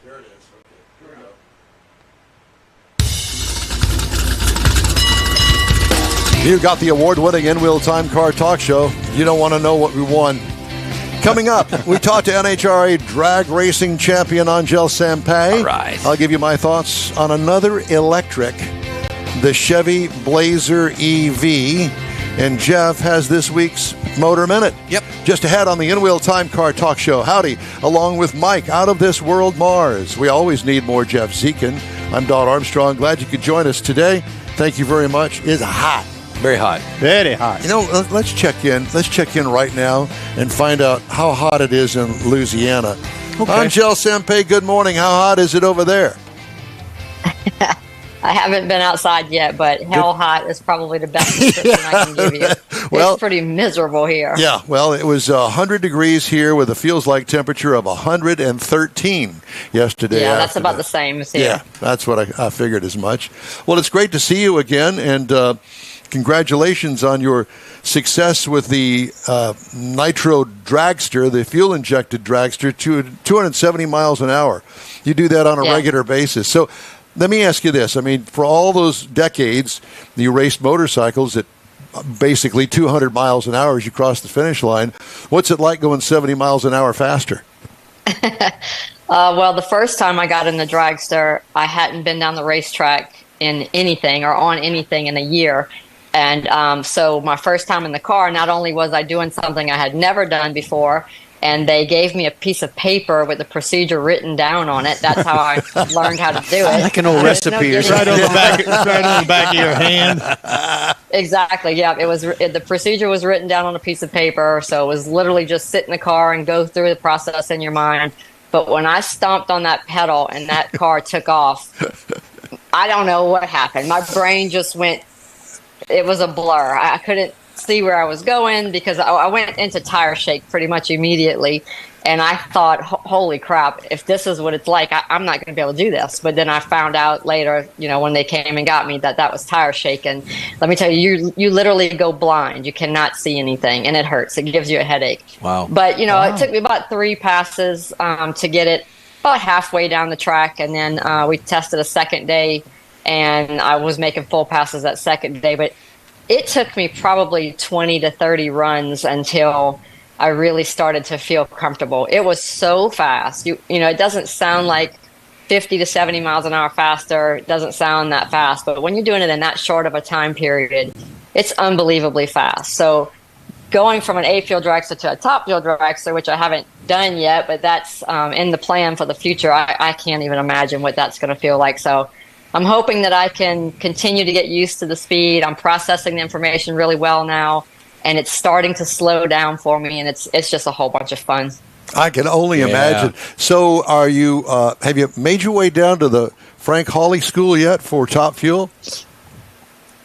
There it is. Okay. Here we go. You got the award-winning In-Wheel Time Car Talk Show. You don't want to know what we won. Coming up, we talked to NHRA drag racing champion Angel Sampei. All right. I'll give you my thoughts on another electric, the Chevy Blazer EV. And Jeff has this week's Motor Minute. Yep. Just ahead on the In-Wheel Time Car Talk Show. Howdy, along with Mike, out of this world Mars. We always need more Jeff Zekin. I'm Don Armstrong. Glad you could join us today. Thank you very much. It's hot. Very hot. Very hot. You know, let's check in. Let's check in right now and find out how hot it is in Louisiana. Okay. Angel Sampei, good morning. How hot is it over there? I haven't been outside yet, but hell hot is probably the best description I can give you. Well, it's pretty miserable here. Yeah, well, it was 100 degrees here with a feels-like temperature of 113 yesterday. Yeah, that's about the same as here. Yeah, that's what I figured as much. Well, it's great to see you again, and congratulations on your success with the Nitro Dragster, the fuel-injected Dragster, to 270 miles an hour. You do that on a regular basis. So let me ask you this. I mean, for all those decades, you raced motorcycles at basically 200 miles an hour as you cross the finish line. What's it like going 70 miles an hour faster? Well, the first time I got in the Dragster, I hadn't been down the racetrack in anything or on anything in a year. And so my first time in the car, not only was I doing something I had never done before, and they gave me a piece of paper with the procedure written down on it. That's how I learned how to do it. Like an old recipe or something. Right on the back of your hand. Exactly. Yeah. The procedure was written down on a piece of paper. So it was literally just sit in the car and go through the process in your mind. But when I stomped on that pedal and that car took off, I don't know what happened. My brain just went, it was a blur. I couldn't see where I was going because I went into tire shake pretty much immediately. And I thought, holy crap, if this is what it's like, I'm not going to be able to do this. But then I found out later, when they came and got me, that was tire shake. And let me tell you, you literally go blind. You cannot see anything, and it hurts. It gives you a headache. Wow. But, it took me about 3 passes to get it about halfway down the track. And then we tested a second day, and I was making full passes that second day. But it took me probably 20 to 30 runs until I really started to feel comfortable. It was so fast. It doesn't sound like 50 to 70 miles an hour faster. It doesn't sound that fast. But when you're doing it in that short of a time period, it's unbelievably fast. So going from an A-Fuel dragster to a top-fuel dragster, which I haven't done yet, but that's in the plan for the future, I can't even imagine what that's going to feel like. So I'm hoping that I can continue to get used to the speed. I'm processing the information really well now, and it's starting to slow down for me, and it's just a whole bunch of fun. I can only imagine. So are you, have you made your way down to the Frank Hawley School yet for Top Fuel?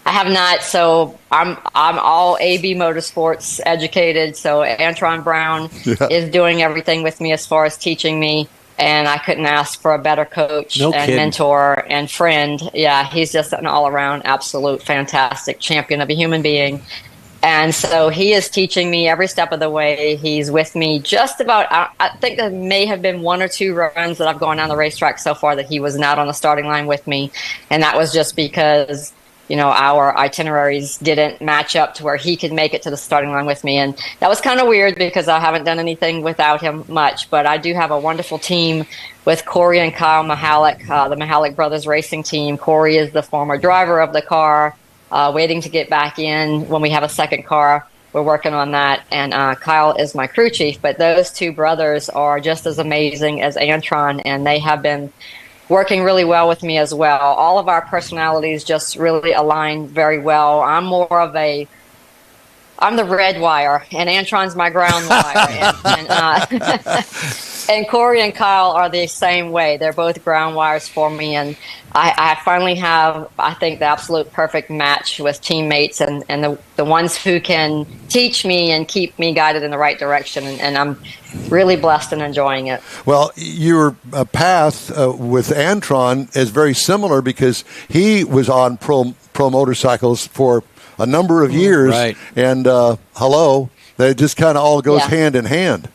I have not. So I'm all AB Motorsports educated. So Antron Brown is doing everything with me as far as teaching me. And I couldn't ask for a better coach mentor and friend. Yeah, he's just an all-around absolute fantastic champion of a human being. And so he is teaching me every step of the way. He's with me just about, I think there may have been 1 or 2 runs that I've gone down the racetrack so far that he was not on the starting line with me. And that was just because, our itineraries didn't match up to where he could make it to the starting line with me. And that was kind of weird because I haven't done anything without him much. But I do have a wonderful team with Corey and Kyle Mihalik, the Mihalik Brothers Racing Team. Corey is the former driver of the car, waiting to get back in when we have a second car. We're working on that. And Kyle is my crew chief. But those 2 brothers are just as amazing as Antron, and they have been working really well with me as well. All of our personalities just really align very well. I'm the red wire, and Antron's my ground wire. And Corey and Kyle are the same way. They're both ground wires for me, and I finally have, I think, the absolute perfect match with teammates and the ones who can teach me and keep me guided in the right direction, and I'm really blessed and enjoying it. Well, your path with Antron is very similar because he was on pro motorcycles for a number of years, right. And that just kind of all goes hand in hand.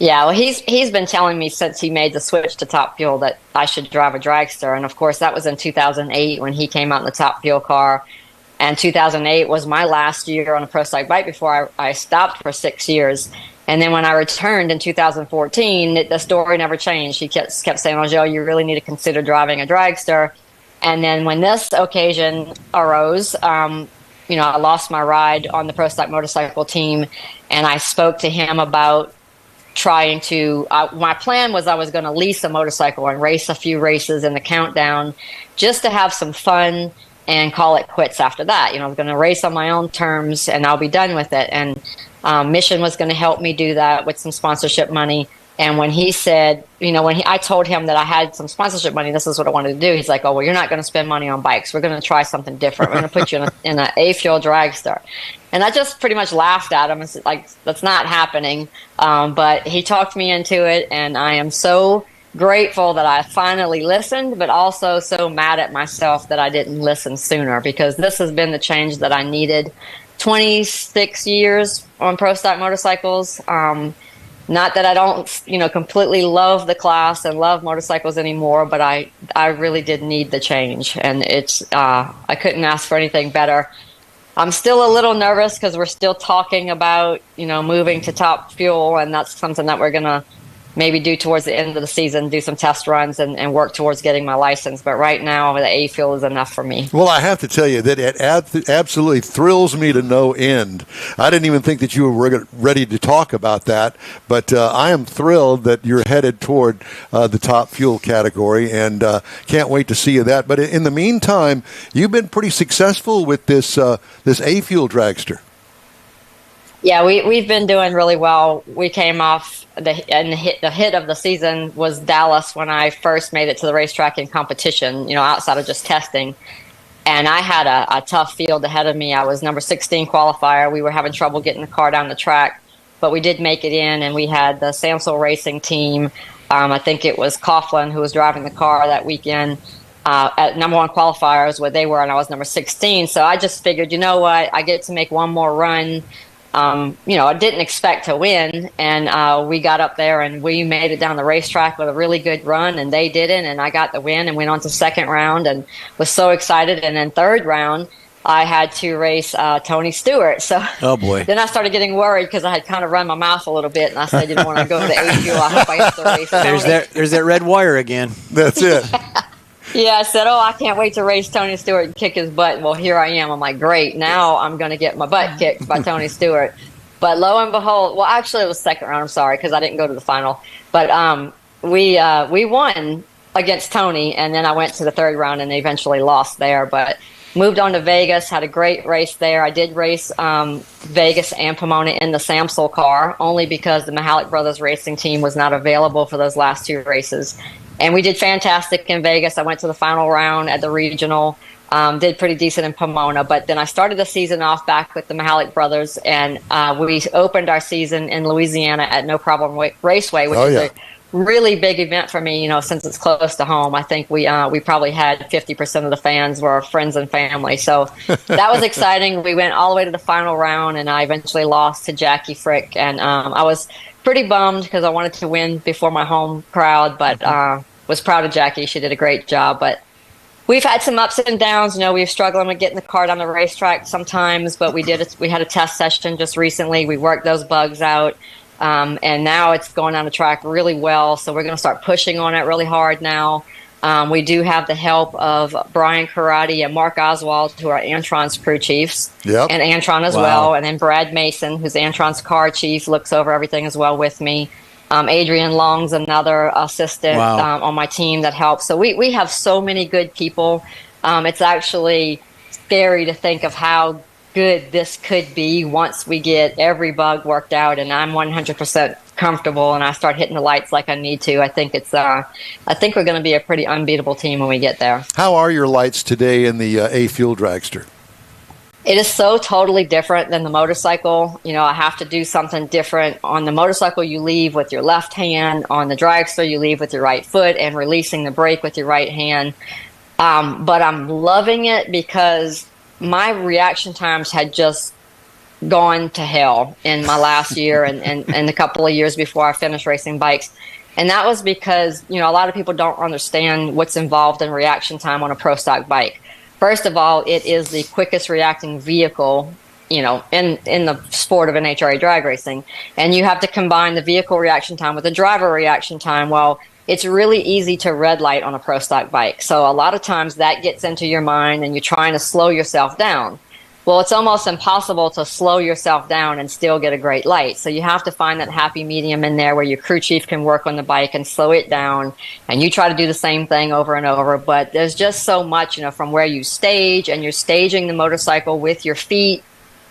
Yeah, well, he's been telling me since he made the switch to Top Fuel that I should drive a dragster, and of course that was in 2008 when he came out in the Top Fuel car. And 2008 was my last year on a pro stock bike before I stopped for 6 years. And then when I returned in 2014, the story never changed. He kept saying, "Oh, Joe, you really need to consider driving a dragster." And then when this occasion arose, I lost my ride on the pro stock motorcycle team, and I spoke to him about trying to my plan was I was going to lease a motorcycle and race a few races in the countdown just to have some fun and call it quits after that. I was going to race on my own terms and I'll be done with it. And Mission was going to help me do that with some sponsorship money. And when he said, I told him that I had some sponsorship money, this is what I wanted to do. He's like, "Oh, well, you're not going to spend money on bikes. We're going to try something different. We're going to put you in an A-Fuel dragster." And I just pretty much laughed at him. It's like, that's not happening. But he talked me into it, and I am so grateful that I finally listened, but also so mad at myself that I didn't listen sooner, because this has been the change that I needed. 26 years on pro stock motorcycles. Not that I don't, completely love the class and love motorcycles anymore, but I really did need the change, and I couldn't ask for anything better. I'm still a little nervous because we're still talking about, moving to Top Fuel, and that's something that we're going to maybe do towards the end of the season, do some test runs and work towards getting my license. But right now, the A-Fuel is enough for me. Well, I have to tell you that it absolutely thrills me to no end. I didn't even think that you were ready to talk about that, but I am thrilled that you're headed toward the Top Fuel category, and can't wait to see you that. But in the meantime, you've been pretty successful with this A-Fuel dragster. Yeah, we've been doing really well. We came off the hit of the season was Dallas when I first made it to the racetrack in competition, outside of just testing. And I had a tough field ahead of me. I was number 16 qualifier. We were having trouble getting the car down the track, but we did make it in, and we had the Samsel Racing team. I think it was Coughlin who was driving the car that weekend. At number 1 qualifiers where they were, and I was number 16. So I just figured, I get to make one more run. I didn't expect to win, and we got up there and we made it down the racetrack with a really good run, and they didn't, and I got the win and went on to second round and was so excited. And then third round, I had to race Tony Stewart. So oh boy. Then I started getting worried because I had kind of run my mouth a little bit, and I said, when I go to the A-Fuel, I hope I have to race Tony. There's that red wire again. That's it. Yeah, I said, I can't wait to race Tony Stewart and kick his butt. Well, here I am. I'm like, great. Now I'm going to get my butt kicked by Tony Stewart. But lo and behold, well, actually it was second round. I'm sorry, because I didn't go to the final. But we won against Tony, and then I went to the third round and eventually lost there. But moved on to Vegas, had a great race there. I did race Vegas and Pomona in the Samsel car, only because the Mihalik Brothers racing team was not available for those last 2 races. And we did fantastic in Vegas. I went to the final round at the regional, did pretty decent in Pomona. But then I started the season off back with the Mihalik Brothers, and we opened our season in Louisiana at No Problem Raceway, which is a really big event for me, since it's close to home. I think we probably had 50% of the fans were friends and family. So that was exciting. We went all the way to the final round, and I eventually lost to Jackie Frick. And I was pretty bummed because I wanted to win before my home crowd, but was proud of Jackie. She did a great job. But we've had some ups and downs. We've struggled with getting the car on the racetrack sometimes, but we had a test session just recently. We worked those bugs out. And now it's going on the track really well. So we're going to start pushing on it really hard now. We do have the help of Brian Karate and Mark Oswald, who are Antron's crew chiefs, and Antron as well. And then Brad Mason, who's Antron's car chief, looks over everything as well with me. Adrian Long's another assistant on my team that helps. So we have so many good people. It's actually scary to think of how good this could be once we get every bug worked out and I'm 100% comfortable and I start hitting the lights like I need to. I think we're going to be a pretty unbeatable team when we get there. How are your lights today in the A-Fuel dragster? It is so totally different than the motorcycle. I have to do something different. On the motorcycle, you leave with your left hand. On the dragster, you leave with your right foot and releasing the brake with your right hand. But I'm loving it because my reaction times had just gone to hell in my last year and a couple of years before I finished racing bikes. And that was because, a lot of people don't understand what's involved in reaction time on a pro stock bike. First of all, it is the quickest reacting vehicle, in the sport of NHRA drag racing. And you have to combine the vehicle reaction time with the driver reaction time. Well, it's really easy to red light on a pro stock bike. So a lot of times that gets into your mind and you're trying to slow yourself down. Well, it's almost impossible to slow yourself down and still get a great light. So you have to find that happy medium in there where your crew chief can work on the bike and slow it down. And you try to do the same thing over and over. But there's just so much, from where you stage, and you're staging the motorcycle with your feet.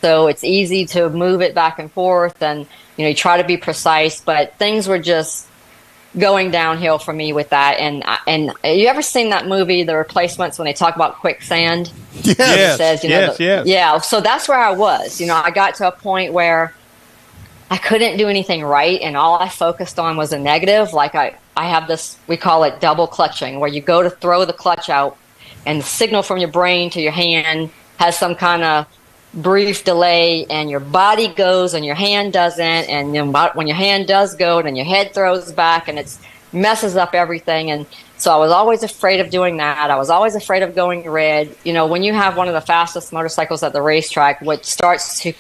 So it's easy to move it back and forth, and, you try to be precise. But things were just going downhill for me with that. And you ever seen that movie, The Replacements, when they talk about quicksand? Yes. It says, yes. Yeah, so that's where I was. I got to a point where I couldn't do anything right, and all I focused on was a negative. Like I have this, we call it double clutching, where you go to throw the clutch out, and the signal from your brain to your hand has some kind of brief delay, and your body goes and your hand doesn't, and then when your hand does go, then your head throws back, and it messes up everything. And so I was always afraid of doing that. I was always afraid of going red. When you have one of the fastest motorcycles at the racetrack, what starts to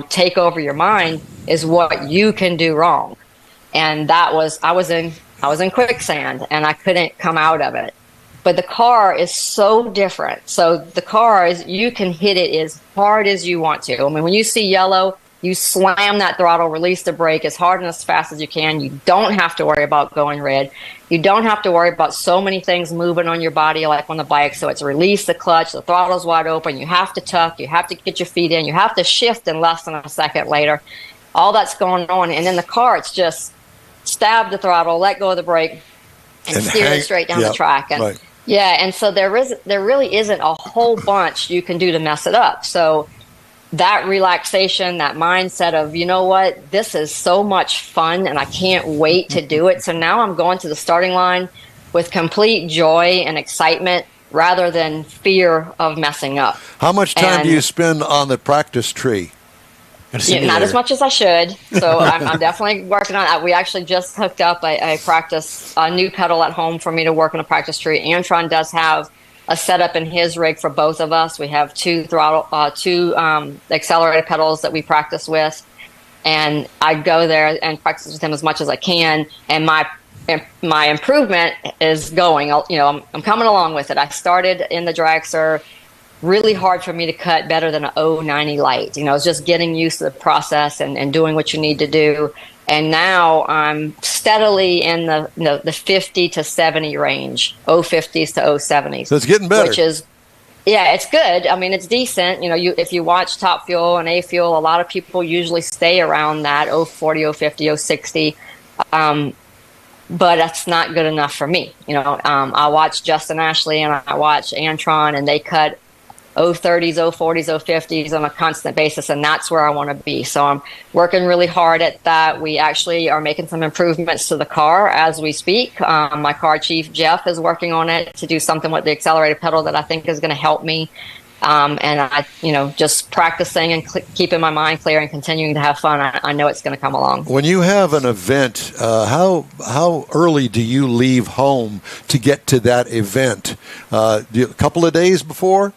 take over your mind is what you can do wrong. And that was, I was in quicksand, and I couldn't come out of it. But the car is so different. So the car is, you can hit it as hard as you want to. I mean, when you see yellow, you slam that throttle, release the brake as hard and as fast as you can. You don't have to worry about going red. You don't have to worry about so many things moving on your body like on the bike. So it's release the clutch, the throttle's wide open, you have to tuck, you have to get your feet in, you have to shift in less than a second later. All that's going on. And in the car, it's just stab the throttle, let go of the brake, and steer it straight down the track. And right. Yeah, and so there really isn't a whole bunch you can do to mess it up. So that relaxation, that mindset of, this is so much fun and I can't wait to do it. So now I'm going to the starting line with complete joy and excitement rather than fear of messing up. How much time do you spend on the practice tree? Not as much as I should. So I'm definitely working on that. We actually just hooked up a new pedal at home for me to work on a practice tree. Antron does have a setup in his rig for both of us. We have two accelerated pedals that we practice with, and I go there and practice with him as much as I can. And my improvement is going. I'm coming along with it. I started in the dragster. Really hard for me to cut better than an 090 light. It's just getting used to the process and doing what you need to do. And now I'm steadily in the 50 to 70 range, 050s to 070s. So it's getting better. Which is, it's good. I mean, it's decent. If you watch Top Fuel and A Fuel, a lot of people usually stay around that 040, 050, 060. But that's not good enough for me. I watch Justin Ashley and I watch Antron, and they cut 030s, 040s, 050s on a constant basis, and that's where I want to be. So I'm working really hard at that. We actually are making some improvements to the car as we speak. My car chief, Jeff, is working on it to do something with the accelerated pedal that I think is going to help me. And I, just practicing and keeping my mind clear and continuing to have fun. I know it's going to come along. When you have an event, how early do you leave home to get to that event? A couple of days before?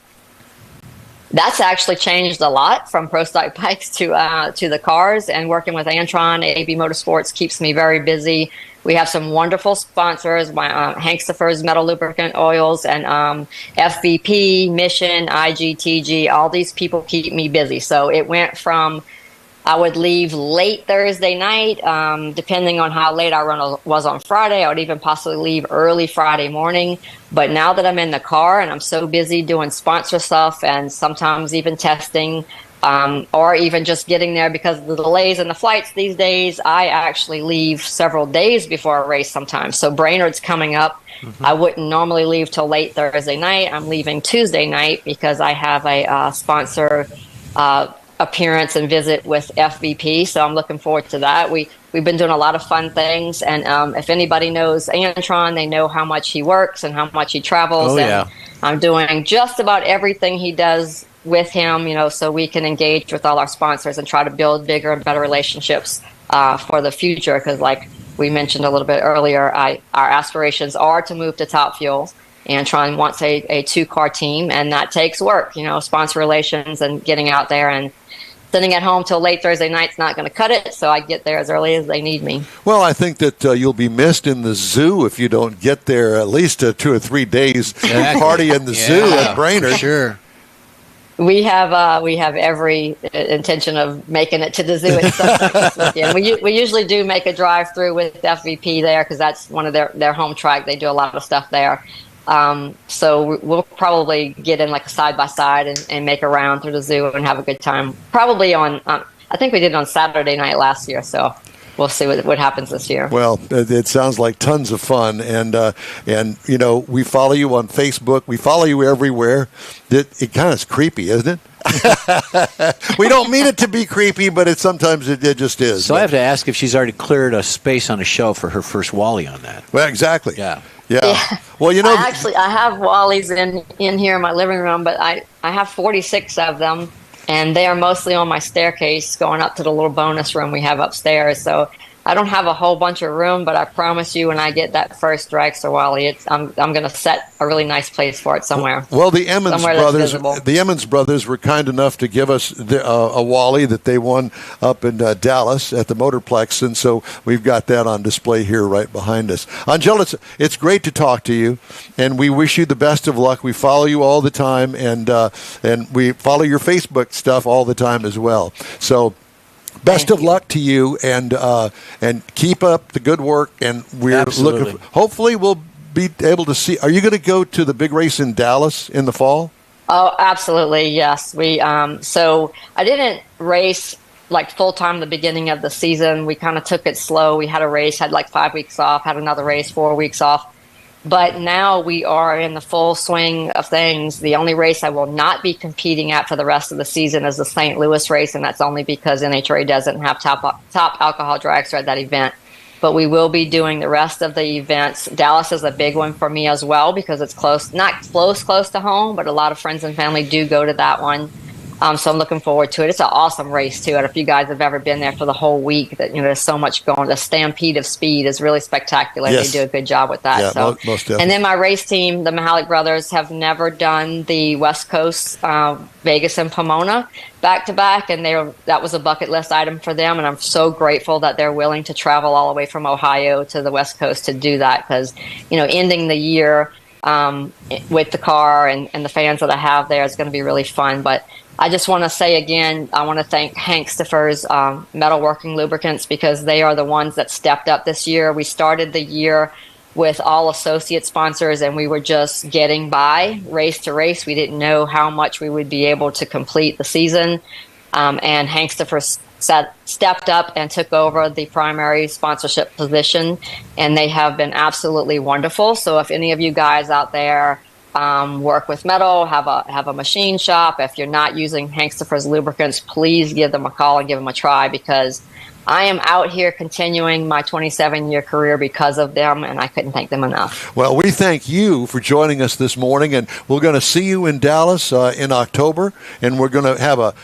That's actually changed a lot from pro stock bikes to the cars, and working with Antron, AB Motorsports keeps me very busy. We have some wonderful sponsors, Hankstafers Metal Lubricant Oils, and FVP, Mission, IGTG. All these people keep me busy. So it went from I would leave late Thursday night, depending on how late our run was on Friday. I would even possibly leave early Friday morning. But now that I'm in the car and I'm so busy doing sponsor stuff and sometimes even testing, or even just getting there because of the delays in the flights these days, I actually leave several days before a race sometimes. So Brainerd's coming up. Mm-hmm. I wouldn't normally leave till late Thursday night. I'm leaving Tuesday night because I have a sponsor appearance and visit with FVP, so I'm looking forward to that. We've been doing a lot of fun things, and if anybody knows Antron, they know how much he works and how much he travels. Oh, yeah. And I'm doing just about everything he does with him, so we can engage with all our sponsors and try to build bigger and better relationships for the future. Because like we mentioned a little bit earlier, our aspirations are to move to Top Fuel. Antron wants a 2-car team, and that takes work, sponsor relations and getting out there, and sitting at home till late Thursday night's not going to cut it, so I get there as early as they need me. Well, I think that you'll be missed in the zoo if you don't get there at least 2 or 3 days party in the zoo at Brainerd. For sure. We have every intention of making it to the zoo at some point this weekend. We usually do make a drive through with FVP there because that's one of their home track. They do a lot of stuff there. So we'll probably get in like a side-by-side and make a round through the zoo and have a good time. Probably on I think we did it on Saturday night last year, so we'll see what happens this year. Well, it sounds like tons of fun, and we follow you on Facebook. We follow you everywhere. It kind of is creepy, isn't it? We don't mean it to be creepy, but sometimes it just is. So I have to ask if she's already cleared a space on a show for her first Wally on that. Well, exactly. Yeah. Well, I have Wallies in here in my living room, but I have 46 of them, and they are mostly on my staircase going up to the little bonus room we have upstairs. So I don't have a whole bunch of room, but I promise you, when I get that first dragster Wally, I'm going to set a really nice place for it somewhere. Well, the Emmons brothers were kind enough to give us a Wally that they won up in Dallas at the Motorplex, and so we've got that on display here right behind us. Angela, it's great to talk to you, and we wish you the best of luck. We follow you all the time, and we follow your Facebook stuff all the time as well. So. Best of luck to you, and keep up the good work. And we're looking. Hopefully, we'll be able to see. Are you going to go to the big race in Dallas in the fall? Oh, absolutely, yes. We so I didn't race like full time the beginning of the season. We kind of took it slow. We had a race, had like 5 weeks off, had another race, 4 weeks off. But now we are in the full swing of things. The only race I will not be competing at for the rest of the season is the St. Louis race, and that's only because NHRA doesn't have top alcohol dragster at that event. But we will be doing the rest of the events. Dallas is a big one for me as well because it's close to home, but a lot of friends and family do go to that one. So I'm looking forward to it. It's an awesome race, too. And if you guys have ever been there for the whole week, there's so much going. The Stampede of Speed is really spectacular. Yes. They do a good job with that. Yeah, so. most definitely. And then my race team, the Mihalik brothers, have never done the West Coast, Vegas and Pomona back-to-back, and that was a bucket list item for them. And I'm so grateful that they're willing to travel all the way from Ohio to the West Coast to do that because, ending the year with the car and the fans that I have there is going to be really fun. But I just want to say again, I want to thank Hank Stiffer's Metalworking Lubricants because they are the ones that stepped up this year. We started the year with all associate sponsors and we were just getting by race to race. We didn't know how much we would be able to complete the season. And Hank Stiffer stepped up and took over the primary sponsorship position, and they have been absolutely wonderful. So if any of you guys out there work with metal, have a machine shop, if you're not using Hank Stiffer's lubricants, please give them a call and give them a try because I am out here continuing my 27-year career because of them, and I couldn't thank them enough. Well, we thank you for joining us this morning, and we're going to see you in Dallas in October, and we're going to have a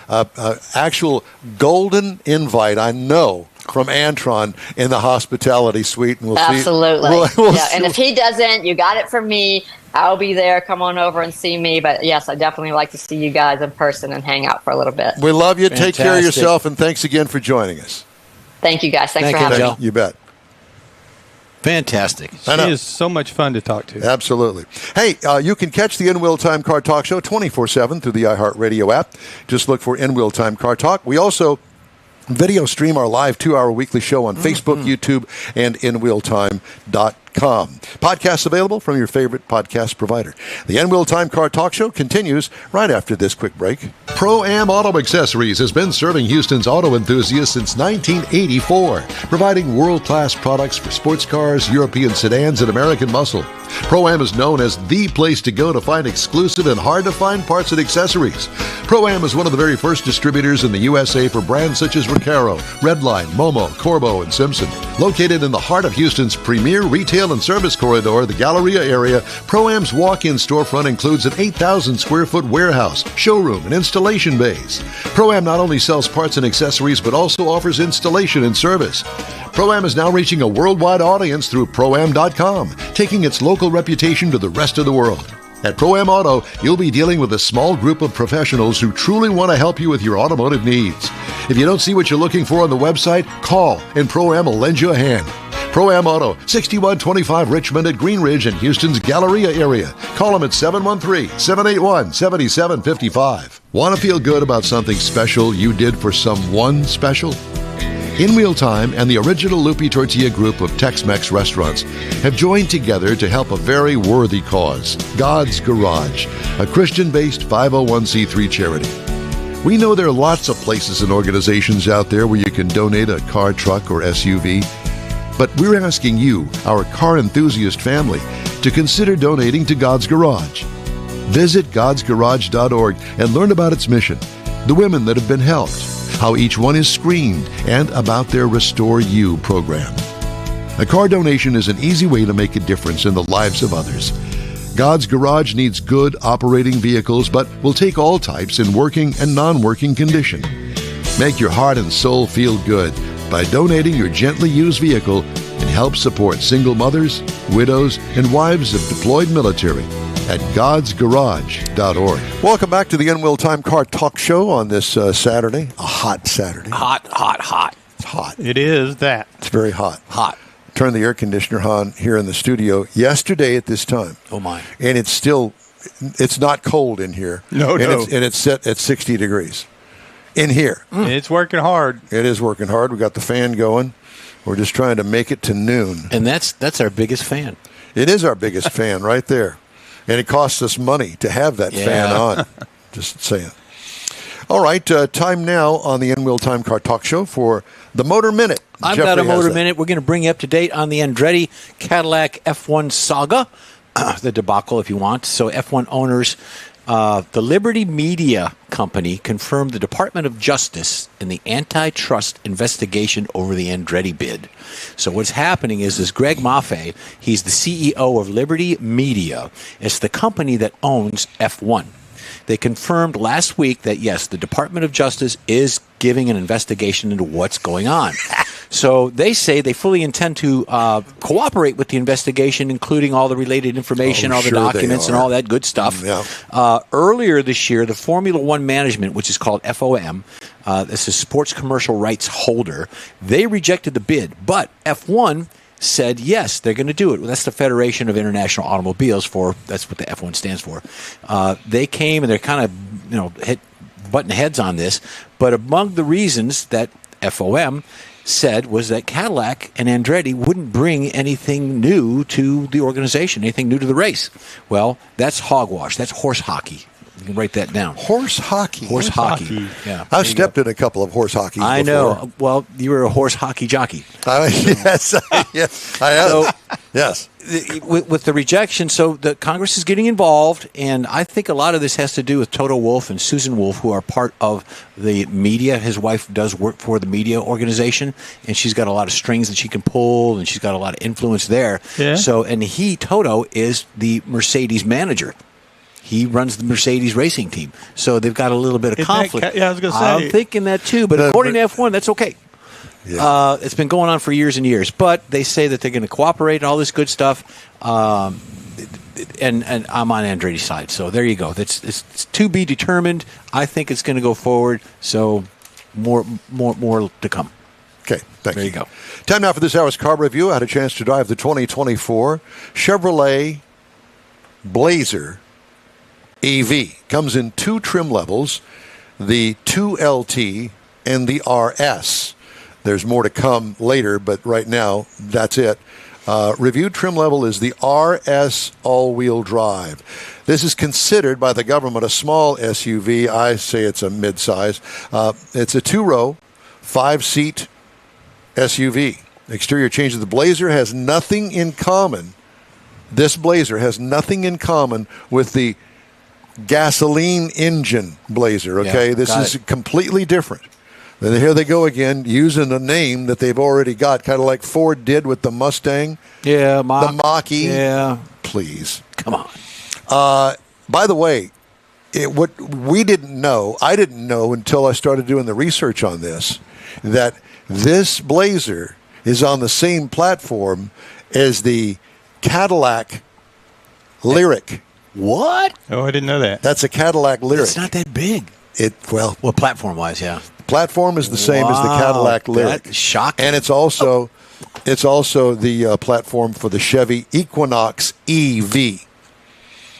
actual golden invite, I know, from Antron in the hospitality suite. And we'll Absolutely. We'll see. And if he doesn't, you got it from me. I'll be there. Come on over and see me. But, yes, I definitely like to see you guys in person and hang out for a little bit. We love you. Fantastic. Take care of yourself, and thanks again for joining us. Thank you, guys. Thanks for having me. You bet. Fantastic. She is so much fun to talk to. Absolutely. Hey, you can catch the In Wheel Time Car Talk Show 24/7 through the iHeartRadio app. Just look for In Wheel Time Car Talk. We also video stream our live 2-hour weekly show on Facebook, YouTube, and InWheelTime.com. Podcasts available from your favorite podcast provider. The In Wheel Time Car Talk Show continues right after this quick break. Pro-Am Auto Accessories has been serving Houston's auto enthusiasts since 1984, providing world-class products for sports cars, European sedans, and American muscle. Pro-Am is known as the place to go to find exclusive and hard-to-find parts and accessories. Pro-Am is one of the very first distributors in the USA for brands such as Recaro, Redline, Momo, Corbo, and Simpson. Located in the heart of Houston's premier retail sale and service corridor, the Galleria area, Pro-Am's walk-in storefront includes an 8,000 square foot warehouse, showroom, and installation bays. Pro-Am not only sells parts and accessories, but also offers installation and service. Pro-Am is now reaching a worldwide audience through Pro-Am.com, taking its local reputation to the rest of the world. At Pro-Am Auto, you'll be dealing with a small group of professionals who truly want to help you with your automotive needs. If you don't see what you're looking for on the website, call and Pro-Am will lend you a hand. Pro-Am Auto, 6125 Richmond at Green Ridge in Houston's Galleria area. Call them at 713-781-7755. Want to feel good about something special you did for someone special? In Wheel Time and the original Lupi Tortilla group of Tex-Mex restaurants have joined together to help a very worthy cause, God's Garage, a Christian-based 501c3 charity. We know there are lots of places and organizations out there where you can donate a car, truck, or SUV, but we're asking you, our car enthusiast family, to consider donating to God's Garage. Visit godsgarage.org and learn about its mission, the women that have been helped, how each one is screened, and about their Restore You program. A car donation is an easy way to make a difference in the lives of others. God's Garage needs good operating vehicles, but will take all types in working and non-working condition. Make your heart and soul feel good by donating your gently used vehicle and help support single mothers, widows, and wives of deployed military at godsgarage.org. Welcome back to the N-Wheel Time Car Talk Show on this Saturday. A hot Saturday. Hot. It's hot. It is that. It's very hot. Hot. Turn the air conditioner on here in the studio yesterday at this time. Oh, my. And it's not cold in here. No. And it's set at 60 degrees in here. It's working hard. It is working hard. We got the fan going. We're just trying to make it to noon. And that's our biggest fan. It is our biggest fan right there. And it costs us money to have that fan on. Just saying. All right, time now on the N-Wheel Time Car Talk Show for the Motor Minute. I've Jeffrey got a Motor has that. Minute. We're going to bring you up to date on the Andretti Cadillac F1 saga, the debacle, if you want. So F1 owners, the Liberty Media Company confirmed the Department of Justice in the antitrust investigation over the Andretti bid. So what's happening is Greg Maffei, he's the CEO of Liberty Media. It's the company that owns F1. They confirmed last week that, yes, the Department of Justice is giving an investigation into what's going on. So they say they fully intend to cooperate with the investigation, including all the related information, all the documents, and all that good stuff. Yeah. Earlier this year, the Formula One management, which is called FOM, this is Sports Commercial Rights Holder, they rejected the bid. But F1 said, yes, they're going to do it. Well, that's the Federation of International Automobiles that's what the F1 stands for. They came and they're kind of, butting heads on this. But among the reasons that FOM said was that Cadillac and Andretti wouldn't bring anything new to the organization, anything new to the race. Well, that's hogwash. That's horse hockey. You can write that down. Horse hockey. Horse hockey. Yeah. I've stepped in a couple of horse hockeys I before. know. Well, you were a horse hockey jockey. Yes, I have. So, yes. With the rejection, so the Congress is getting involved, and I think a lot of this has to do with Toto Wolff and Susan Wolff, who are part of the media. His wife does work for the media organization, and she's got a lot of strings that she can pull, and she's got a lot of influence there. Yeah. So, and Toto is the Mercedes manager. He runs the Mercedes racing team. So they've got a little bit of conflict. I was going to say. I'm thinking that too, but according to F1, that's okay. Yeah. It's been going on for years and years, but they say that they're going to cooperate and all this good stuff. And I'm on Andretti's side, so there you go. It's to be determined. I think it's going to go forward. So more to come. Okay, thank you. There you go. Time now for this hour's car review. I had a chance to drive the 2024 Chevrolet Blazer EV. Comes in two trim levels, the 2LT and the RS. There's more to come later, but right now, that's it. Reviewed trim level is the RS all-wheel drive. This is considered by the government a small SUV. I say it's a midsize. It's a two-row, five-seat SUV. Exterior changes. The Blazer has nothing in common. This Blazer has nothing in common with the gasoline engine Blazer, okay? Yeah, this is completely different. And here they go again, using a name that they've already got, kind of like Ford did with the Mustang. Yeah, The Mach-E. Yeah. Please. Come on. By the way, what we didn't know, I didn't know until I started doing the research on this, that this Blazer is on the same platform as the Cadillac Lyric. What? Oh, I didn't know that. That's a Cadillac Lyric. It's not that big. Well, Platform-wise, yeah. the platform is the same as the Cadillac Lyric. That's shocking. And it's also the platform for the Chevy Equinox EV.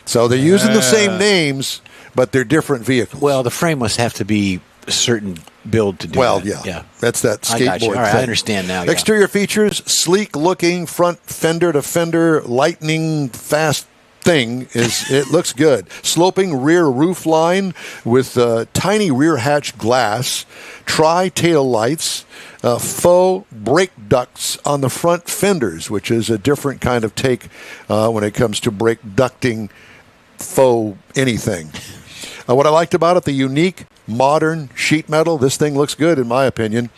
So they're using the same names, but they're different vehicles. Well, the frame must have to be a certain build to do that. Yeah. That's that I got you. skateboard All right, thing. I understand now. Yeah. Exterior features, sleek-looking front fender-to-fender, lightning-fast thing. It looks good. Sloping rear roof line with tiny rear hatch glass, tri-tail lights, faux brake ducts on the front fenders, which is a different kind of take when it comes to brake ducting faux anything. What I liked about it, the unique modern sheet metal. This thing looks good in my opinion.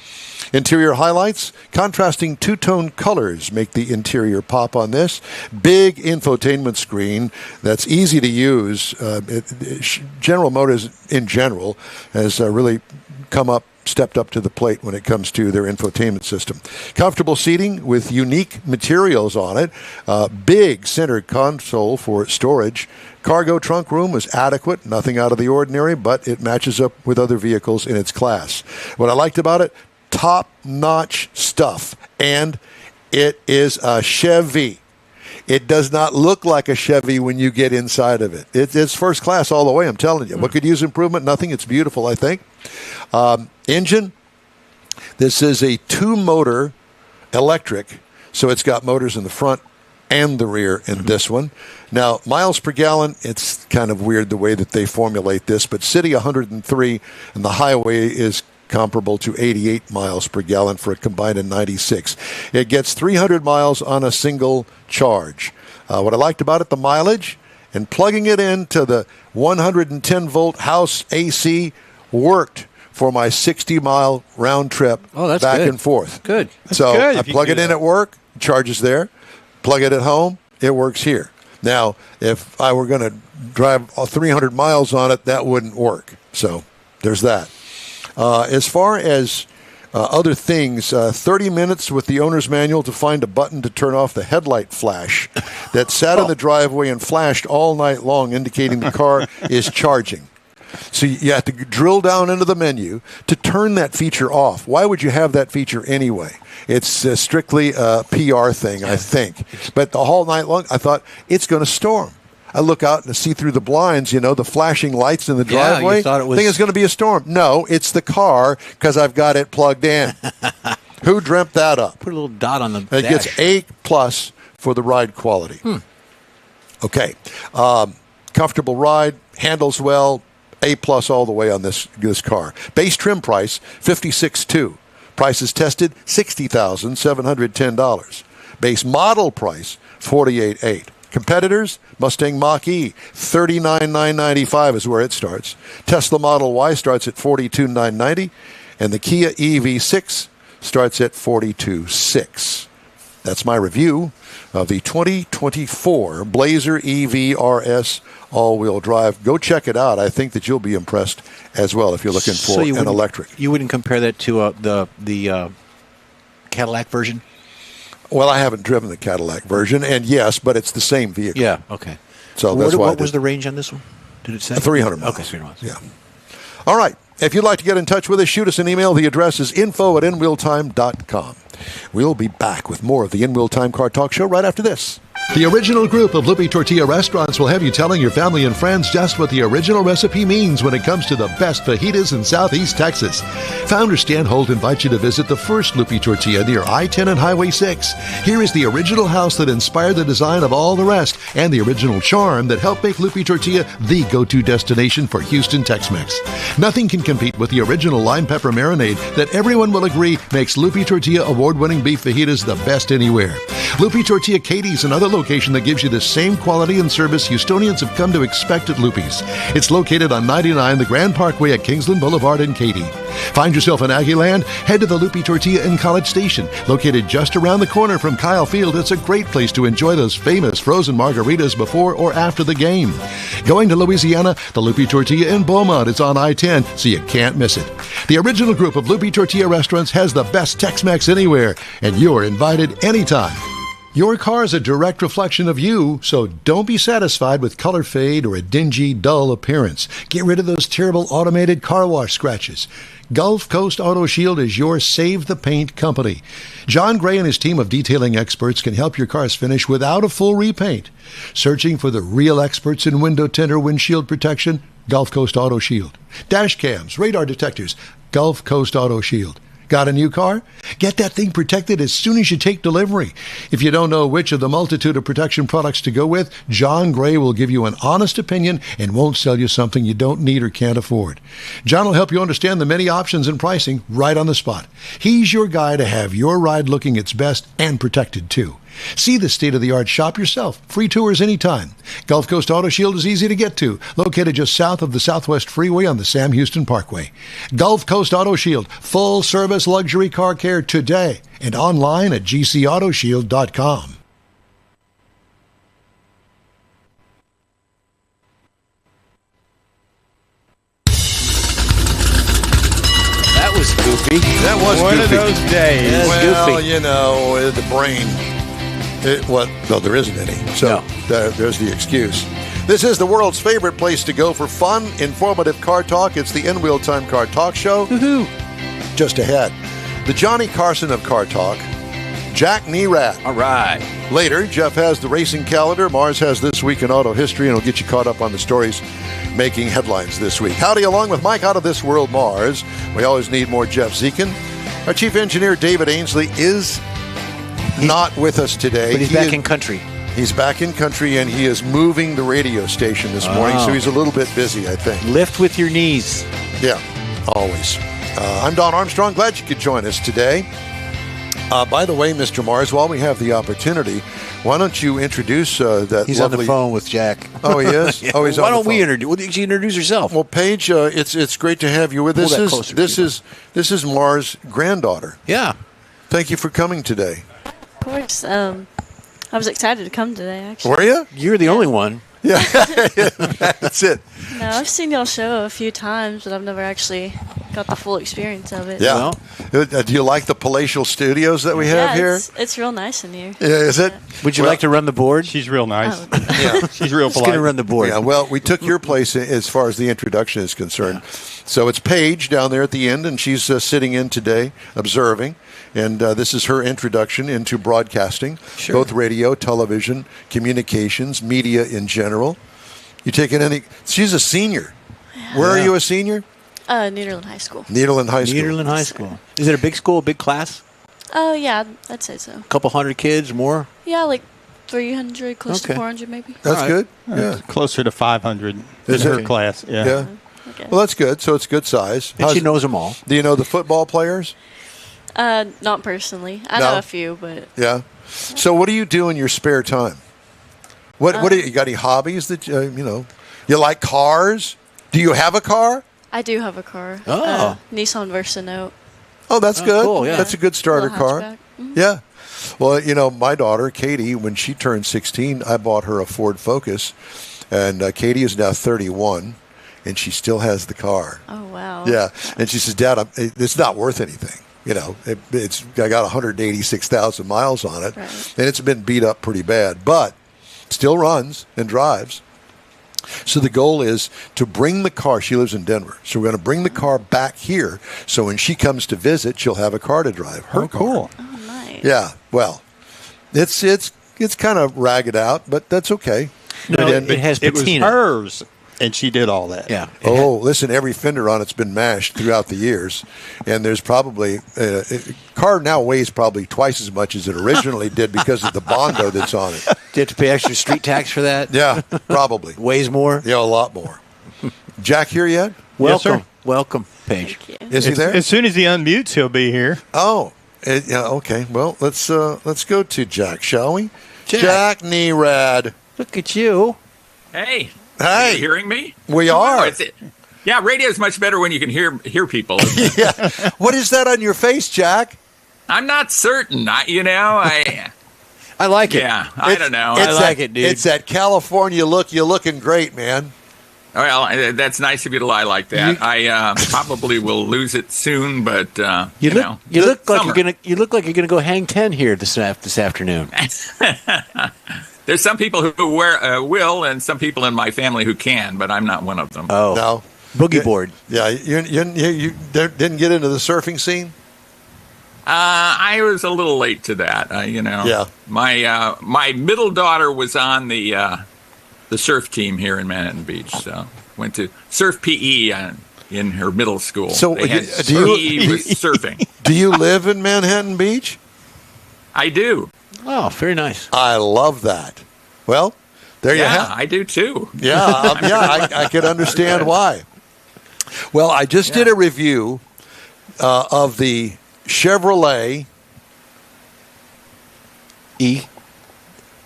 Interior highlights, contrasting two-tone colors make the interior pop on this. Big infotainment screen that's easy to use. General Motors in general has really stepped up to the plate when it comes to their infotainment system. Comfortable seating with unique materials on it. Big center console for storage. Cargo trunk room was adequate, nothing out of the ordinary, but it matches up with other vehicles in its class. What I liked about it, top-notch stuff, and it is a Chevy. It does not look like a Chevy when you get inside of it. It's first class all the way, I'm telling you. What could use improvement? Nothing. It's beautiful, I think. Engine, this is a two-motor electric, so it's got motors in the front and the rear in this one. Now, miles per gallon, it's kind of weird the way that they formulate this, but city 103 and the highway is comparable to 88 miles per gallon for a combined of 96. It gets 300 miles on a single charge. What I liked about it, the mileage, and plugging it into the 110-volt house AC worked for my 60-mile round trip back and forth. Good. So good I if you plug can it do in that. at work, charges there. Plug it at home, it works here. Now, if I were going to drive 300 miles on it, that wouldn't work. So there's that. As far as other things, 30 minutes with the owner's manual to find a button to turn off the headlight flash that sat in the driveway and flashed all night long, indicating the car is charging. So you have to drill down into the menu to turn that feature off. Why would you have that feature anyway? It's strictly a PR thing, I think. But the whole night long, I thought, it's going to storm. I look out and see through the blinds, the flashing lights in the driveway. You thought it was... I think it's going to be a storm. No, it's the car because I've got it plugged in. Who dreamt that up? Put a little dot on the It dash. gets A+ for the ride quality. Okay. Comfortable ride, handles well, A+ all the way on this car. Base trim price, $56,200. Prices tested, $60,710. Base model price, $48,800. Competitors, Mustang Mach-E, $39,995 is where it starts. Tesla Model Y starts at $42,990. And the Kia EV6 starts at $42,600. That's my review of the 2024 Blazer EV RS all-wheel drive. Go check it out. I think that you'll be impressed as well if you're looking for an electric. You wouldn't compare that to the Cadillac version? Well, I haven't driven the Cadillac version, and yes, but it's the same vehicle. Yeah, okay. So that's why. What was the range on this one? Did it say? 300 miles. Okay, 300 miles. Yeah. All right. If you'd like to get in touch with us, shoot us an email. The address is info@inwheeltime.com. We'll be back with more of the In Wheel Time Car Talk Show right after this. The original group of Lupi Tortilla restaurants will have you telling your family and friends just what the original recipe means when it comes to the best fajitas in Southeast Texas. Founder Stan Holt invites you to visit the first Lupi Tortilla near I-10 and Highway 6. Here is the original house that inspired the design of all the rest and the original charm that helped make Lupi Tortilla the go-to destination for Houston Tex-Mex. Nothing can compete with the original lime pepper marinade that everyone will agree makes Lupi Tortilla award-winning beef fajitas the best anywhere. Lupi Tortilla Katie's and other location that gives you the same quality and service Houstonians have come to expect at Loopy's. It's located on 99 the Grand Parkway at Kingsland Boulevard in Katy. Find yourself in Aggieland? Head to the Loopy Tortilla in College Station. Located just around the corner from Kyle Field, it's a great place to enjoy those famous frozen margaritas before or after the game. Going to Louisiana, the Loopy Tortilla in Beaumont is on I-10, so you can't miss it. The original group of Loopy Tortilla restaurants has the best Tex-Mex anywhere, and you're invited anytime. Your car is a direct reflection of you, so don't be satisfied with color fade or a dingy, dull appearance. Get rid of those terrible automated car wash scratches. Gulf Coast Auto Shield is your Save the Paint company. John Gray and his team of detailing experts can help your cars finish without a full repaint. Searching for the real experts in window tint or windshield protection? Gulf Coast Auto Shield. Dash cams, radar detectors, Gulf Coast Auto Shield. Got a new car? Get that thing protected as soon as you take delivery. If you don't know which of the multitude of protection products to go with, John Gray will give you an honest opinion and won't sell you something you don't need or can't afford. John will help you understand the many options and pricing right on the spot. He's your guy to have your ride looking its best and protected too. See the state-of-the-art shop yourself. Free tours anytime. Gulf Coast Auto Shield is easy to get to, located just south of the Southwest Freeway on the Sam Houston Parkway. Gulf Coast Auto Shield, full-service luxury car care today, and online at gcautoshield.com. That was goofy. That was One goofy. of those days. Yeah. Well, goofy. you know, the brain. No, there isn't any. So there's the excuse. This is the world's favorite place to go for fun, informative car talk. It's the In Wheel Time Car Talk Show. Woohoo. Just ahead, the Johnny Carson of Car Talk, Jack Nerad. All right. Later, Jeff has the racing calendar. Mars has This Week in Auto History, and he'll get you caught up on the stories making headlines this week. Howdy, along with Mike out of This World Mars. We always need more Jeff Zekin. Our chief engineer, David Ainsley, is not with us today. But he's back in country. He's back in country, and he is moving the radio station this morning, so he's a little bit busy, I think. Lift with your knees. Yeah, always. I'm Don Armstrong. Glad you could join us today. By the way, Mr. Mars, while we have the opportunity, why don't you introduce that He's lovely... on the phone with Jack. Oh, he is? Oh, he's Why on the don't we phone. introduce? Well, you introduce yourself. Well, Paige, it's great to have you with us. Pull that closer to you. This is Mars' granddaughter. Yeah. Thank you for coming today. Of course. I was excited to come today, actually. Were you? You're the only one. Yeah, that's it. No, I've seen y'all show a few times, but I've never actually got the full experience of it. Yeah. Do you like the palatial studios that we have Yeah, here? it's real nice in here. Yeah, is it? Would you like to run the board? She's real nice. Oh, Yeah. She's real Who's going to polite. run the board? Yeah, well, we took your place as far as the introduction is concerned. So it's Paige down there at the end, and she's sitting in today, observing. And this is her introduction into broadcasting, both radio, television, communications, media in general. You taking any? She's a senior. Where are you a senior? Nederland High School. Nederland High School. Nederland High School. Is it a big school, a big class? Oh, yeah, I'd say so. A couple hundred kids, more? Yeah, like 300, close Okay. to 400 maybe. That's All right. good. Yeah. Closer to 500 Is in her it? class. Yeah. Yeah. Okay. Well, that's good. So it's good size. And she knows them all. Do you know the football players? Not personally. I No. know a few, but Yeah. So what do you do in your spare time? What do you got? Any hobbies that you like cars? Do you have a car? I do have a car. Oh. Nissan Versa Note. Oh, that's good. cool, yeah. That's a good starter Little car. hatchback. Mhm. Yeah. Well, my daughter Katie, when she turned 16, I bought her a Ford Focus, and Katie is now 31, and she still has the car. Oh, wow. Yeah, and she says, "Dad, it's not worth anything. I got 186,000 miles on it, Right. and it's been beat up pretty bad, but still runs and drives." So the goal is to bring the car. She lives in Denver, so we're going to bring the car back here. So when she comes to visit, she'll have a car to drive. Her car. Cool. Oh, nice. Yeah. Well, it's kind of ragged out, but that's okay. No, And- it has It was patina. hers, and she did all that. Yeah. Oh, listen, every fender on it's been mashed throughout the years. And there's probably, car now weighs probably twice as much as it originally did because of the Bondo that's on it. Do you have to pay extra street tax for that? Yeah, probably. Weighs more? Yeah, a lot more. Jack here yet? Welcome. sir. Welcome, Paige. Thank you. Is he there? As soon as he unmutes, he'll be here. Oh, yeah, okay. Well, let's go to Jack, shall we? Jack Nerad. Look at you. Hey. Hey. Are you hearing me? We are. Yeah, radio is much better when you can hear people. Yeah. What is that on your face, Jack? I'm not certain. I like it. Yeah, I don't know. I like it, dude. It's that California look. You're looking great, man. Well, that's nice of you to lie like that. I probably will lose it soon, but you look like you're gonna go hang 10 here this afternoon. There's some people who will, and some people in my family who can, but I'm not one of them. Oh, no, boogie board. Yeah, you didn't get into the surfing scene. I was a little late to that. Yeah. My middle daughter was on the surf team here in Manhattan Beach, so went to surf PE in her middle school. So PE was surfing. Do you live in Manhattan Beach? I do. Oh, very nice. I love that. Well, there you have. I do too. Yeah, I could understand why. Well, I just did a review of the Chevrolet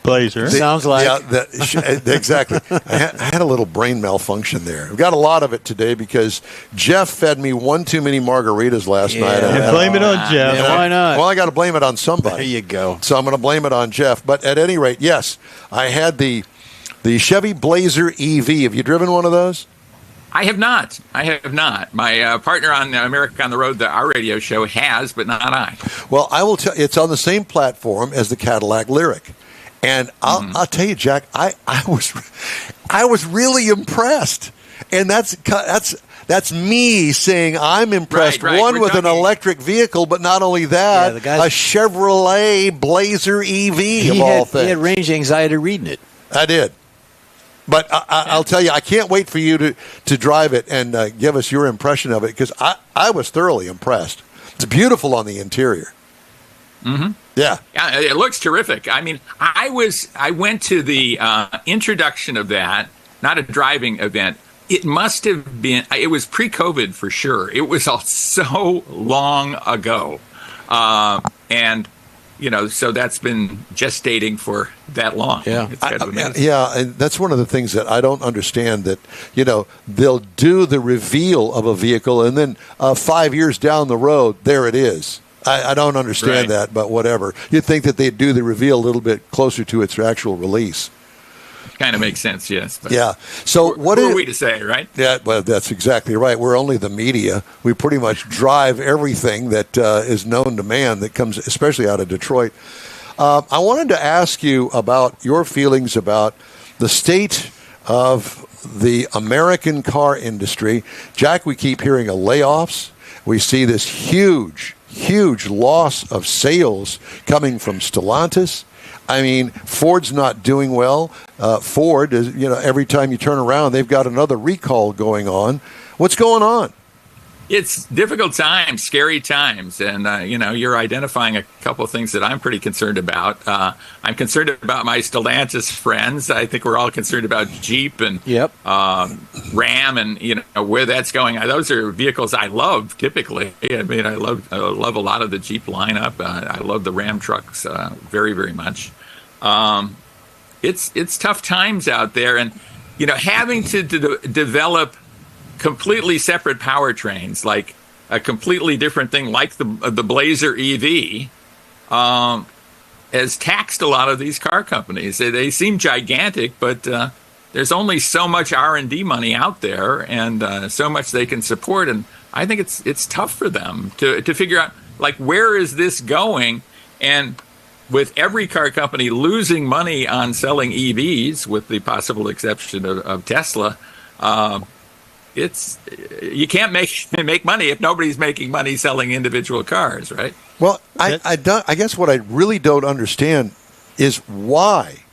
Blazer. Sounds like. Yeah, exactly. I had a little brain malfunction there. I've got a lot of it today because Jeff fed me one too many margaritas last night. And blame it on Jeff. Yeah, why not? Well, I got to blame it on somebody. There you go. So I'm going to blame it on Jeff. But at any rate, yes, I had the Chevy Blazer EV. Have you driven one of those? I have not. My partner on America on the Road, our radio show, has, but not I. Well, I will tell you, it's on the same platform as the Cadillac Lyriq. And I'll tell you, Jack, I was really impressed. And that's me saying I'm impressed. Right. One with an electric vehicle, but not only that, a Chevrolet Blazer EV of all things. He had range anxiety reading it. I did. But I'll tell you, I can't wait for you to drive it and give us your impression of it, because I was thoroughly impressed. It's beautiful on the interior. Mm-hmm. Yeah, it looks terrific. I mean, I went to the introduction of that, not a driving event. It must have been. It was pre-COVID for sure. It was all so long ago, and so that's been gestating for that long. Yeah, it's kind of amazing. and that's one of the things that I don't understand. That they'll do the reveal of a vehicle, and then 5 years down the road, there it is. I don't understand that, but whatever. You'd think that they'd do the reveal a little bit closer to its actual release. Kind of makes sense, yes. But yeah. So who are we to say, right? Yeah, well, that's exactly right. We're only the media. We pretty much drive everything that is known to man that comes, especially out of Detroit. I wanted to ask you about your feelings about the state of the American car industry. Jack, we keep hearing of layoffs. We see this huge loss of sales coming from Stellantis. I mean, Ford's not doing well. Ford is, every time you turn around, they've got another recall going on. What's going on? It's difficult times, scary times, and you're identifying a couple of things that I'm pretty concerned about. I'm concerned about my Stellantis friends. I think we're all concerned about Jeep and Ram, and where that's going. Those are vehicles I love typically. I mean, I love a lot of the Jeep lineup. I love the Ram trucks very, very much. It's tough times out there, and having to develop completely separate powertrains, like a completely different thing, like the Blazer EV, has taxed a lot of these car companies. They seem gigantic, but there's only so much R&D money out there, and so much they can support. And I think it's tough for them to figure out, like, where is this going? And with every car company losing money on selling EVs, with the possible exception of Tesla, you can't make money if nobody's making money selling individual cars, right? Well, I guess what I really don't understand is why.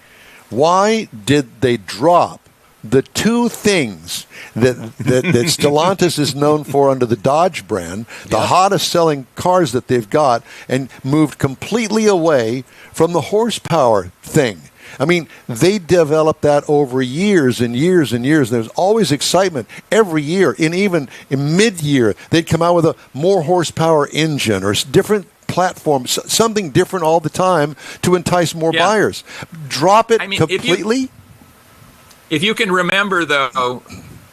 Why did they drop the two things that Stellantis is known for under the Dodge brand, the hottest selling cars that they've got, and moved completely away from the horsepower thing? I mean, they developed that over years and years and years. There's always excitement every year. And even in mid-year, they'd come out with a more horsepower engine or different platform, something different all the time to entice more buyers. Drop it completely. If you can remember, though,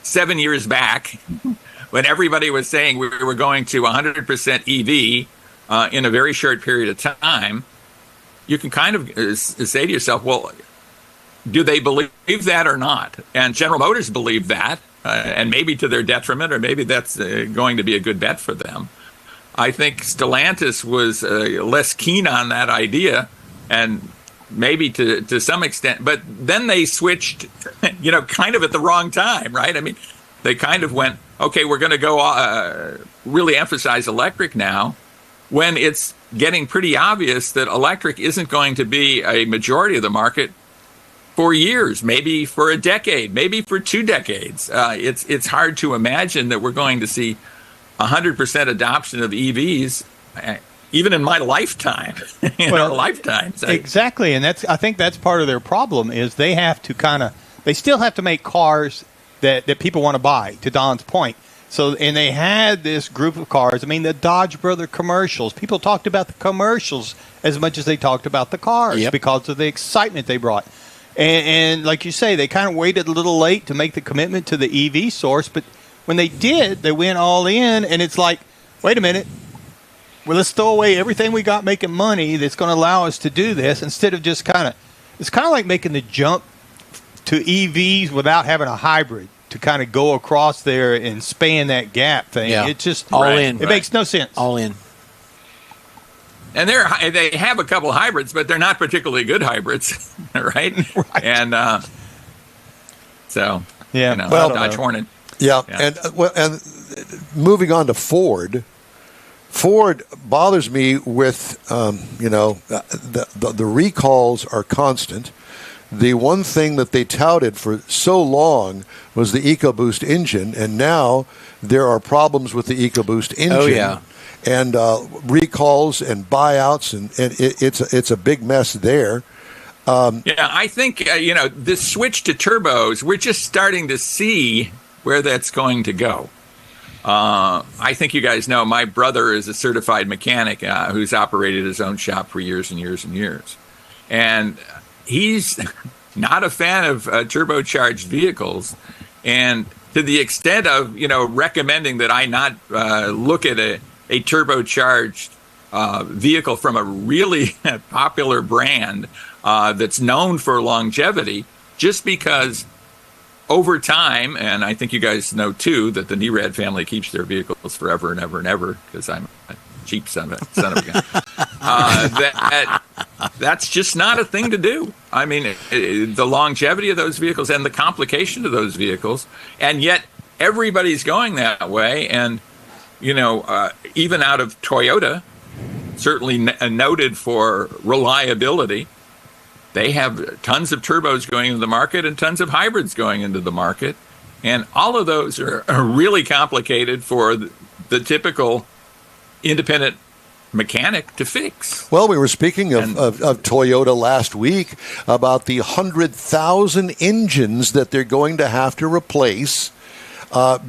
7 years back, when everybody was saying we were going to 100% EV in a very short period of time, you can kind of say to yourself, well, do they believe that or not? And General Motors believed that, and maybe to their detriment, or maybe that's going to be a good bet for them. I think Stellantis was less keen on that idea, and maybe to some extent, but then they switched, kind of at the wrong time, right? I mean, they kind of went, okay, we're going to go really emphasize electric now, when it's getting pretty obvious that electric isn't going to be a majority of the market for years, maybe for a decade, maybe for 2 decades. It's hard to imagine that we're going to see 100% adoption of EVs, even in my lifetime, our lifetimes. Exactly, and I think that's part of their problem is they have to they still have to make cars that people want to buy, to Don's point. So, and they had this group of cars. I mean, the Dodge Brother commercials. People talked about the commercials as much as they talked about the cars because of the excitement they brought. And like you say, they kind of waited a little late to make the commitment to the EV source. But when they did, they went all in. And it's like, wait a minute. Well, let's throw away everything we got making money that's going to allow us to do this instead of just it's kind of like making the jump to EVs without having a hybrid to kind of go across there and span that gap thing. Yeah. It's just all in. It makes no sense. All in. And they have a couple hybrids, but they're not particularly good hybrids, right? And Dodge Hornet. Yeah. And moving on to Ford. Ford bothers me with, the recalls are constant. The one thing that they touted for so long was the EcoBoost engine, and now there are problems with the EcoBoost engine. Oh, yeah. And recalls and buyouts, and it's a big mess there. I think, this switch to turbos, we're just starting to see where that's going to go. I think you guys know my brother is a certified mechanic who's operated his own shop for years and years and years. And he's not a fan of turbocharged vehicles. And to the extent of, recommending that I not look at a turbocharged vehicle from a really popular brand that's known for longevity, just because over time, and I think you guys know too, that the Nerad family keeps their vehicles forever and ever and ever, because I'm a cheap son of a gun. That's just not a thing to do. I mean, the longevity of those vehicles and the complication of those vehicles, and yet everybody's going that way. And even out of Toyota, certainly noted for reliability, they have tons of turbos going into the market and tons of hybrids going into the market. And all of those are really complicated for the typical independent mechanic to fix. Well, we were speaking of Toyota last week about the 100,000 engines that they're going to have to replace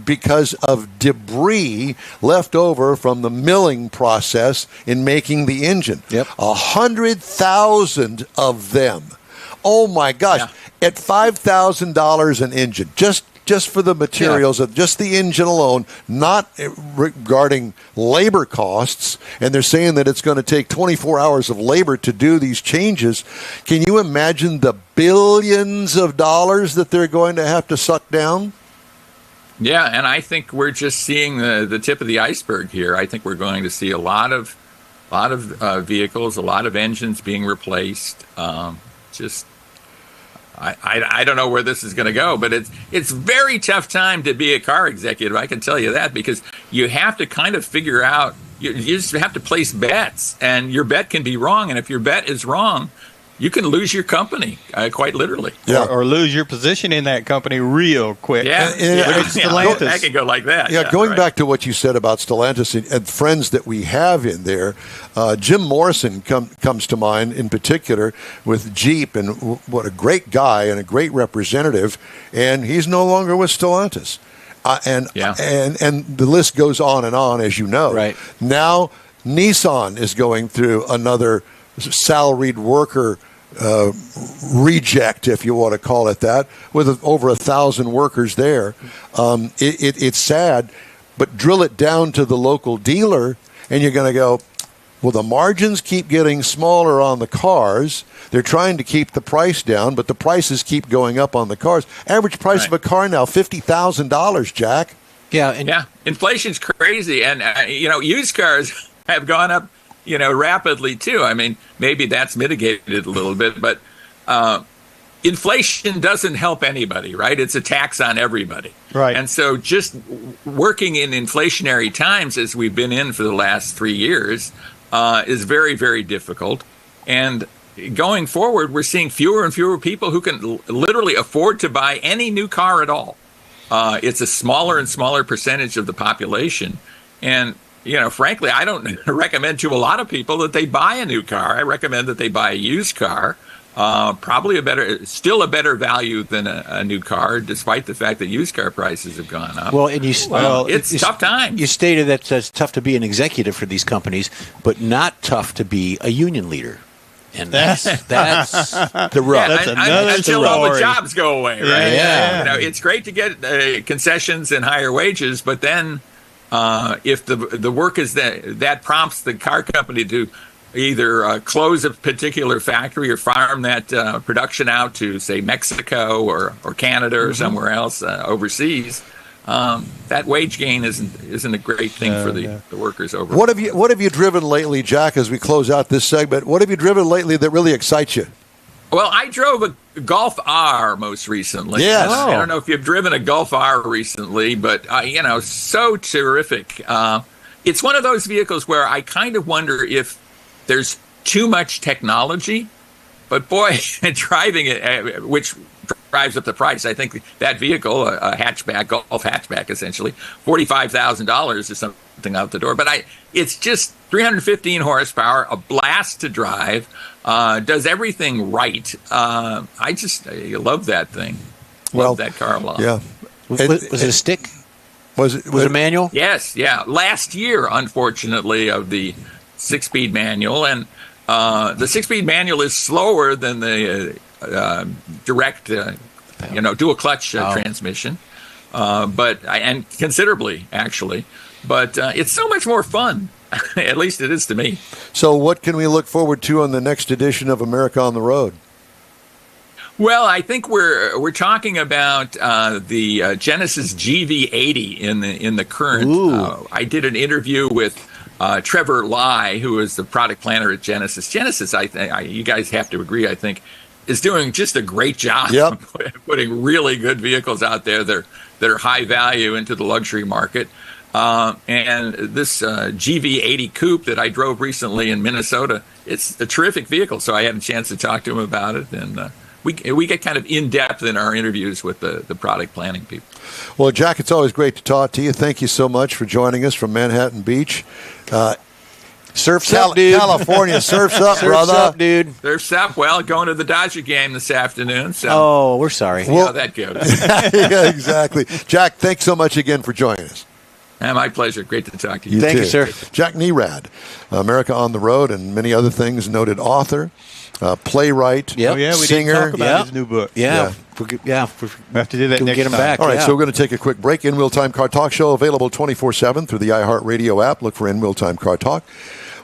because of debris left over from the milling process in making the engine. 100,000 of them. Oh my gosh! Yeah. At $5,000 an engine, just for the materials of just the engine alone, not regarding labor costs. And they're saying that it's going to take 24 hours of labor to do these changes. Can you imagine the billions of dollars that they're going to have to suck down? Yeah, and I think we're just seeing the tip of the iceberg here. I think we're going to see a lot of vehicles, a lot of engines being replaced. I don't know where this is going to go, but it's very tough time to be a car executive. I can tell you that, because you have to kind of figure out. You just have to place bets, and your bet can be wrong. And if your bet is wrong, you can lose your company, quite literally. Yeah. Or lose your position in that company real quick. That can go like that. Going back to what you said about Stellantis and friends that we have in there, Jim Morrison comes to mind in particular with Jeep, and what a great guy and a great representative, and he's no longer with Stellantis. And the list goes on and on, as you know. Right. Now Nissan is going through another salaried worker reject, if you want to call it that, with over 1,000 workers there. It's sad, but drill it down to the local dealer, and you're going to go, well, the margins keep getting smaller on the cars. They're trying to keep the price down, but the prices keep going up on the cars. Average price of a car now, $50,000, Jack. Yeah. Inflation's crazy. And, used cars have gone up, rapidly, too. I mean, maybe that's mitigated a little bit, but inflation doesn't help anybody, right? It's a tax on everybody. Right. And so just working in inflationary times, as we've been in for the last 3 years, is very, very difficult. And going forward, we're seeing fewer and fewer people who can literally afford to buy any new car at all. It's a smaller and smaller percentage of the population. And, frankly, I don't recommend to a lot of people that they buy a new car. I recommend that they buy a used car. Probably still a better value than a new car, despite the fact that used car prices have gone up. Well, and it's tough time. You stated that it's tough to be an executive for these companies, but not tough to be a union leader. And that's the rub. Yeah, until all the jobs go away, right? Yeah. It's great to get concessions and higher wages, but then if the work is that prompts the car company to either close a particular factory or farm that production out to, say, Mexico or Canada or somewhere else overseas, that wage gain isn't a great thing for the workers overall. What have you driven lately, Jack, as we close out this segment? What have you driven lately that really excites you? Well, I drove a Golf R most recently. Yes. I don't know if you've driven a Golf R recently, but, so terrific. It's one of those vehicles where I kind of wonder if there's too much technology, but boy, driving it, which drives up the price. I think that vehicle, a hatchback, Golf hatchback, essentially, $45,000 or something out the door. But it's just 315 horsepower, a blast to drive, does everything right. I love that thing. Love that car a lot. Yeah. Was it a stick? Was it a manual? Yes, yeah. Last year, unfortunately, of the 6-speed manual, and the 6-speed manual is slower than the direct, dual clutch transmission, and considerably actually. But it's so much more fun. At least it is to me. So, what can we look forward to on the next edition of America on the Road? Well, I think we're talking about the Genesis GV80 in the current. I did an interview with Trevor Lai, who is the product planner at Genesis. Genesis, I think you guys have to agree, I think, is doing just a great job putting really good vehicles out there that are high value into the luxury market. And this GV80 Coupe that I drove recently in Minnesota, it's a terrific vehicle. So I had a chance to talk to him about it, and we get kind of in depth in our interviews with the product planning people. Well, Jack, it's always great to talk to you. Thank you so much for joining us from Manhattan Beach. Surf's up, dude. California, surf's up, brother. Surf's up, dude. Surf's up. Well, going to the Dodger game this afternoon. So oh, we're sorry. See how that goes. Yeah, exactly. Jack, thanks so much again for joining us. My pleasure. Great to talk to you. Thank you, sir. Jack Nerad, America on the Road, and many other things, noted author, playwright, Yep. Oh, yeah, we singer. didn't talk about his new book. Yeah. Yeah. We have to do that next get him time. back. All right, yeah. so we're going to take a quick break. In Wheel Time Car Talk Show, available 24/7 through the iHeartRadio app. Look for In Wheel Time Car Talk.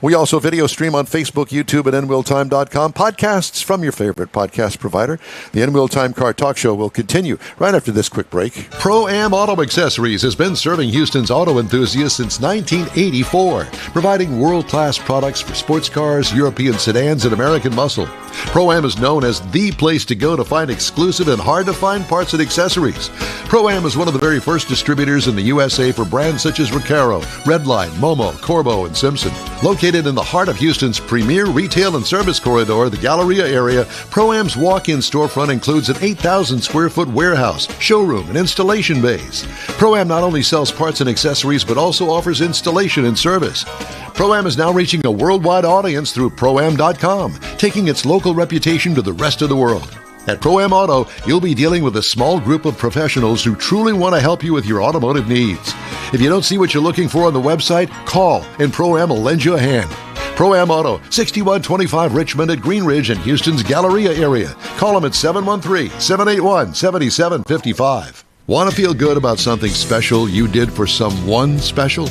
We also video stream on Facebook, YouTube, and InWheelTime.com. Podcasts from your favorite podcast provider. The In Wheel Time Car Talk Show will continue right after this quick break. Pro-Am Auto Accessories has been serving Houston's auto enthusiasts since 1984, providing world-class products for sports cars, European sedans, and American muscle. Pro-Am is known as the place to go to find exclusive and hard-to-find parts and accessories. Pro-Am is one of the very first distributors in the USA for brands such as Recaro, Redline, Momo, Corbo, and Simpson. Located in the heart of Houston's premier retail and service corridor, the Galleria area, Pro-Am's walk-in storefront includes an 8,000-square-foot warehouse, showroom, and installation bays. Pro-Am not only sells parts and accessories, but also offers installation and service. Pro-Am is now reaching a worldwide audience through Pro-Am.com, taking its local reputation to the rest of the world. At Pro-Am Auto, you'll be dealing with a small group of professionals who truly want to help you with your automotive needs. If you don't see what you're looking for on the website, call and Pro-Am will lend you a hand. Pro-Am Auto, 6125 Richmond at Green Ridge in Houston's Galleria area. Call them at 713-781-7755. Want to feel good about something special you did for someone special?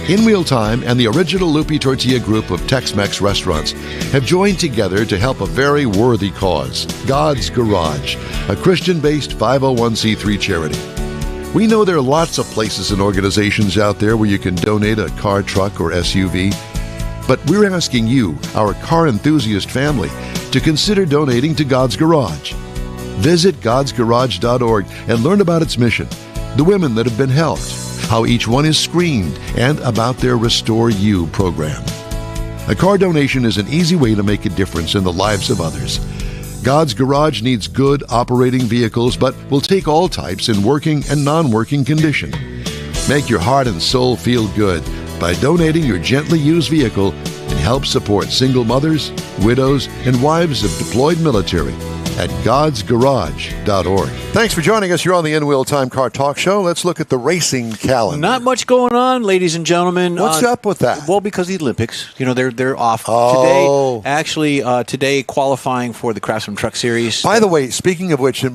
In Wheel Time and the original Lupi Tortilla group of Tex-Mex restaurants have joined together to help a very worthy cause, God's Garage, a Christian-based 501c3 charity. We know there are lots of places and organizations out there where you can donate a car, truck, or SUV, but we're asking you, our car enthusiast family, to consider donating to God's Garage. Visit godsgarage.org and learn about its mission, the women that have been helped, how each one is screened, and about their Restore You program. A car donation is an easy way to make a difference in the lives of others. God's Garage needs good operating vehicles, but will take all types in working and non-working condition. Make your heart and soul feel good by donating your gently used vehicle and help support single mothers, widows, and wives of deployed military at godsgarage.org. Thanks for joining us. You're on the In Wheel Time Car Talk Show. Let's look at the racing calendar. Not much going on, ladies and gentlemen. What's up with that? Well, because the Olympics, they're off Oh. today. Actually, today qualifying for the Craftsman Truck Series. By the way, speaking of which,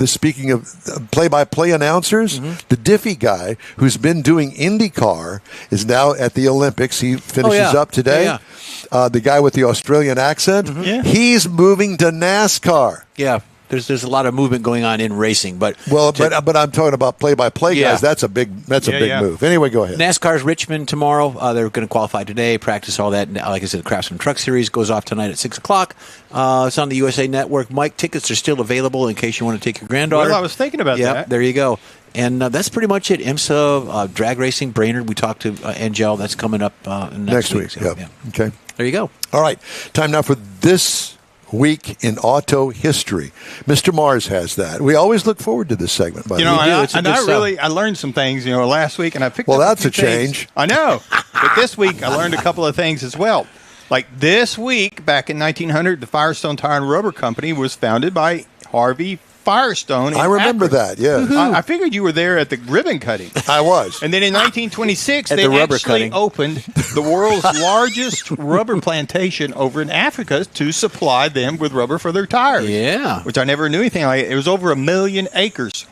speaking of play-by-play announcers, the Diffie guy who's been doing IndyCar is now at the Olympics. He finishes up today. Yeah. The guy with the Australian accent, Yeah. he's moving to NASCAR. Yeah, there's a lot of movement going on in racing, but Well, but I'm talking about play-by-play Yeah. guys. That's a big Yeah. move. Anyway, go ahead. NASCAR's Richmond tomorrow. They're going to qualify today, practice all that. Like I said, the Craftsman Truck Series goes off tonight at 6 o'clock. It's on the USA Network. Mike, tickets are still available in case you want to take your granddaughter. Well, I was thinking about Yeah, that. there you go. And that's pretty much it. IMSA, drag racing, Brainerd. We talked to Angel. That's coming up next week. So, Yeah. Okay. There you go. All right. Time now for this week in auto history. Mr. Mars has that. We always look forward to this segment. By the way. do. It's a good stuff. I learned some things, last week, and I picked Well, up that's few a change. things. I know. But this week, I learned a couple of things as well. Like this week, back in 1900, the Firestone Tire and Rubber Company was founded by Harvey Firestone. I remember that, yeah. I figured you were there at the ribbon cutting. I was. And then in 1926, At they the rubber actually cutting. opened the world's largest rubber plantation over in Africa to supply them with rubber for their tires. Yeah. Which I never knew anything like. It was over 1 million acres.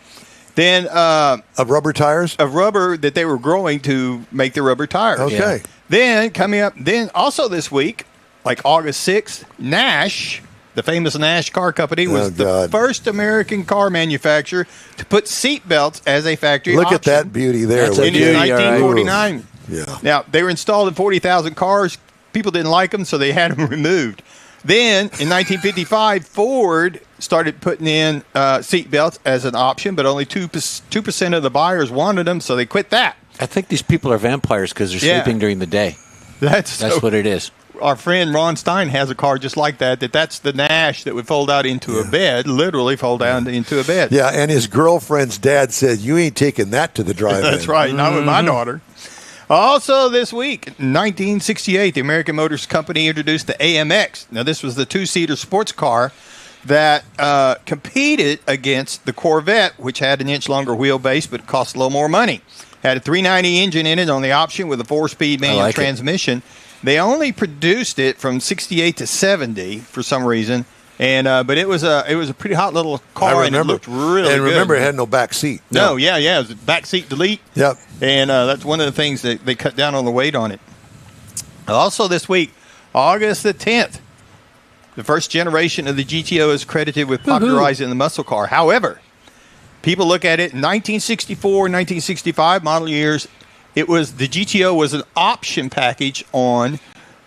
Then Of rubber tires? of rubber that they were growing to make the rubber tires. Okay. Then coming up, also this week, like August 6th, Nash, the famous Nash Car Company, was Oh, the God. first American car manufacturer to put seat belts as a factory Look at option. that beauty there. That's a would In you? beauty. 1949. Yeah. Now, they were installed in 40,000 cars. People didn't like them, so they had them removed. Then, in 1955, Ford started putting in seat belts as an option, but only 2% of the buyers wanted them, so they quit that. I think these people are vampires because they're Yeah. sleeping during the day. That's That's what it is. Our friend Ron Stein has a car just like that. That's the Nash that would fold out into a bed, literally fold down into a bed. Yeah, and his girlfriend's dad said, "You ain't taking that to the drive-in." That's right. Not with my daughter. Also this week, 1968, the American Motors Company introduced the AMX. Now, this was the two-seater sports car that competed against the Corvette, which had an inch longer wheelbase but cost a little more money. Had a 390 engine in it on the option with a 4-speed manual like it. transmission. They only produced it from 68 to 70 for some reason. And but it was a pretty hot little car, I and it remember. looked really and good. remember, it had no back seat. It was a backseat delete. Yep. And that's one of the things that they cut down on the weight on it. Also this week, August the 10th, the first generation of the GTO is credited with popularizing the muscle car. However, people look at it, 1964, 1965 model years, the GTO was an option package on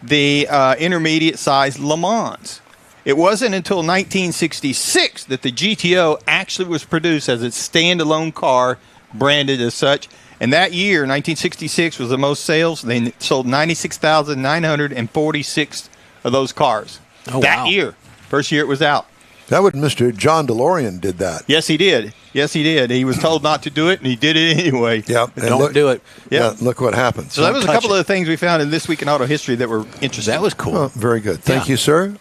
the intermediate size Le Mans. It wasn't until 1966 that the GTO actually was produced as a standalone car, branded as such. And that year, 1966, was the most sales. They sold 96,946 of those cars. Oh, that wow. year, first year it was out. That would Mr. John DeLorean did that. Yes, he did. Yes, he did. He was told not to do it, and he did it anyway. Yep. And Don't do it. Yeah. Look what happens. So that was a touch couple it. of the things we found in This Week in Auto History that were interesting. That was cool. Oh, very good. Thank Yeah. you, sir.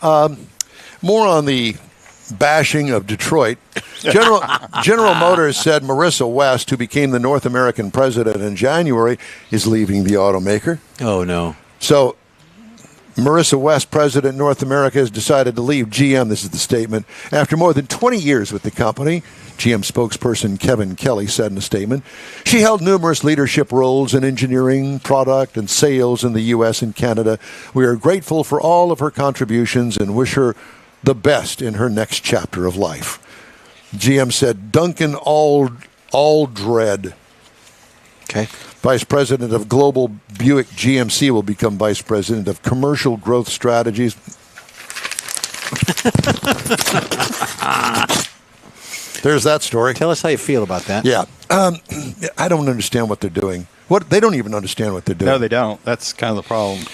More on the bashing of Detroit. General Motors said Marissa West, who became the North American president in January, is leaving the automaker. Oh, no. So Marissa West, president North America, has decided to leave GM. This is the statement. After more than 20 years with the company, GM spokesperson Kevin Kelly said in a statement, she held numerous leadership roles in engineering, product, and sales in the U.S. and Canada. We are grateful for all of her contributions and wish her the best in her next chapter of life. GM said Duncan Aldred, Okay. Vice President of Global Buick GMC, will become Vice President of Commercial Growth Strategies. There's that story. Tell us how you feel about that. Yeah. I don't understand what they're doing. They don't even understand what they're doing. No, they don't. That's kind of the problem.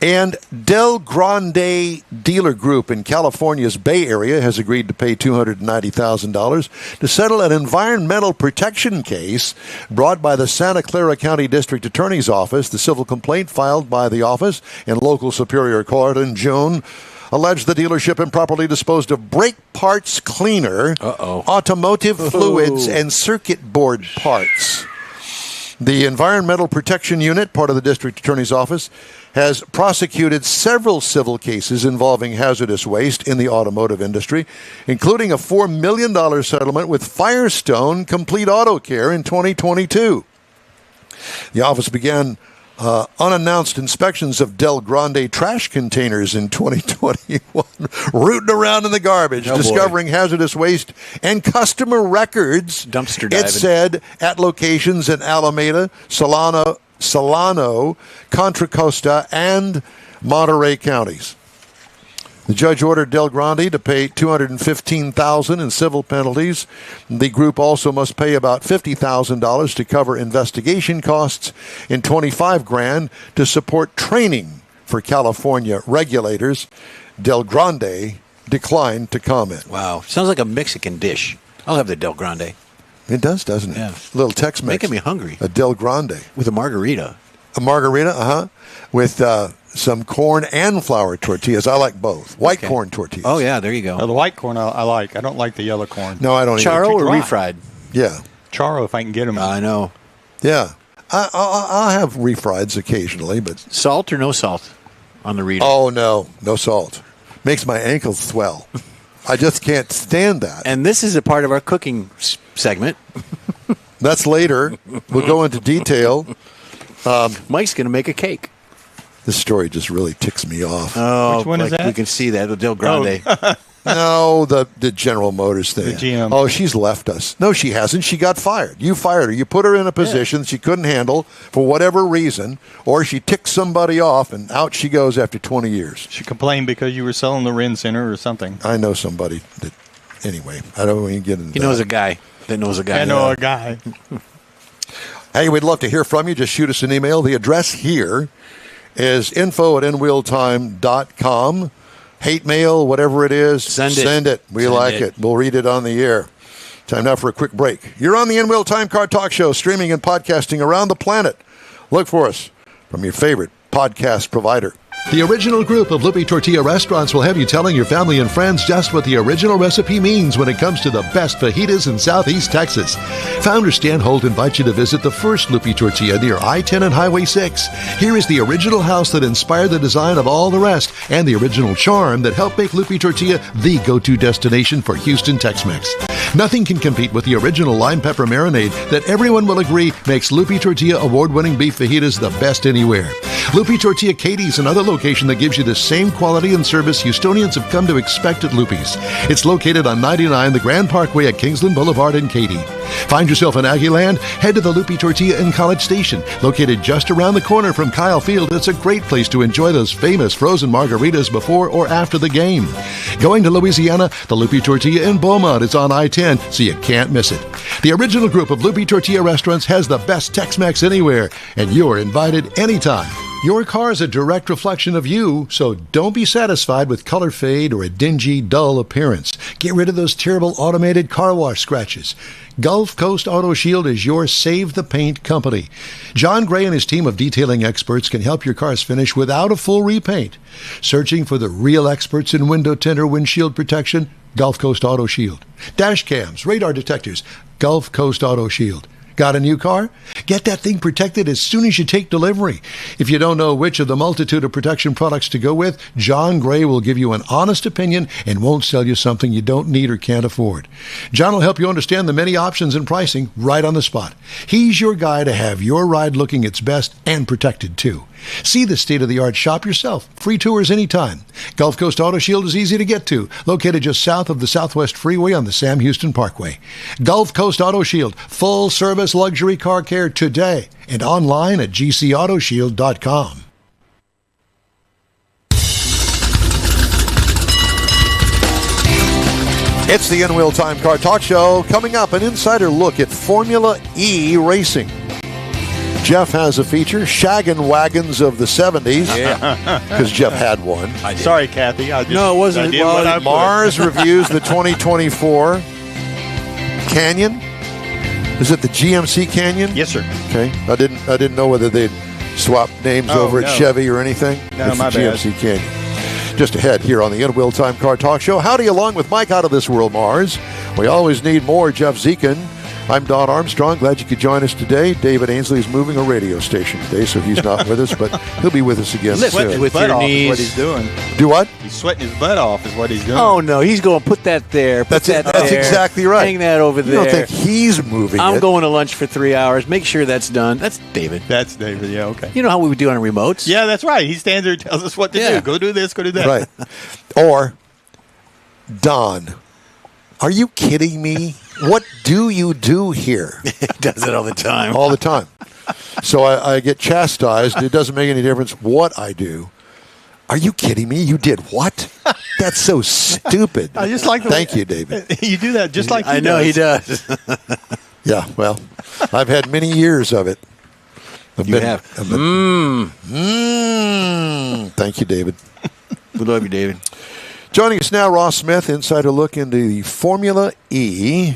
And Del Grande Dealer Group in California's Bay Area has agreed to pay $290,000 to settle an environmental protection case brought by the Santa Clara County District Attorney's Office. The civil complaint filed by the office in local Superior Court in June alleged the dealership improperly disposed of brake parts cleaner, automotive fluids, and circuit board parts. The Environmental Protection Unit, part of the District Attorney's Office, has prosecuted several civil cases involving hazardous waste in the automotive industry, including a $4 million settlement with Firestone Complete Auto Care in 2022. The office began unannounced inspections of Del Grande trash containers in 2021, rooting around in the garbage, discovering hazardous waste and customer records, dumpster diving. It said, at locations in Alameda, Solano, Contra Costa, and Monterey counties. The judge ordered Del Grande to pay $215,000 in civil penalties. The group also must pay about $50,000 to cover investigation costs and $25,000 to support training for California regulators. Del Grande declined to comment. Wow. Sounds like a Mexican dish. I'll have the Del Grande. It does, doesn't it? Yeah. A little Tex-Mex. Making me hungry. A Del Grande. With a margarita. A margarita, with some corn and flour tortillas. I like both. White corn tortillas. Oh, yeah, there you go. The white corn I like. I don't like the yellow corn. No, I don't Charo either. or refried? Yeah. Charo, if I can get them. I know. Yeah. I'll have refrieds occasionally, but... Salt or no salt on the Rita? Oh, no. No salt. Makes my ankles swell. I just can't stand that. And this is a part of our cooking segment. That's later. We'll go into detail. Mike's going to make a cake. This story just really ticks me off. Oh, which one is that? We can see that, the Del Grande. No, the General Motors thing. The GM. Oh, she's left us. No, she hasn't. She got fired. You fired her. You put her in a position she couldn't handle for whatever reason, or she ticked somebody off, and out she goes after 20 years. She complained because you were selling the Ren Center or something. I know somebody that... Anyway, I don't even get into He that. knows a guy that knows a guy. I know a guy. Hey, we'd love to hear from you. Just shoot us an email. The address here is info@nwheeltime.com. Hate mail, whatever it is, send it. We like it. We'll read it on the air. Time now for a quick break. You're on the In Wheel Time Car Talk Show, streaming and podcasting around the planet. Look for us from your favorite podcast provider. The original group of Lupe Tortilla restaurants will have you telling your family and friends just what the original recipe means when it comes to the best fajitas in Southeast Texas. Founder Stan Holt invites you to visit the first Lupe Tortilla near I-10 and Highway 6. Here is the original house that inspired the design of all the rest and the original charm that helped make Lupe Tortilla the go-to destination for Houston Tex-Mex. Nothing can compete with the original lime pepper marinade that everyone will agree makes Lupe Tortilla award-winning beef fajitas the best anywhere. Lupe Tortilla Katie's another location that gives you the same quality and service Houstonians have come to expect at Lupe's. It's located on 99 the Grand Parkway at Kingsland Boulevard in Katy. Find yourself in Aggieland? Head to the Lupe Tortilla in College Station. Located just around the corner from Kyle Field, it's a great place to enjoy those famous frozen margaritas before or after the game. Going to Louisiana? The Lupe Tortilla in Beaumont is on I-10, so you can't miss it. The original group of Lupe Tortilla restaurants has the best Tex-Mex anywhere, and you're invited anytime. Your car is a direct reflection of you, so don't be satisfied with color fade or a dingy, dull appearance. Get rid of those terrible automated car wash scratches. Gulf Coast Auto Shield is your Save the Paint company. John Gray and his team of detailing experts can help your cars finish without a full repaint. Searching for the real experts in window tint or windshield protection? Gulf Coast Auto Shield. Dash cams, radar detectors, Gulf Coast Auto Shield. Got a new car? Get that thing protected as soon as you take delivery. If you don't know which of the multitude of protection products to go with, John Gray will give you an honest opinion and won't sell you something you don't need or can't afford. John will help you understand the many options and pricing right on the spot. He's your guy to have your ride looking its best and protected too. See the state-of-the-art shop yourself. Free tours anytime. Gulf Coast Auto Shield is easy to get to, located just south of the Southwest Freeway on the Sam Houston Parkway. Gulf Coast Auto Shield, full-service luxury car care today, and online at gcautoshield.com. It's the In-Wheel Time Car Talk Show. Coming up, an insider look at Formula E racing. Jeff has a feature, Shaggin' Wagons of the 70s. Yeah. Because Jeff had one. Sorry, Kathy. No, it wasn't. I did what I put. Mars reviews the 2024 Canyon. Is it the GMC Canyon? Yes, sir. Okay. I didn't know whether they'd swap names over at no. Chevy or anything. No, it's my the bad. GMC Canyon. Just ahead here on the In-Wheel Time Car Talk Show. Howdy along with Mike out of this world, Mars. We always need more Jeff Zekin. I'm Don Armstrong. Glad you could join us today. David Ainsley is moving a radio station today, so he's not with us, but he'll be with us again Lift soon. with Butt your off is knees. what he's doing. Do what? He's sweating his butt off is what he's doing. Oh no, he's going to put that there. Put That's it. that That's there. exactly right. Hang that over You there. don't think he's moving I'm it. going to lunch for 3 hours. Make sure that's done. That's David. That's David. Yeah, okay. You know how we would do on remotes? Yeah, that's right. He stands there and tells us what to Yeah. do. Go do this, go do that. Right. Or, Don, are you kidding me? What do you do here? He does it all the time. All the time. So I get chastised. It doesn't make any difference what I do. Are you kidding me? You did what? That's so stupid. I just like the Thank way- you, David. You do that just like I know he does. Yeah, well, I've had many years of it. You have. Thank you, David. We love you, David. Joining us now, Ross Smith, insider look into the Formula E.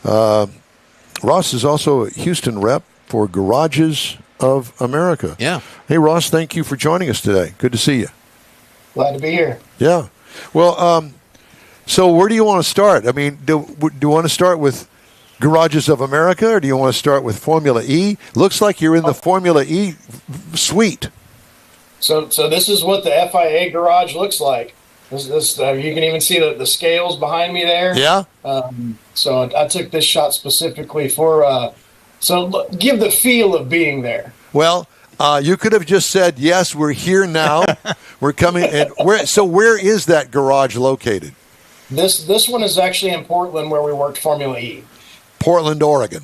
Ross is also a Houston rep for Garages of America. Yeah. Hey, Ross, thank you for joining us today. Good to see you. Glad to be here. Yeah. Well, so where do you want to start? I mean, do you want to start with Garages of America, or do you want to start with Formula E? Looks like you're in the Formula E suite. So this is what the FIA garage looks like. This you can even see the scales behind me there. Yeah. So I took this shot specifically for give the feel of being there. Well, you could have just said, yes, we're here now. We're coming. And where is that garage located? This one is actually in Portland, where we worked Formula E. Portland, Oregon.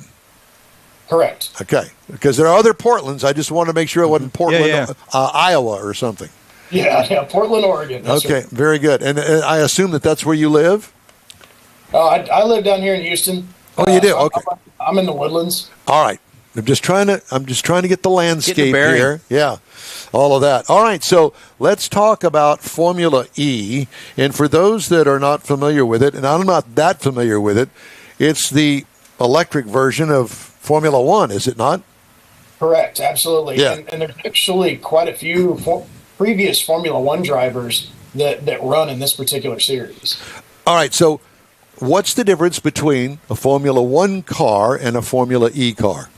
Correct. Okay. Because there are other Portlands. I just want to make sure it wasn't Portland, Yeah. Iowa or something. Yeah, Portland, Oregon. Yes, Okay. sir. Very good. And I assume that's where you live? I live down here in Houston. Oh, you do? So Okay. I'm in the Woodlands. All right. I'm just trying to get the landscape bearing. here. Yeah. All of that. All right. So let's talk about Formula E. And for those that are not familiar with it, and I'm not that familiar with it, it's the electric version of Formula One, is it not? Correct. Absolutely. Yeah. And there's actually quite a few previous Formula One drivers that run in this particular series. All right. So what's the difference between a Formula One car and a Formula E car?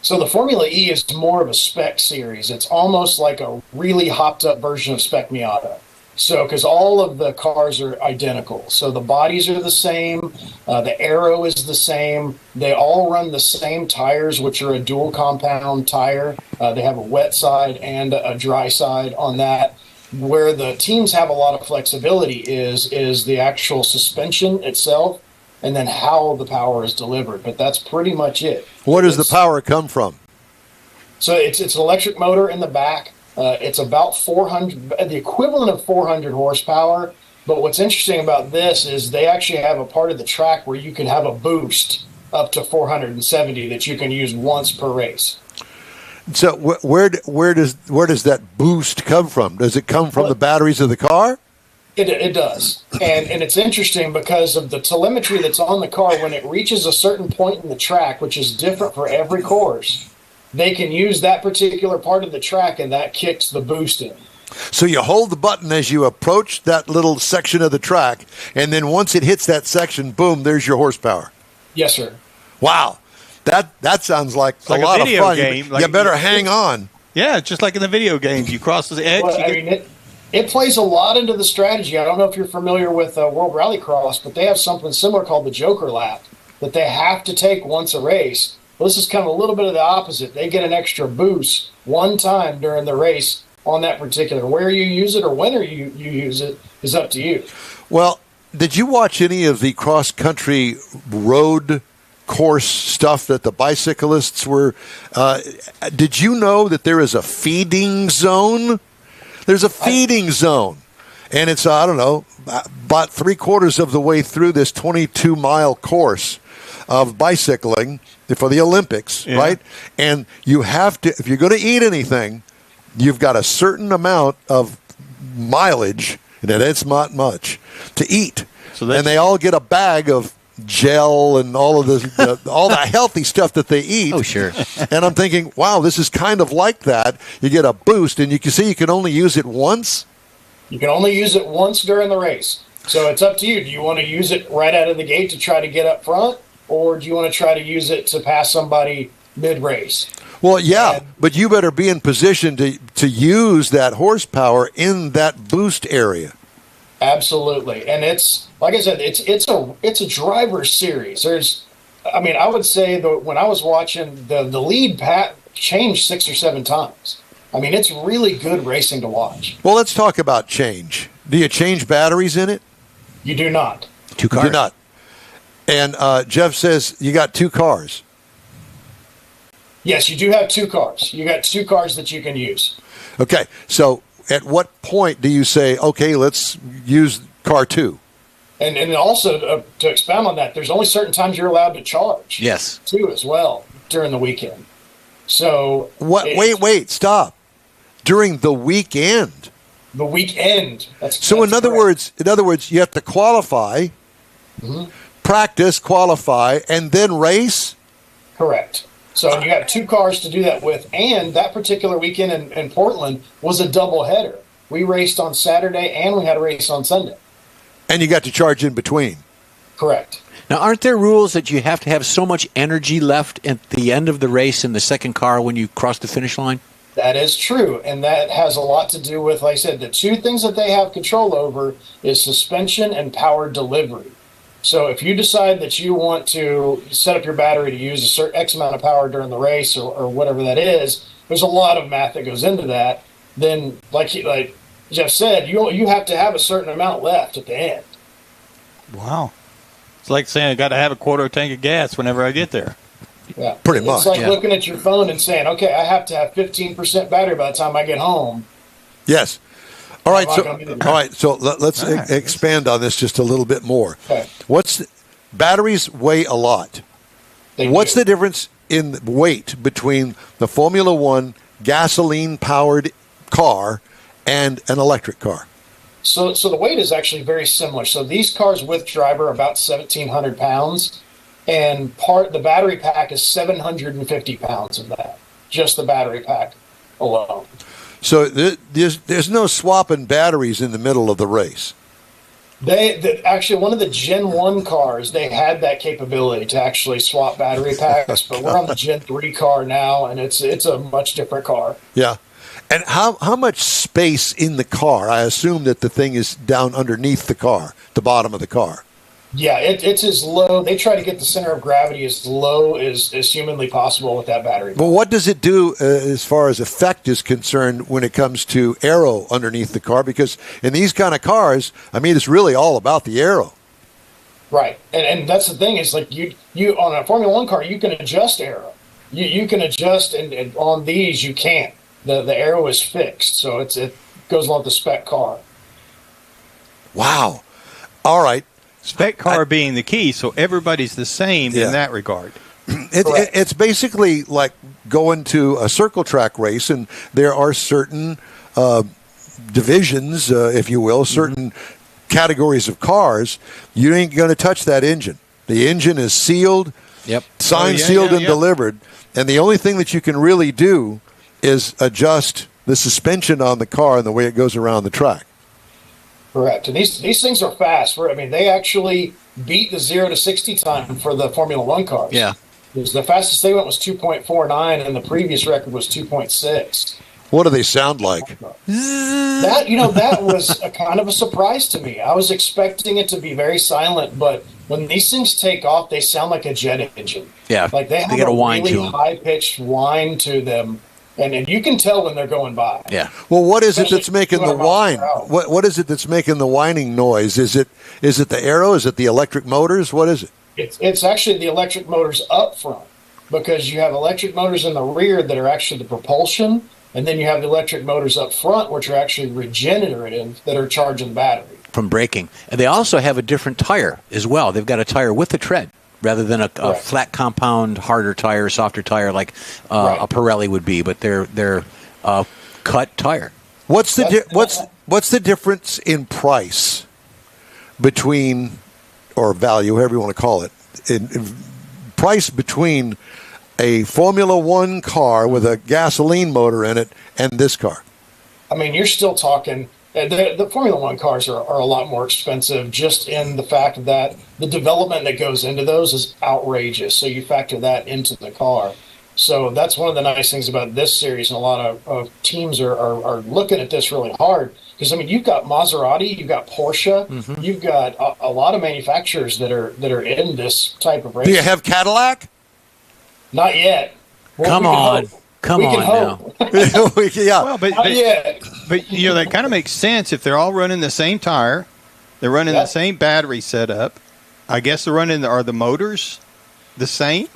So the Formula E is more of a spec series. It's almost like a really hopped up version of Spec Miata. So, because all of the cars are identical. So the bodies are the same. The aero is the same. They all run the same tires, which are a dual compound tire. They have a wet side and a dry side on that. Where the teams have a lot of flexibility is the actual suspension itself, and then how the power is delivered. But that's pretty much it. Where does the power come from? So it's an electric motor in the back. It's about 400, the equivalent of 400 horsepower. But what's interesting about this is they actually have a part of the track where you can have a boost up to 470 that you can use once per race. So where does that boost come from? Does it come from the batteries of the car? It does. And it's interesting because of the telemetry that's on the car. When it reaches a certain point in the track, which is different for every course, they can use that particular part of the track, and that kicks the boost in. So you hold the button as you approach that little section of the track, and then once it hits that section, boom, there's your horsepower. Yes, sir. Wow. That sounds like a like a lot of video fun. game. You Like, better hang on. Yeah, just like in the video games, you cross the edge. Well, you I get- mean, it plays a lot into the strategy. I don't know if you're familiar with World Rallycross, but they have something similar called the Joker Lap that they have to take once a race. Well, this is kind of a little bit of the opposite. They get an extra boost one time during the race on that particular. Where you use it or when you use it is up to you. Well, did you watch any of the cross-country road course stuff that the bicyclists were? Did you know that there is a feeding zone? There's a feeding zone. And it's, I don't know, about 3/4 of the way through this 22-mile course of bicycling for the Olympics, right? And you have to, if you're going to eat anything, you've got a certain amount of mileage, and it's not much, to eat. So and they all get a bag of gel and all of all the healthy stuff that they eat. Oh, sure. And I'm thinking, wow, this is kind of like that. You get a boost, and you can see you can only use it once. You can only use it once during the race. So it's up to you. Do you want to use it right out of the gate to try to get up front, or do you want to try to use it to pass somebody mid-race? Well, yeah, but you better be in position to use that horsepower in that boost area. Absolutely, and it's like I said, it's a driver series. I would say that when I was watching the lead changed 6 or 7 times. I mean, it's really good racing to watch. Well, let's talk about change. Do you change batteries in it? You do not. 2 cars. You do not. And Jeff says you got 2 cars. Yes, you do have 2 cars. You got 2 cars that you can use. Okay, so at what point do you say, okay, let's use car 2? And also to expound on that, there's only certain times you're allowed to charge. Yes. Too as well during the weekend. So Wait, stop. During the weekend. The weekend. So in other words, you have to qualify, practice, qualify, and then race. Correct. So you have 2 cars to do that with, and that particular weekend in Portland was a double header. We raced on Saturday and we had a race on Sunday. And you got to charge in between. Correct. Now, aren't there rules that you have to have so much energy left at the end of the race in the second car when you cross the finish line? That is true, and that has a lot to do with, like I said, the 2 things that they have control over is suspension and power delivery. So if you decide that you want to set up your battery to use a certain X amount of power during the race or whatever that is, there's a lot of math that goes into that. Then, like Jeff said, you have to have a certain amount left at the end. Wow. It's like saying I got to have a quarter tank of gas whenever I get there. Yeah, Pretty much, It's like yeah. looking at your phone and saying, okay, I have to have 15% battery by the time I get home. Yes. All right. I'm not All right. So let's expand on this just a little bit more. Okay. Batteries weigh a lot. What's the difference in weight between the Formula One gasoline-powered car and an electric car? So the weight is actually very similar. So these cars with driver are about 1,700 pounds, and the battery pack is 750 pounds of that. Just the battery pack alone. So there's no swapping batteries in the middle of the race. Actually, one of the Gen 1 cars, they had that capability to actually swap battery packs, but we're on the Gen 3 car now, and it's a much different car. Yeah. And how much space in the car? I assume that the thing is down underneath the car, the bottom of the car. Yeah, it's as low. They try to get the center of gravity as low as humanly possible with that battery. Well, what does it do as far as effect is concerned when it comes to aero underneath the car? Because in these kind of cars, I mean, it's really all about the aero. Right, and that's the thing is like you on a Formula One car, you can adjust aero. You can adjust, and on these you can't. The aero is fixed, so it goes along with the spec car. Wow. All right. Spec car being the key, so everybody's the same in that regard. It's basically like going to a circle track race, and there are certain divisions, if you will, certain categories of cars. You ain't going to touch that engine. The engine is sealed, signed, sealed, and delivered. And the only thing that you can really do is adjust the suspension on the car and the way it goes around the track. Correct. And these things are fast. They actually beat the 0 to 60 time for the Formula One cars. Yeah. Because the fastest they went was 2.49, and the previous record was 2.6. What do they sound like? That was a kind of a surprise to me. I was expecting it to be very silent, but when these things take off, they sound like a jet engine. Yeah, like they have got a whine really to them. high-pitched whine to them, and you can tell when they're going by. Yeah. Well, what is it that's Especially making the 200 miles whine? per hour. What is it that's making the whining noise? Is it the aero? Is it the electric motors? What is it? It's actually the electric motors up front, because you have electric motors in the rear that are actually the propulsion, and then you have the electric motors up front, which are actually regenerative, that are charging the battery. From braking. And they also have a different tire as well. They've got a tire with a tread rather than a flat compound, harder tire, softer tire like a Pirelli would be, but they're cut tire. What's the difference in price between, or value, however you want to call it, in price between a Formula One car with a gasoline motor in it and this car? I mean, you're still talking. The Formula One cars are a lot more expensive, just in the fact that the development that goes into those is outrageous. So you factor that into the car. So that's one of the nice things about this series, and a lot of teams are looking at this really hard. Because, I mean, you've got Maserati, you've got Porsche, you've got a lot of manufacturers that are in this type of race. Do you have Cadillac? Not yet. Well, Come on. Come on now. Yeah. Well, Not yet. but that kind of makes sense if they're all running the same tire, they're running the same battery setup. I guess are the motors the same?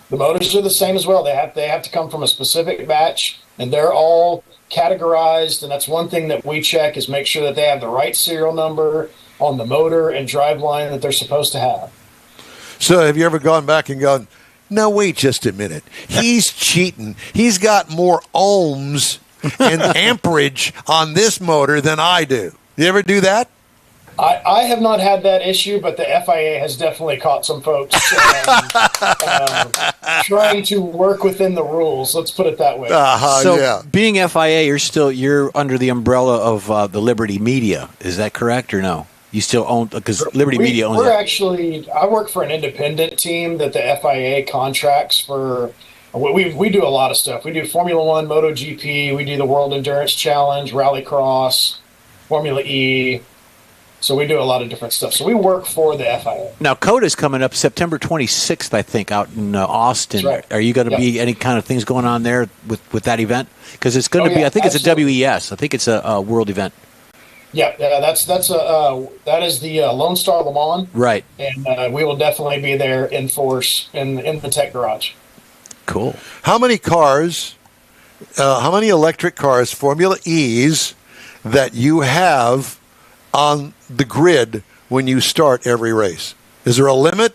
The motors are the same as well. They have to come from a specific batch, and they're all categorized. And that's one thing that we check, is make sure that they have the right serial number on the motor and driveline that they're supposed to have. So have you ever gone back and gone, now wait just a minute, he's cheating. He's got more ohms and amperage on this motor than I do. You ever do that? I have not had that issue, but the FIA has definitely caught some folks trying to work within the rules. Let's put it that way. So being FIA, you're under the umbrella of the Liberty Media. Is that correct or no? You still own, because Liberty Media owns it. I work for an independent team that the FIA contracts for. We do a lot of stuff. We do Formula One, MotoGP. We do the World Endurance Challenge, Rallycross, Formula E. So we do a lot of different stuff. So we work for the FIA. Now, COTA's coming up September 26th, I think, out in Austin. That's right. Are you going to be any kind of things going on there with that event? Because it's going to be, I think absolutely. it's a WES. I think it's a world event. Yeah, that is the Lone Star Le Mans. Right. And we will definitely be there in force in the tech garage. Cool. How many electric cars, Formula E's, that you have on the grid when you start every race? Is there a limit?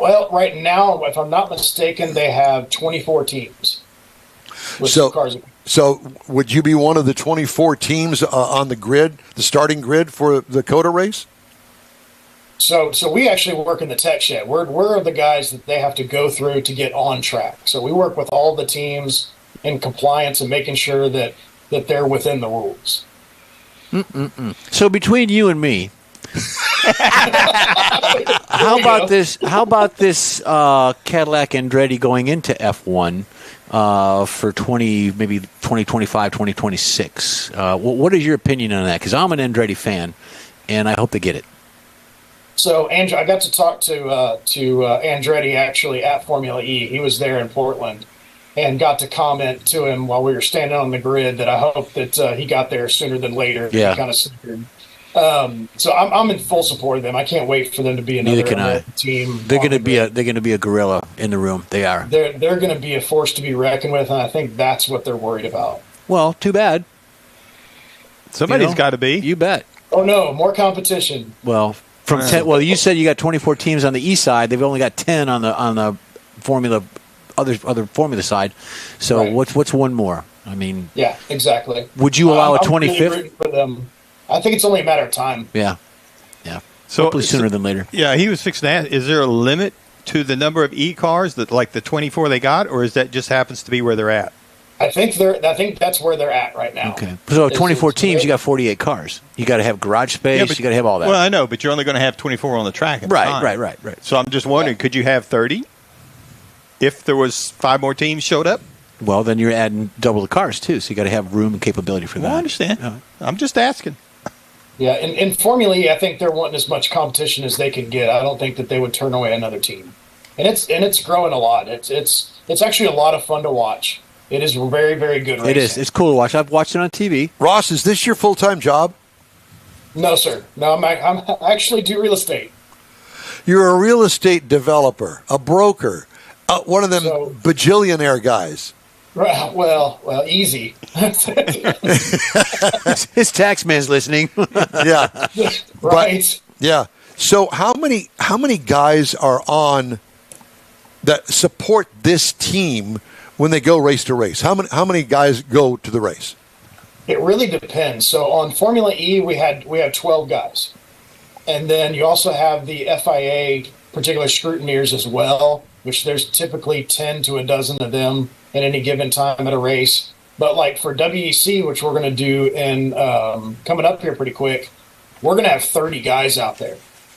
Well, right now, if I'm not mistaken, they have 24 teams with some cars. So would you be one of the 24 teams on the grid, the starting grid for the COTA race? So we actually work in the tech shed. We're the guys that they have to go through to get on track. So we work with all the teams in compliance and making sure that they're within the rules. So between you and me, how about this Cadillac Andretti going into F1 for 2025, 2026? What is your opinion on that? Because I'm an Andretti fan, and I hope they get it. So, Andrew, I got to talk to Andretti actually at Formula E. He was there in Portland, and got to comment to him while we were standing on the grid that I hope that he got there sooner than later. Yeah. Kind of snickered. So I'm in full support of them. I can't wait for them to be another team. They're going to be a gorilla in the room. They are. They're going to be a force to be reckoned with, and I think that's what they're worried about. Well, too bad. Somebody's got to be. You bet. Oh no, more competition. Well, from 10. Well, you said you got 24 teams on the east side. They've only got 10 on the Formula other Formula side. So Right. what's one more? I mean, Yeah, exactly. would you allow a I'm really 25th? rooting for them. I think it's only a matter of time. Yeah. So hopefully sooner than later. Yeah, he was fixing to ask, is there a limit to the number of E-cars, that like the 24 they got, or is that just happens to be where they're at? I think that's where they're at right now. Okay. So 24 teams, you got 48 cars. You got to have garage space. You got to have all that. Well, I know, but you're only going to have 24 on the track at the time. Right. So I'm just wondering, could you have 30 if there was 5 more teams showed up? Well, then you're adding double the cars, too, so you got to have room and capability for that. Well, I understand. I'm just asking. Yeah, in Formula E, I think they're wanting as much competition as they can get. I don't think that they would turn away another team, and it's growing a lot. It's actually a lot of fun to watch. It is very, very good racing. It is. It's cool to watch. I've watched it on TV. Ross, is this your full-time job? No, sir. No, I actually do real estate. You're a real estate developer, a broker, one of them bajillionaire guys. Right, well, easy. His tax man's listening. Yeah. Right. Yeah. So how many guys are on that support this team when they go race to race? How many guys go to the race? It really depends. So on Formula E, we have 12 guys, and then you also have the FIA particular scrutineers as well, which there's typically 10 to a dozen of them at any given time at a race. But like for WEC, which we're going to do in coming up here pretty quick, we're going to have 30 guys out there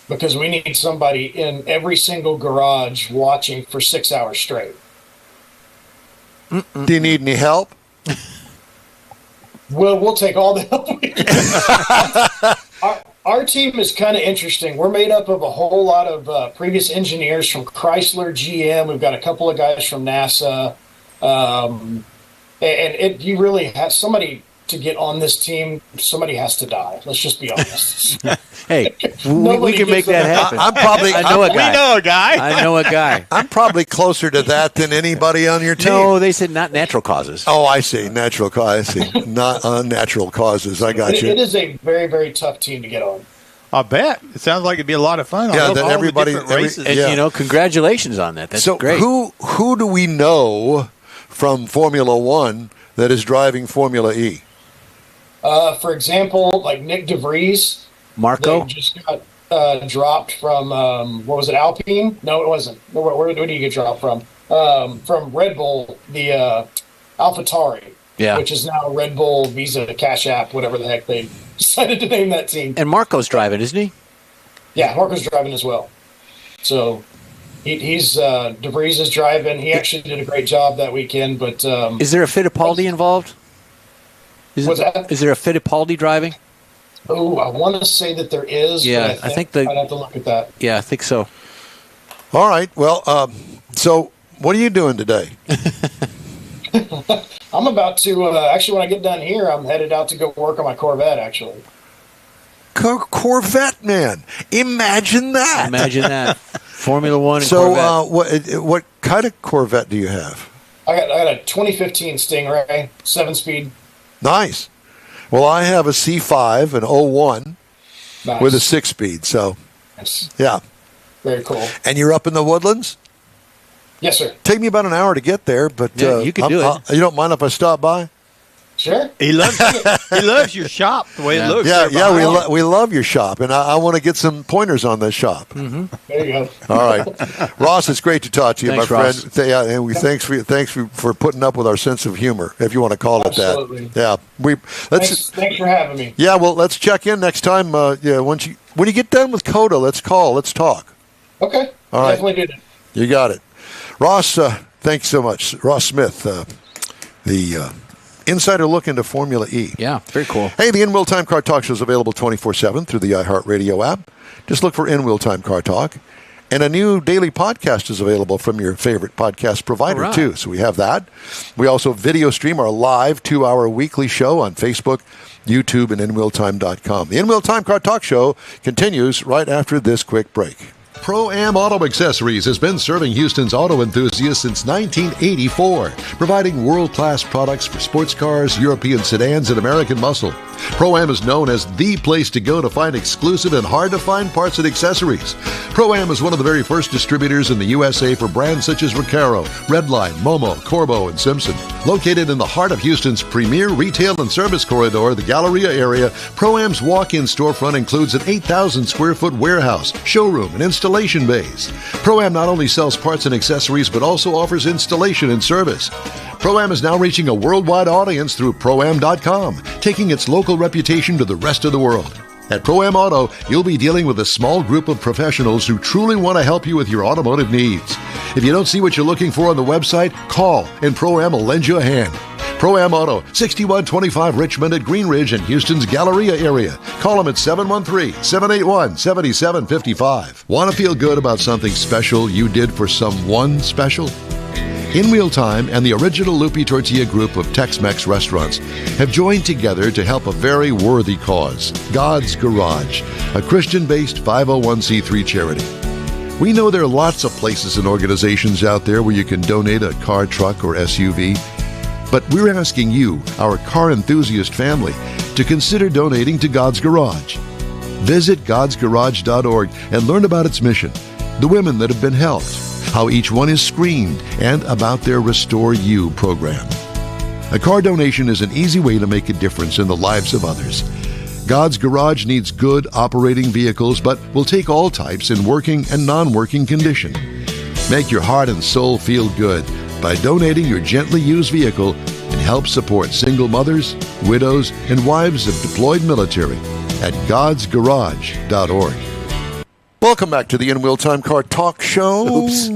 because we need somebody in every single garage watching for 6 hours straight. Do you need any help? Well, we'll take all the help we can. Our team is kind of interesting. We're made up of a whole lot of previous engineers from Chrysler, GM. We've got a couple of guys from NASA. You really have somebody to get on this team. Somebody has to die. Let's just be honest. Hey, we can make that happen. I know a guy. We know a guy. I know a guy. I'm probably closer to that than anybody on your team. No, they said not natural causes. Oh, I see. Natural causes. I see. Not unnatural causes. I got you. It is a very, very tough team to get on. I bet. It sounds like it'd be a lot of fun. Yeah, that everybody. And, congratulations on that. That's so great. Who do we know from Formula One that is driving Formula E? For example, like Nick DeVries. Marco? They just got dropped from, what was it, Alpine? No, it wasn't. Where did he get dropped from? From Red Bull, the AlphaTauri, which is now Red Bull, Visa, Cash App, whatever the heck they decided to name that team. And Marco's driving, isn't he? Yeah, Marco's driving as well. So he's DeVries is driving. He actually did a great job that weekend. But is there a Fittipaldi involved? What's that? Is there a Fittipaldi driving? Oh, I want to say that there is. Yeah, but I think I'd have to look at that. Yeah, I think so. All right. Well, so what are you doing today? I'm about to actually, when I get done here, I'm headed out to go work on my Corvette. Actually, Corvette, man! Imagine that. Imagine that. Formula One. And so, Corvette. what kind of Corvette do you have? I got a 2015 Stingray, 7-speed. Nice. Well, I have a C5, an 01, Nice. with a 6-speed. So, Nice. Yeah. Very cool. And you're up in the Woodlands? Yes, sir. Take me about an hour to get there, but you can do it. You don't mind if I stop by? Sure. He loves your shop the way it looks. Yeah, we love your shop, and I want to get some pointers on this shop. Mm-hmm. There you go. All right, Ross, it's great to talk to you, Thanks, my Ross. friend. And we thanks for putting up with our sense of humor, if you want to call it Absolutely. that. Yeah, Thanks for having me. Yeah, well, let's check in next time. When you get done with COTA, let's talk. Okay. All right. Definitely did it. You got it, Ross. Thanks so much, Ross Smith, the insider look into Formula E. Yeah, very cool. Hey, the In-Wheel Time Car Talk Show is available 24/7 through the iHeartRadio app. Just look for In-Wheel Time Car Talk. And a new daily podcast is available from your favorite podcast provider, too. So we have that. We also video stream our live 2-hour weekly show on Facebook, YouTube, and InWheelTime.com. The In-Wheel Time Car Talk Show continues right after this quick break. Pro-Am Auto Accessories has been serving Houston's auto enthusiasts since 1984, providing world-class products for sports cars, European sedans, and American muscle. Pro-Am is known as the place to go to find exclusive and hard-to-find parts and accessories. Pro-Am is one of the very first distributors in the USA for brands such as Recaro, Redline, Momo, Corbo, and Simpson. Located in the heart of Houston's premier retail and service corridor, the Galleria area, Pro-Am's walk-in storefront includes an 8,000-square-foot warehouse, showroom, and installation bays. Pro-Am not only sells parts and accessories, but also offers installation and service. Pro-Am is now reaching a worldwide audience through Pro-Am.com, taking its local reputation to the rest of the world. At Pro-Am Auto, you'll be dealing with a small group of professionals who truly want to help you with your automotive needs. If you don't see what you're looking for on the website, call and Pro-Am will lend you a hand. Pro-Am Auto, 6125 Richmond at Green Ridge in Houston's Galleria area. Call them at 713-781-7755. Want to feel good about something special you did for someone special? In Wheel Time and the original Lupi Tortilla group of Tex-Mex restaurants have joined together to help a very worthy cause, God's Garage, a Christian-based 501c3 charity. We know there are lots of places and organizations out there where you can donate a car, truck, or SUV, but we're asking you, our car enthusiast family, to consider donating to God's Garage. Visit godsgarage.org and learn about its mission, the women that have been helped, how each one is screened, and about their Restore You program. A car donation is an easy way to make a difference in the lives of others. God's Garage needs good operating vehicles, but will take all types in working and non-working condition. Make your heart and soul feel good by donating your gently used vehicle and help support single mothers, widows, and wives of deployed military at godsgarage.org. Welcome back to the In Wheel Time Car Talk Show. Oops.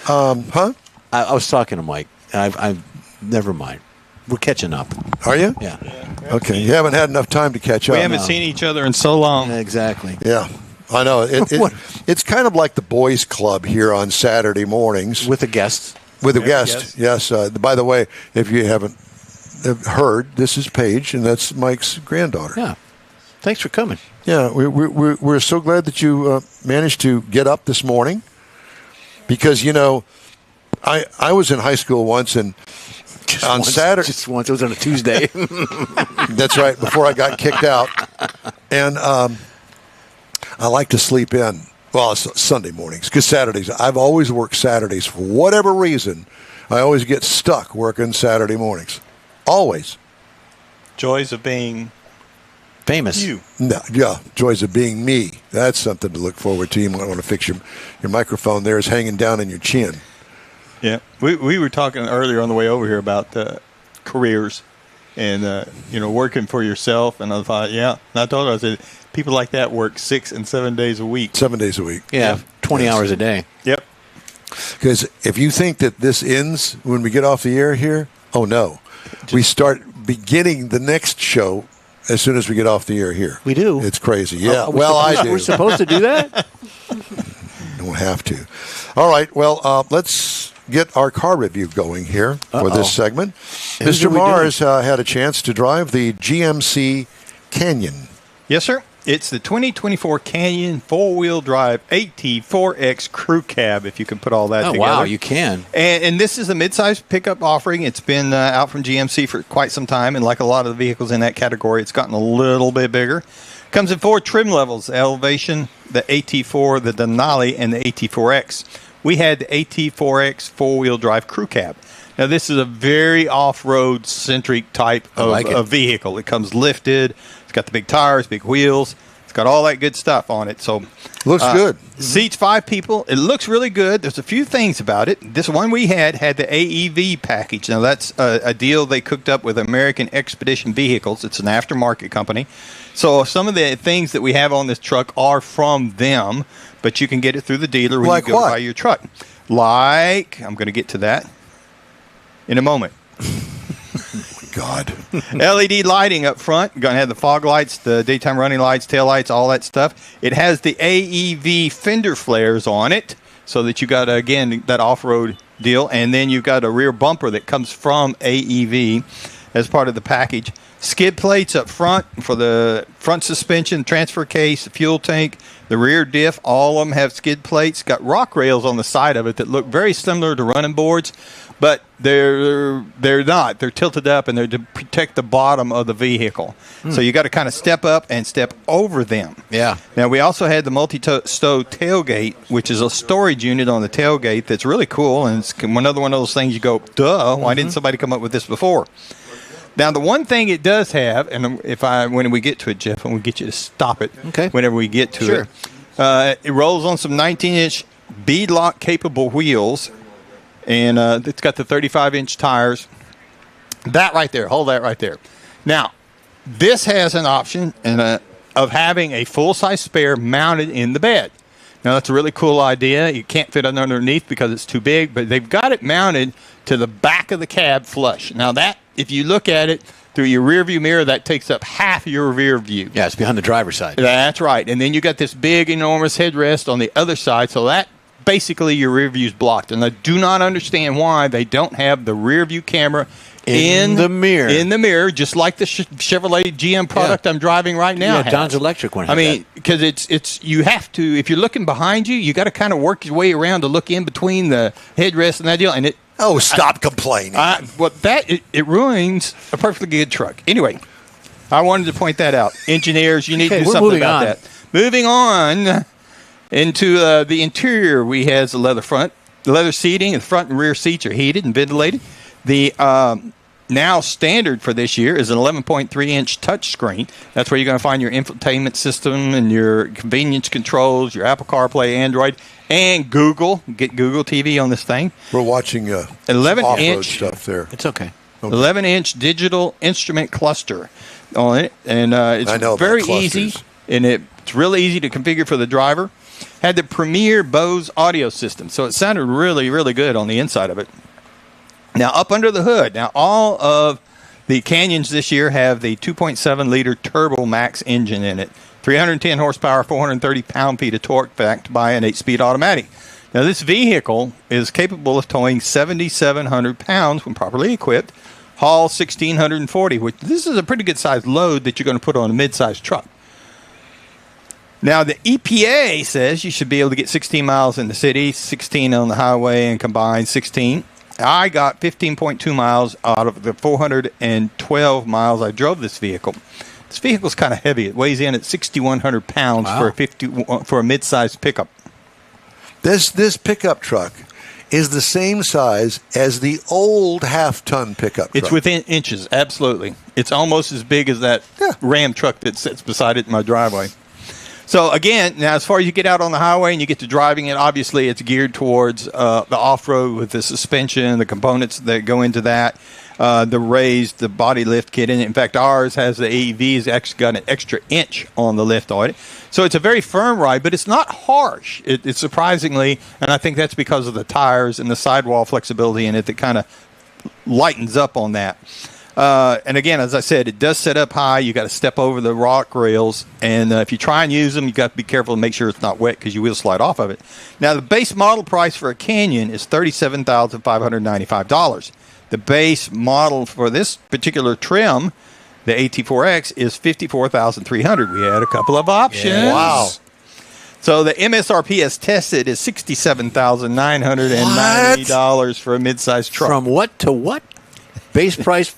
Huh? I was talking to Mike. I've never mind. We're catching up. Are you? Yeah. Okay. You haven't had enough time to catch up. We haven't seen each other in so long. Exactly. Yeah. I know. It's kind of like the boys' club here on Saturday mornings. With a guest. With a guest, yes. By the way, if you haven't heard, this is Paige, and that's Mike's granddaughter. Yeah. Thanks for coming. Yeah, we're so glad that you managed to get up this morning because, you know, I was in high school once, and Saturday. Just once. It was on a Tuesday. That's right, before I got kicked out. And I like to sleep in. Well, it's Sunday mornings, because Saturdays, I've always worked Saturdays. For whatever reason, I always get stuck working Saturday mornings. Always. Joys of being famous. You. No, yeah, joys of being me. That's something to look forward to. You might want to fix your microphone there is hanging down in your chin. Yeah. We were talking earlier on the way over here about careers and, working for yourself. And I thought, yeah. And I told her, I said, people like that work 6 and 7 days a week. 7 days a week. Yeah, 20 hours a day. Yep. Because if you think that this ends when we get off the air here, oh no. We start beginning the next show as soon as we get off the air here. We do? It's crazy. Yeah. I do. We're supposed to do that? Don't have to. All right. Well, let's get our car review going here for this segment. Mr. Mars had a chance to drive the GMC Canyon. Yes, sir. It's the 2024 Canyon four-wheel drive AT4X Crew Cab, if you can put all that together. Wow, you can. And this is a mid-size pickup offering. It's been out from GMC for quite some time, and like a lot of the vehicles in that category, it's gotten a little bit bigger. Comes in 4 trim levels: Elevation, the AT4, the Denali, and the AT4X. We had the AT4X four-wheel drive Crew Cab. Now, this is a very off-road centric type of vehicle. It comes lifted. It's got the big tires, big wheels. It's got all that good stuff on it. So looks good. Seats 5 people. It looks really good. There's a few things about it. This one we had the AEV package. Now, that's a deal they cooked up with American Expedition Vehicles. It's an aftermarket company. So some of the things that we have on this truck are from them, but you can get it through the dealer when you go buy your truck. Like, I'm going to get to that in a moment. God. LED lighting up front. Going to have the fog lights, the daytime running lights, tail lights, all that stuff. It has the AEV fender flares on it, so that you got, again, that off-road deal. And then you've got a rear bumper that comes from AEV as part of the package. Skid plates up front for the front suspension, transfer case, fuel tank, the rear diff. All of them have skid plates. Got rock rails on the side of it that look very similar to running boards, but they're not. They're tilted up, and they're to protect the bottom of the vehicle. So you got to kind of step up and step over them. Yeah. Now, we also had the multi-stow tailgate, which is a storage unit on the tailgate that's really cool, and it's another one of those things you go, duh, why didn't somebody come up with this before? Now, the one thing it does have, and when we get to it, Jeff, and we'll get you to stop it whenever we get to it. It rolls on some 19-inch beadlock capable wheels. and it's got the 35-inch tires. That right there, hold that right there. Now, this has an option of having a full-size spare mounted in the bed. Now, that's a really cool idea. You can't fit it underneath because it's too big, but they've got it mounted to the back of the cab flush. Now, that, if you look at it through your rearview mirror, that takes up half your rear view. Yeah, it's behind the driver's side. That's right. And then you got this big, enormous headrest on the other side, so that basically your rear view is blocked. And I do not understand why they don't have the rear view camera in the mirror. In the mirror, just like the Chevrolet GM product I'm driving right now. Yeah, Don's electric one. I mean, because it's you have to, if you're looking behind you, you got to kind of work your way around to look in between the headrest and that deal. And stop complaining. It ruins a perfectly good truck. Anyway, I wanted to point that out. Engineers, you need to do something about that. Moving on into the interior, we has the leather seating. The front and rear seats are heated and ventilated. The now standard for this year is an 11.3-inch touchscreen. That's where you're going to find your infotainment system and your convenience controls, your Apple CarPlay, Android, and Google. Get Google TV on this thing. We're watching 11-inch stuff there. It's okay. 11-inch digital instrument cluster on it, and it's very easy, and it's really easy to configure for the driver. Had the premier Bose audio system, so it sounded really, really good on the inside of it. Now, up under the hood, all of the Canyons this year have the 2.7-liter Turbo Max engine in it. 310 horsepower, 430 pound-feet of torque, backed by an 8-speed automatic. Now, this vehicle is capable of towing 7,700 pounds when properly equipped, haul 1,640, which this is a pretty good-sized load that you're going to put on a mid-sized truck. Now, the EPA says you should be able to get 16 miles in the city, 16 on the highway, and combined 16. I got 15.2 miles out of the 412 miles I drove this vehicle. This vehicle's kind of heavy. It weighs in at 6,100 pounds for a mid-sized pickup. This pickup truck is the same size as the old half-ton pickup truck. It's within inches, absolutely. It's almost as big as that Ram truck that sits beside it in my driveway. So, again, now as far as you get out on the highway and you get to driving it, obviously it's geared towards the off-road with the suspension, the components that go into that, the body lift kit in it. In fact, ours has the AEV has actually got an extra inch on the lift on it. So it's a very firm ride, but it's not harsh. It's surprisingly, and I think that's because of the tires and the sidewall flexibility in it that kind of lightens up on that. And again, as I said, it does set up high. You got to step over the rock rails, and if you try and use them, you got to be careful to make sure it's not wet because you will slide off of it. Now, the base model price for a Canyon is $37,595. The base model for this particular trim, the AT4X, is $54,300. We had a couple of options. Yeah. Wow. So the MSRP as tested is $67,990 for a mid-sized truck. From what to what? Base price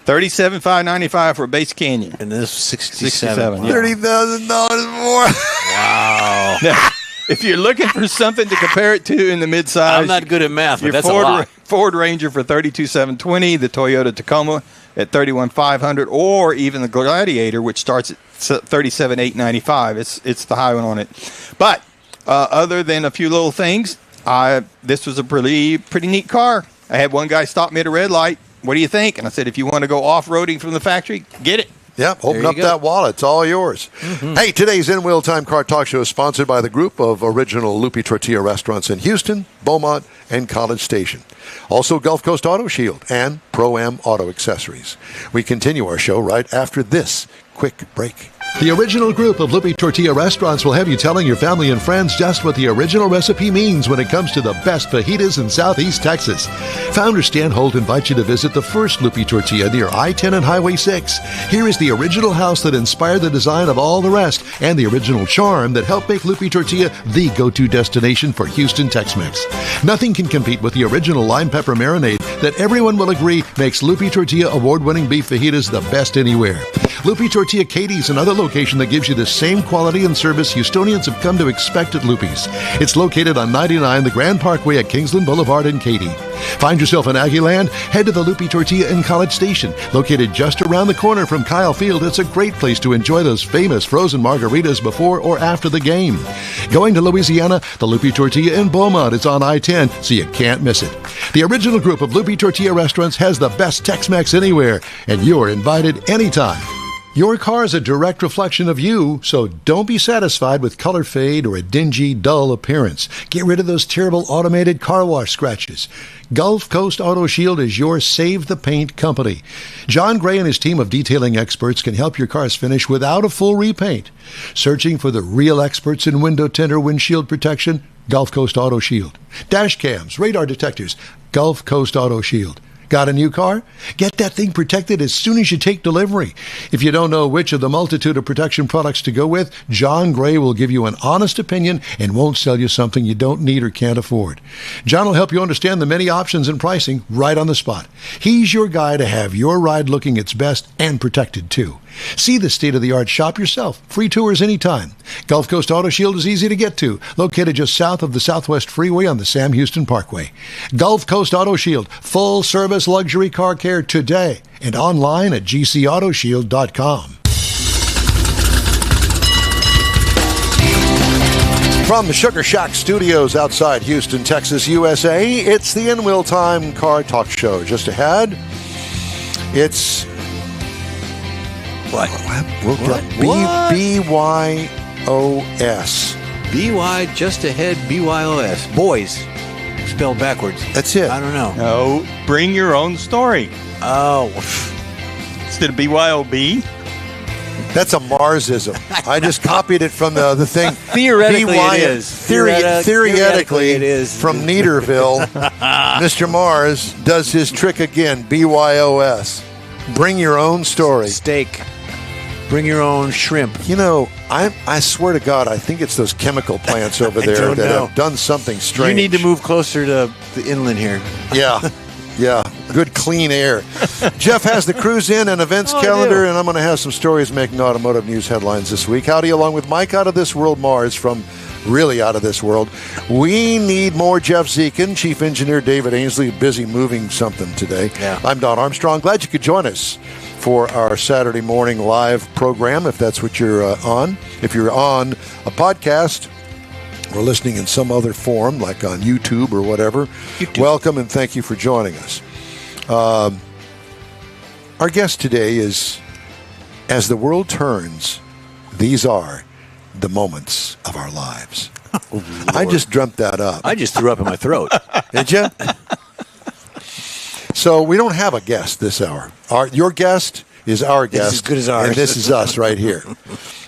$37,595 for a base Canyon. And this is 67. Yeah. $30,000 more. Wow. Now, if you're looking for something to compare it to in the midsize, I'm not good at math, but your that's a lot. Ford Ranger for $32,720, the Toyota Tacoma at $31,500, or even the Gladiator, which starts at $37,895. It's the high one on it. But other than a few little things, this was a pretty neat car. I had one guy stop me at a red light. What do you think? And I said, if you want to go off-roading from the factory, get it. Yep, open up that wallet. It's all yours. Mm-hmm. Hey, today's In Wheel Time Car Talk Show is sponsored by the group of original Lupi Tortilla restaurants in Houston, Beaumont, and College Station. Also, Gulf Coast Auto Shield and Pro-Am Auto Accessories. We continue our show right after this quick break. The original group of Lupi Tortilla restaurants will have you telling your family and friends just what the original recipe means when it comes to the best fajitas in Southeast Texas. Founder Stan Holt invites you to visit the first Lupi Tortilla near I-10 and Highway 6. Here is the original house that inspired the design of all the rest and the original charm that helped make Lupi Tortilla the go-to destination for Houston Tex-Mex. Nothing can compete with the original lime pepper marinade that everyone will agree makes Lupi Tortilla award-winning beef fajitas the best anywhere. Lupi Tortilla Katie's another location that gives you the same quality and service Houstonians have come to expect at Lupi's. It's located on 99 the Grand Parkway at Kingsland Boulevard in Katy. Find yourself in Aggieland? Head to the Lupi Tortilla in College Station. Located just around the corner from Kyle Field, it's a great place to enjoy those famous frozen margaritas before or after the game. Going to Louisiana, the Lupi Tortilla in Beaumont is on I-10, so you can't miss it. The original group of Lupe Tortilla restaurants has the best Tex-Mex anywhere, and you're invited anytime. Your car is a direct reflection of you, so don't be satisfied with color fade or a dingy, dull appearance. Get rid of those terrible automated car wash scratches. Gulf Coast Auto Shield is your Save the Paint company. John Gray and his team of detailing experts can help your cars finish without a full repaint. Searching for the real experts in window tint or windshield protection? Gulf Coast Auto Shield. Dash cams, radar detectors, Gulf Coast Auto Shield. Got a new car? Get that thing protected as soon as you take delivery. If you don't know which of the multitude of protection products to go with, John Gray will give you an honest opinion and won't sell you something you don't need or can't afford. John will help you understand the many options and pricing right on the spot. He's your guy to have your ride looking its best and protected too. See the state-of-the-art shop yourself. Free tours anytime. Gulf Coast Auto Shield is easy to get to, located just south of the Southwest Freeway on the Sam Houston Parkway. Gulf Coast Auto Shield, full-service luxury car care today, and online at gcautoshield.com. From the Sugar Shack Studios outside Houston, Texas, USA, it's the In Wheel Time Car Talk Show. Just ahead, it's... What? BYOS. BY, just ahead, BYOS. Boys, spelled backwards. That's it. I don't know. No, bring your own story. Oh. Instead of BYOB. That's a Marsism. I just copied it from the thing. Theoretically, it is. Theoretically, it is. From Neaterville, Mr. Mars does his trick again. BYOS. Bring your own story. Steak. Bring your own shrimp. You know, I swear to God, I think it's those chemical plants over there that have done something strange. You need to move closer to the inland here. Yeah. Yeah, good clean air. Jeff has the cruise in and events calendar, and I'm going to have some stories making automotive news headlines this week. Howdy, along with Mike Out of This World Mars from Really Out of This World. We need more Jeff Zekin, Chief Engineer David Ainsley, busy moving something today. Yeah. I'm Don Armstrong. Glad you could join us for our Saturday morning live program, if that's what you're on. If you're on a podcast or listening in some other form, like on YouTube or whatever, welcome and thank you for joining us. Our guest today is, as the world turns, these are the moments of our lives. I just dreamt that up. I just threw up in my throat. Did you? So we don't have a guest this hour. Your guest is our guest. It's as good as ours. And this is us right here.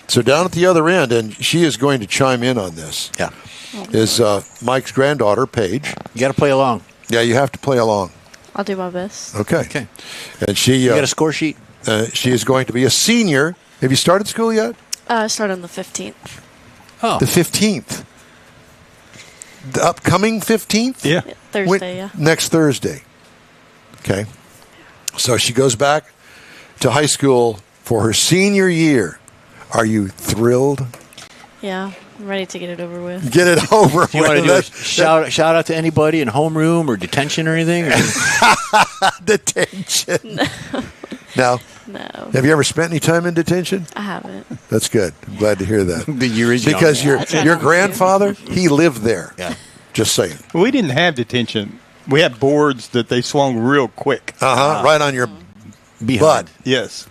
So down at the other end, and she is going to chime in on this, Yeah. is Mike's granddaughter, Paige. You got to play along. Yeah, you have to play along. I'll do my best. Okay. And she You got a score sheet? she is going to be a senior. Have you started school yet? I start on the 15th. Oh. The 15th. The upcoming 15th? Yeah. Thursday, yeah. Next Thursday. Okay. So she goes back to high school for her senior year. Are you thrilled? Yeah, I'm ready to get it over with. Get it over You want to with. do a shout out to anybody in homeroom or detention or anything? Or? Detention. No. No, Have you ever spent any time in detention? I haven't. That's good. I'm glad to hear that. You're young. Because your Yeah. grandfather, he lived there. Yeah. Just saying. We didn't have detention. We had boards that they swung real quick. Right on your Behind. butt. Yes.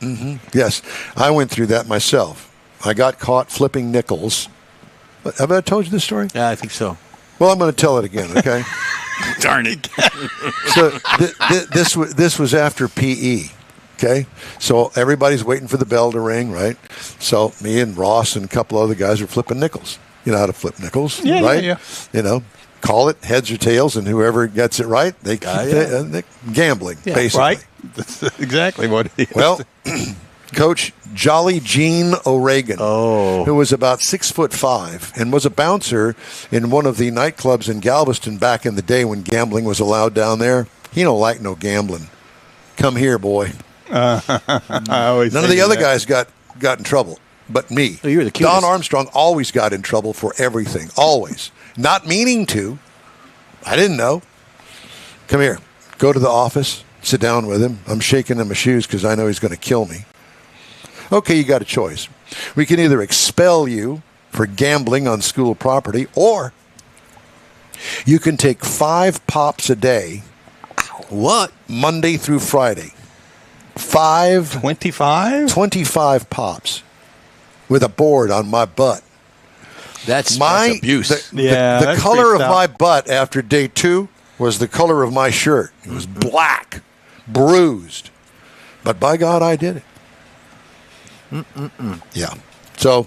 Yes. I went through that myself. I got caught flipping nickels. Have I told you this story? Yeah, I think so. Well, I'm going to tell it again, okay? Darn it. So this was after PE, okay? So everybody's waiting for the bell to ring, right? So me and Ross and a couple other guys are flipping nickels. You know how to flip nickels, Yeah, right? yeah. You know, call it heads or tails, and whoever gets it right, they keep gambling, basically. Right? That's exactly what it is. Well, Coach Jolly Gene O'Regan, who was about 6'5" and was a bouncer in one of the nightclubs in Galveston back in the day when gambling was allowed down there. He don't like no gambling. Come here, boy. I always None of the other guys got in trouble, but me. Oh, you were the cutest. Don Armstrong always got in trouble for everything, always. Not meaning to. I didn't know. Come here. Go to the office. Sit down with him. I'm shaking in my shoes because I know he's going to kill me. Okay, you got a choice. We can either expel you for gambling on school property, or you can take 5 pops a day What? Monday through Friday. 25 pops with a board on my butt. That's abuse. The color of my butt after day 2 was the color of my shirt. It was black, bruised. But by God, I did it. Yeah. So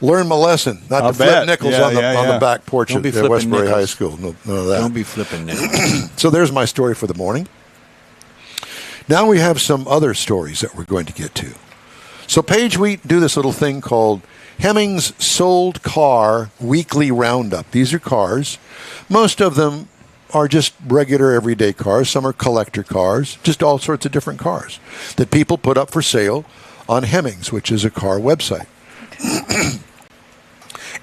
learn my lesson. Not to flip nickels on the back porch at Westbury High School. No, none of that. Don't be flipping nickels. So there's my story for the morning. Now we have some other stories that we're going to get to. So, Paige, we do this little thing called Hemmings Sold Car Weekly Roundup. These are cars. Most of them are just regular everyday cars. Some are collector cars, just all sorts of different cars that people put up for sale on Hemmings, which is a car website.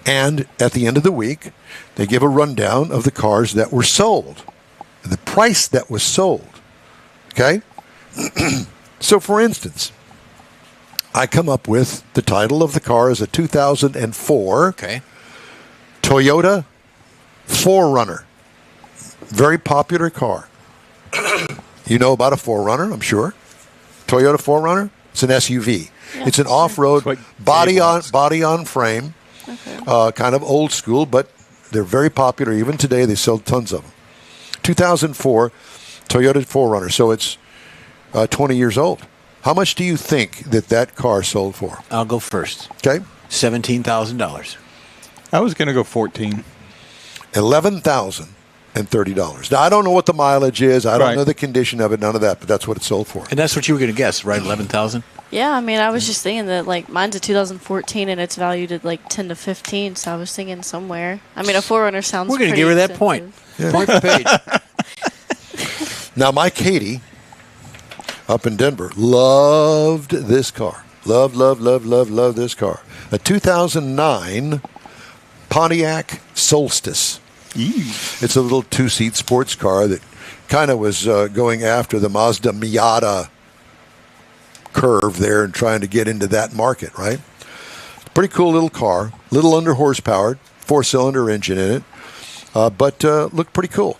And at the end of the week, they give a rundown of the cars that were sold, the price that was sold. Okay? So, for instance, I come up with the title of the car as a 2004 Toyota 4Runner. Very popular car. You know about a 4Runner, I'm sure. Toyota 4Runner. It's an SUV. Yeah, it's an off-road body on frame, kind of old school, but they're very popular. Even today, they sell tons of them. 2004 Toyota 4Runner. So it's 20 years old. How much do you think that car sold for? I'll go first. Okay. $17,000. I was going to go 14. $11,030. Now, I don't know what the mileage is. I don't know the condition of it, none of that, but that's what it sold for. And that's what you were going to guess, right? 11,000? Yeah, I mean, I was just thinking that, like, mine's a 2014 and it's valued at, like, 10 to 15, so I was thinking somewhere. I mean, a 4Runner sounds We're going to give her that point. Yeah. Point for Paige. Now, my Katie up in Denver loved this car. Loved this car. A 2009 Pontiac Solstice. It's a little two-seat sports car that kind of was going after the Mazda Miata curve there and trying to get into that market, right? Pretty cool little car. Little under horsepower, 4-cylinder engine in it, but looked pretty cool.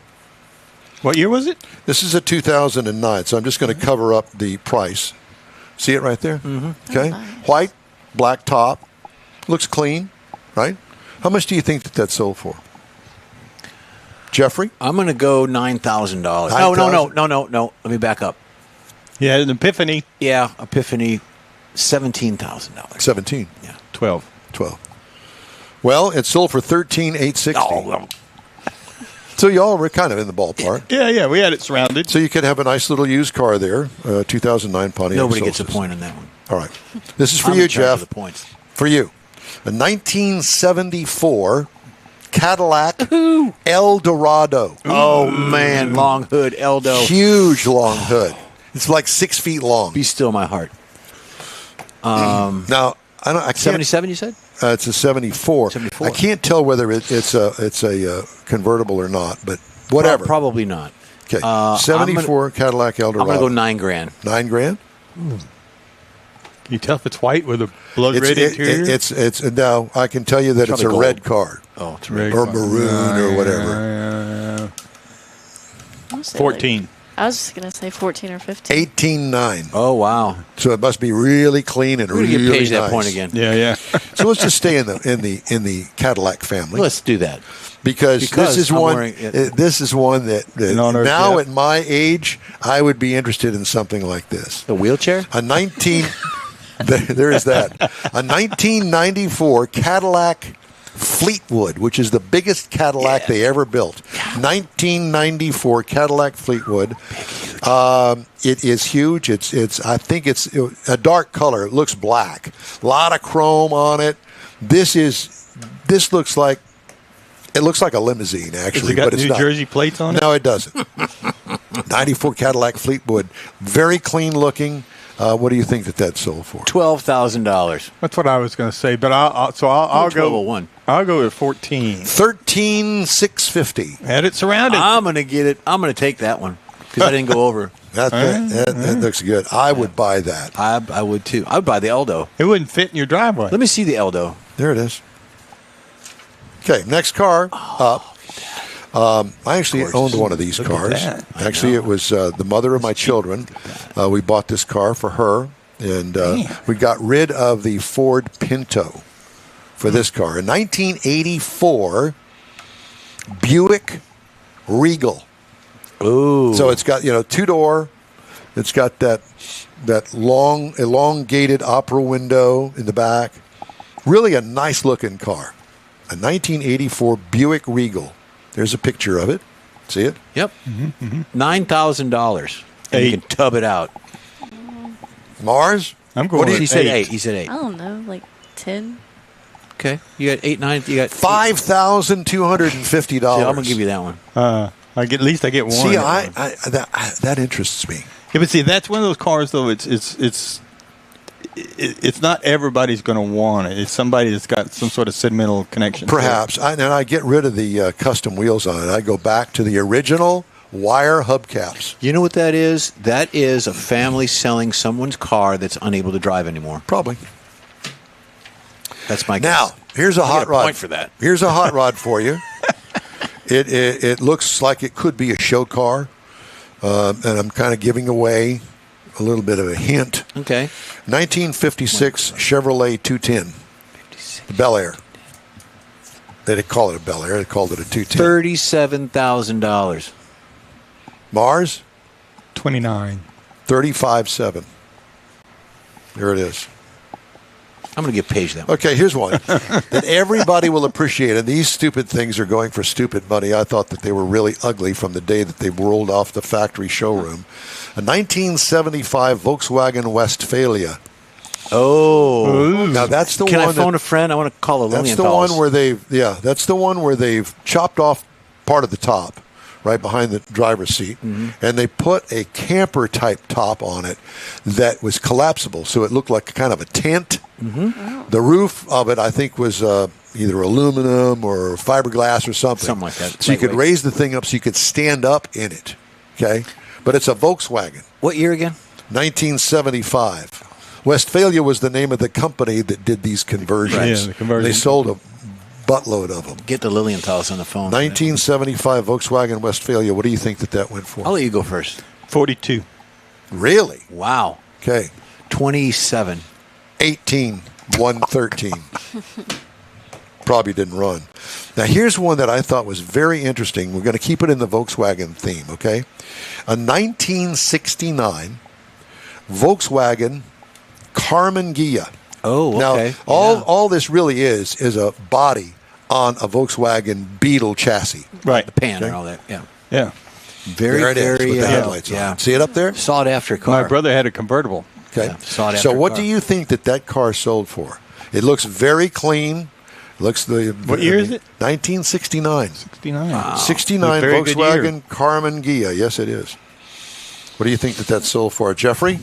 What year was it? This is a 2009, so I'm just going to cover up the price. See it right there? Mm-hmm. Okay. Oh, nice. White, black top. Looks clean, right? How much do you think that sold for? Jeffrey? I'm going to go $9,000. No. Let me back up. Yeah, an Epiphany. Yeah, Epiphany, $17,000. 17? Yeah. 12. Well, it sold for $13,860. Oh, well. So y'all were kind of in the ballpark. Yeah, we had it surrounded. So you could have a nice little used car there, 2009 Pontiac Nobody Solstice. gets a point on that one. All right. This is for you, Jeff. The points. For you. A 1974 Cadillac Eldorado. Oh, man. Long hood, Eldo. Huge long hood. It's like 6 feet long. Be still my heart. Now, I can't. 77, you said? It's a 74. 74. I can't tell whether it's a convertible or not, but whatever. Probably not. Okay. 74 Cadillac Eldorado. I'm going to go $9,000. $9,000? Can you tell if it's white with a blood red interior? It's now I can tell you that it's a gold. red car. Oh, it's red. Or maroon or whatever. 14. I was just going to say 14 or 15. 18.9. Oh, wow. So it must be really clean and We're really going to get Paige nice. that point again. Yeah. So let's just stay in the Cadillac family. Let's do that. Because this is I'm one. wearing This is one that now at my age I would be interested in something like this. The wheelchair? A 19. There is that. A 1994 Cadillac Fleetwood, which is the biggest Cadillac they ever built. 1994 Cadillac Fleetwood. It is huge. I think it's a dark color. It looks black. A lot of chrome on it. This looks like a limousine actually, Has it got but it's New not. Jersey plates on it? No, it doesn't. 94 Cadillac Fleetwood, very clean looking. What do you think that sold for? $12,000. That's what I was going to say, but I'll go. I'll go with 14. $13,650. Had it surrounded. I'm going to get it. I'm going to take that one because I didn't go over. That looks good. I would buy that. I would too. I would buy the Eldo. It wouldn't fit in your driveway. Let me see the Eldo. There it is. Okay, next car up. I actually owned one of these Look at cars. that. Actually, it was the mother of my children. We bought this car for her, and we got rid of the Ford Pinto for this car. In 1984, Buick Regal. Ooh. So it's got, two-door. It's got that long, elongated opera window in the back. Really a nice-looking car. A 1984 Buick Regal. There's a picture of it. See it? Yep. $9,000. And you can tub it out. Mars? I'm going What do with He said 8. 8. He said 8. I don't know, like 10. Okay. You got 8, 9. You got $5,250. See, I'm going to give you that one. At least I get one. See, that interests me. Yeah, but see, that's one of those cars, though. It's not everybody's going to want it. It's somebody that's got some sort of sentimental connection. to it. Perhaps. And I get rid of the custom wheels on it. I go back to the original wire hubcaps. You know what that is? That is a family selling someone's car that's unable to drive anymore. Probably. That's my Now, guess. here's a I hot get a rod. point for that. Here's a hot rod for you. It looks like it could be a show car, and I'm kind of giving away a little bit of a hint. Okay. 1956 Chevrolet 210, the Bel Air. They didn't call it a Bel Air. They called it a 210. $37,000. Mars, 29. 35.7. There it is. I'm going to give Paige that one. Okay, here's one that everybody will appreciate. And these stupid things are going for stupid money. I thought that they were really ugly from the day that they rolled off the factory showroom. A 1975 Volkswagen Westphalia. Oh. Now that's the Can one. I phone a friend? I want to call a That's Lilienthal's. the one where that's the one where they've chopped off part of the top, right behind the driver's seat, and they put a camper type top on it that was collapsible, so it looked like kind of a tent. The roof of it, I think, was either aluminum or fiberglass or something. Something like that. So you could Lightweight. raise the thing up so you could stand up in it. Okay, but it's a Volkswagen, What year again? 1975. Westphalia was the name of the company that did these conversions. Right. Yeah, the conversion. They sold a buttload of them. Get the Lilienthal's on the phone. 1975 Volkswagen Westphalia. What do you think that went for? I'll let you go first. 42. Really? Wow. Okay. 27. 18, 113. Probably didn't run. Now, here's one that I thought was very interesting. We're going to keep it in the Volkswagen theme, okay? A 1969 Volkswagen Carmen Ghia. Oh, okay. Now, all this really is a body on a Volkswagen Beetle chassis. Right. The pan and all that. Yeah. Yeah. Very, There it is very, with the headlights yeah. on. See it up there? Sought after car. My brother had a convertible. Okay. Yeah, sought So after what car. do you think that car sold for? It looks very clean. Looks What year is it? 1969. 69. 69 Very good year. Volkswagen Carmen Ghia. Yes, it is. What do you think that sold for, Jeffrey?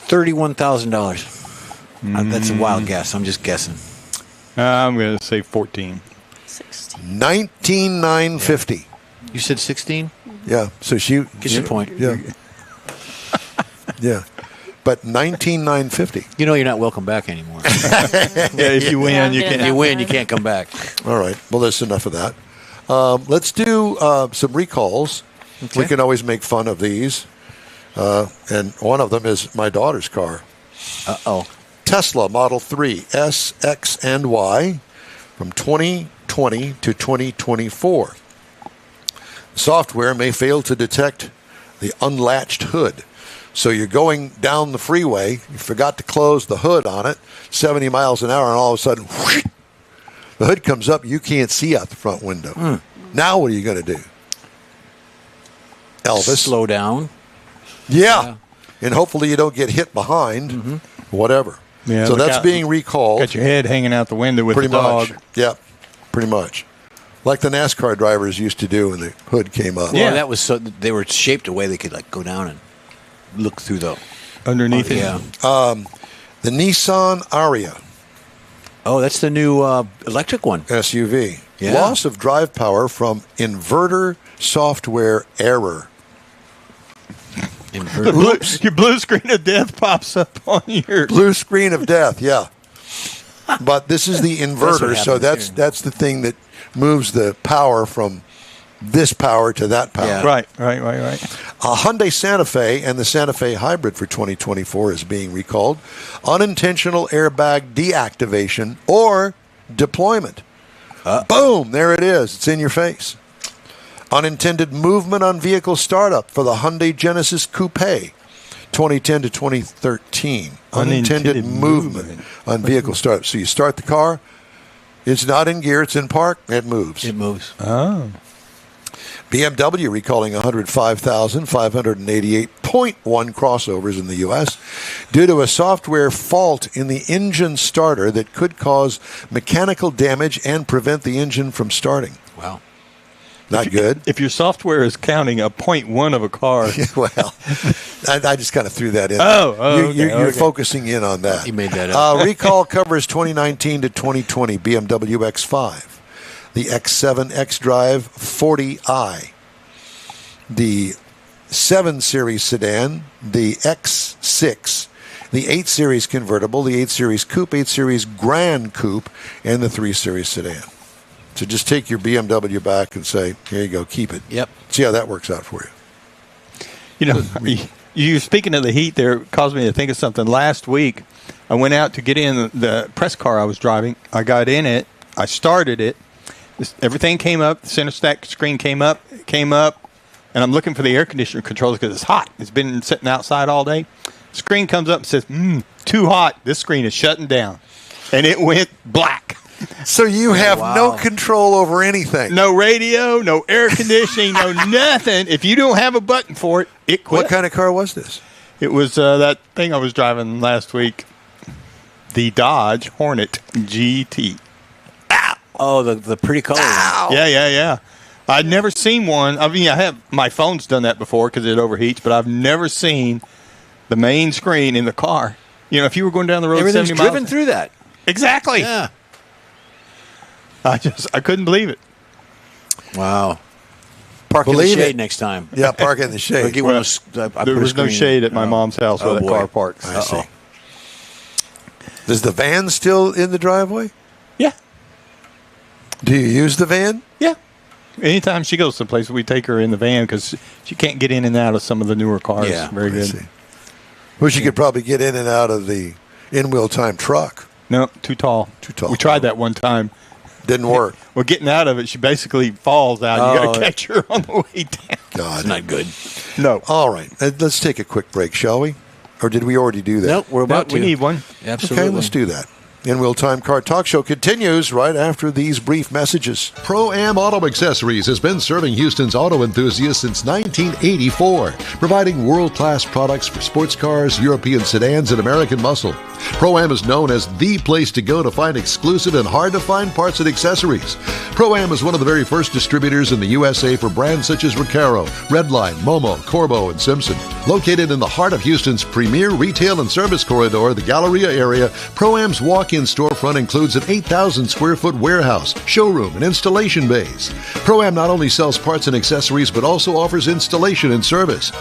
$31,000. That's a wild guess. I'm just guessing. I'm going to say 14. 16. 19,950. You said 16? Yeah. So she Get your point. Yeah. Yeah. But 19,950. You know you're not welcome back anymore. Yeah, if you win, Yeah, you I'm can. gonna You win, you can't come back. All right. Well, that's enough of that. Let's do some recalls. Okay. We can always make fun of these. And one of them is my daughter's car. Uh-oh. Tesla Model 3 S, X, and Y from 2020 to 2024. Software may fail to detect the unlatched hood. So you're going down the freeway, you forgot to close the hood on it, 70 miles an hour, and all of a sudden, whoosh, the hood comes up, you can't see out the front window. Now what are you going to do? Elvis? Slow down. Yeah. And hopefully you don't get hit behind, whatever. Yeah, so look that's out. being recalled. Got your head hanging out the window with Pretty the dog. much. Yeah, pretty much. Like the NASCAR drivers used to do when the hood came up. Well, Yeah. that was so they were shaped a way they could like go down and look through the Underneath it. yeah. The Nissan Aria Oh, that's the new electric one. SUV. Yeah. Loss of drive power from inverter software error. Inverted. Your blue screen of death pops up on your. Blue screen of death, yeah. But this is the inverter, so happens that's the thing that moves the power from this power to that power. Yeah. Right. A Hyundai Santa Fe and the Santa Fe Hybrid for 2024 is being recalled. Unintentional airbag deactivation or deployment. Boom, there it is. It's in your face. Unintended movement on vehicle startup for the Hyundai Genesis Coupe 2010 to 2013. Unintended movement on vehicle startup. So you start the car, it's not in gear, it's in park, it moves. It moves. Oh. BMW recalling 105,588.1 crossovers in the U.S. due to a software fault in the engine starter that could cause mechanical damage and prevent the engine from starting. Wow. Not good. If your software is counting a 0.1 of a car. Well, I just kind of threw that in. You're focusing in on that. You made that up. Recall covers 2019 to 2020 BMW X5, the X7 xDrive 40i, the 7 Series sedan, the X6, the 8 Series convertible, the 8 Series coupe, 8 Series Grand Coupe, and the 3 Series sedan. So just take your BMW back and say, here you go, keep it. Yep. See how that works out for you. You know, you speaking of the heat there caused me to think of something. Last week, I went out to get in the press car I was driving. I got in it. I started it. Everything came up. The center stack screen came up, and I'm looking for the air conditioner controls because it's hot. It's been sitting outside all day. Screen comes up and says, too hot. This screen is shutting down. And it went black. So you have no control over anything. No radio, no air conditioning, no nothing. If you don't have a button for it, it quits. What kind of car was this? It was that thing I was driving last week, the Dodge Hornet GT. Oh, the pretty color. Yeah. I'd never seen one. I mean, my phone's done that before because it overheats, but I've never seen the main screen in the car. You know, if you were going down the road, Everything's 70 miles, driven through that. Exactly. Yeah. I couldn't believe it. Wow. Park Believe in the shade it. next time. Yeah, park in the Or shade. get one of those, I There put a was no screen- shade at my mom's house where the boy. car parks. I see. Is the van still in the driveway? Yeah. Do you use the van? Yeah. Anytime she goes someplace, we take her in the van because she can't get in and out of some of the newer cars. Yeah, Very I good. see. Well, she could probably get in and out of the in-wheel time truck. No, too tall. Too tall. We tried that one time. Didn't work. Well, getting out of it, she basically falls out. You got Oh. to catch her on the way down. God. It's not good. No. All right. Let's take a quick break, shall we? Or did we already do that? Nope, we're about to. We need one. Absolutely. Okay, let's do that. In-Wheel Time Car Talk Show continues right after these brief messages. Pro-Am Auto Accessories has been serving Houston's auto enthusiasts since 1984, providing world-class products for sports cars, European sedans, and American muscle. Pro-Am is known as the place to go to find exclusive and hard-to-find parts and accessories. Pro-Am is one of the very first distributors in the USA for brands such as Recaro, Redline, Momo, Corbo, and Simpson. Located in the heart of Houston's premier retail and service corridor, the Galleria area, Pro-Am's walk-in storefront includes an 8,000-square-foot warehouse, showroom, and installation bays. Pro-Am not only sells parts and accessories, but also offers installation and service.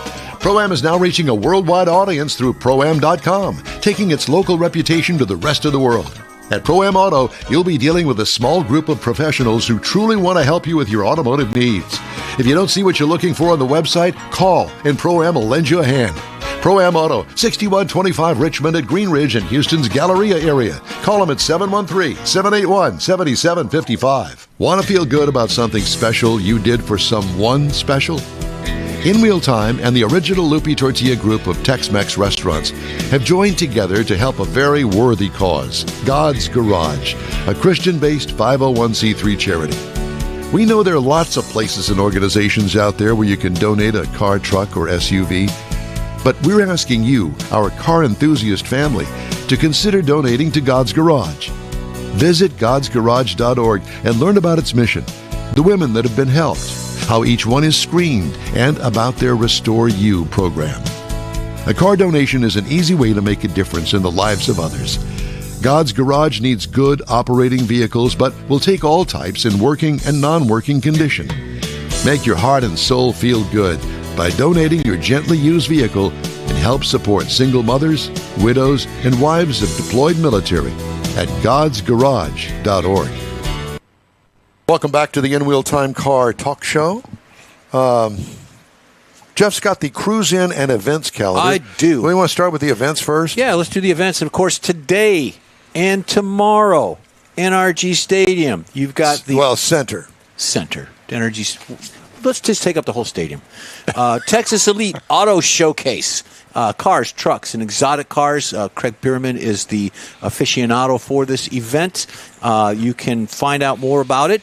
Pro-Am is now reaching a worldwide audience through Pro-Am.com, taking its local reputation to the rest of the world. At Pro-Am Auto, you'll be dealing with a small group of professionals who truly want to help you with your automotive needs. If you don't see what you're looking for on the website, call and Pro-Am will lend you a hand. Pro-Am Auto, 6125 Richmond at Green Ridge in Houston's Galleria area. Call them at 713-781-7755. Want to feel good about something special you did for someone special? In-Wheel Time and the original Lupi Tortilla group of Tex-Mex restaurants have joined together to help a very worthy cause, God's Garage, a Christian-based 501c3 charity. We know there are lots of places and organizations out there where you can donate a car, truck, or SUV, but we're asking you, our car enthusiast family, to consider donating to God's Garage. Visit godsgarage.org and learn about its mission, the women that have been helped, how each one is screened, and about their Restore You program. A car donation is an easy way to make a difference in the lives of others. God's Garage needs good operating vehicles, but will take all types in working and non-working condition. Make your heart and soul feel good by donating your gently used vehicle and help support single mothers, widows, and wives of deployed military. at godsgarage.org. Welcome back to the In Wheel Time Car Talk Show. Jeff's got the cruise in and events calendar. I do. We want to start with the events first? Yeah, let's do the events. And of course, today and tomorrow, NRG Stadium. You've got the Center. NRG. Let's just take up the whole stadium. Texas Elite Auto Showcase. Cars, trucks, and exotic cars. Craig Bierman is the aficionado for this event. You can find out more about it.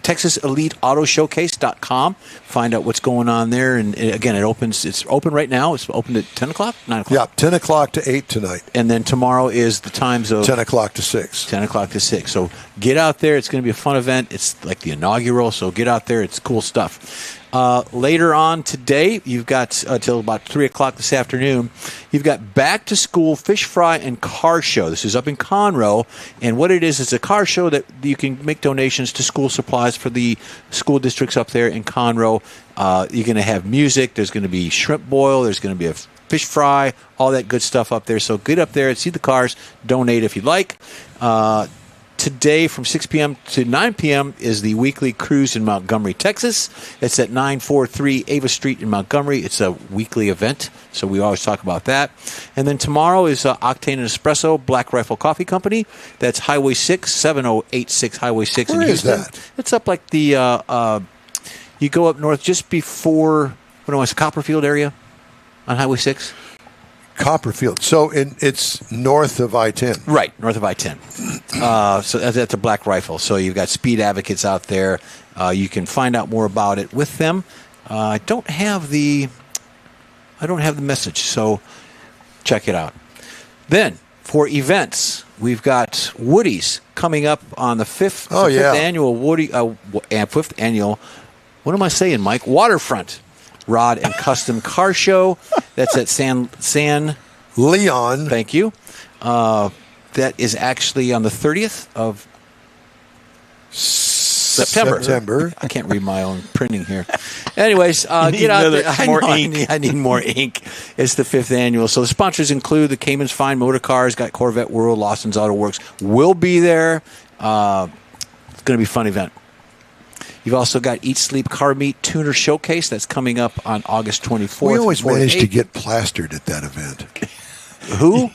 TexasEliteAutoShowcase.com. Find out what's going on there. And again, it's open right now. It's open at 10 o'clock, 9 o'clock. Yeah, 10 o'clock to 8 tonight. And then tomorrow is the times of 10 o'clock to 6. 10 o'clock to 6. So get out there. It's going to be a fun event. It's like the inaugural, so get out there. It's cool stuff. Later on today, you've got till about 3 o'clock this afternoon, you've got Back to School Fish Fry and Car Show. This is up in Conroe, and what it is a car show that you can make donations to school supplies for the school districts up there in Conroe. You're going to have music. There's going to be shrimp boil. There's going to be a fish fry, all that good stuff up there. So get up there and see the cars. Donate if you'd like. Today from 6 p.m. to 9 p.m. is the weekly cruise in Montgomery, Texas. It's at 943 Ava Street in Montgomery. It's a weekly event, so we always talk about that. And then tomorrow is Octane and Espresso Black Rifle Coffee Company. That's Highway 6, 7086 Highway 6 Where in is Houston. that? It's up like the, you go up north just before, Copperfield area on Highway 6. Copperfield. So it's north of I-10. Right, north of I-10. So that's a Black Rifle. So you've got speed advocates out there. You can find out more about it with them. I don't have the message, so check it out. Then for events, we've got Woody's coming up on the fifth annual Woody 5th annual. What am I saying, Mike? Waterfront Rod and Custom Car Show. That's at San Leon. Thank you. That is actually on the 30th of September. I can't read my own printing here. Anyways, get out there. I need more ink. It's the 5th annual. So the sponsors include the Cayman's Fine Motor Cars, got Corvette World, Lawson's Auto Works. Will be there. It's going to be a fun event. You've also got Eat Sleep Car Meet Tuner Showcase. That's coming up on August 24th. We always manage to get plastered at that event. Who?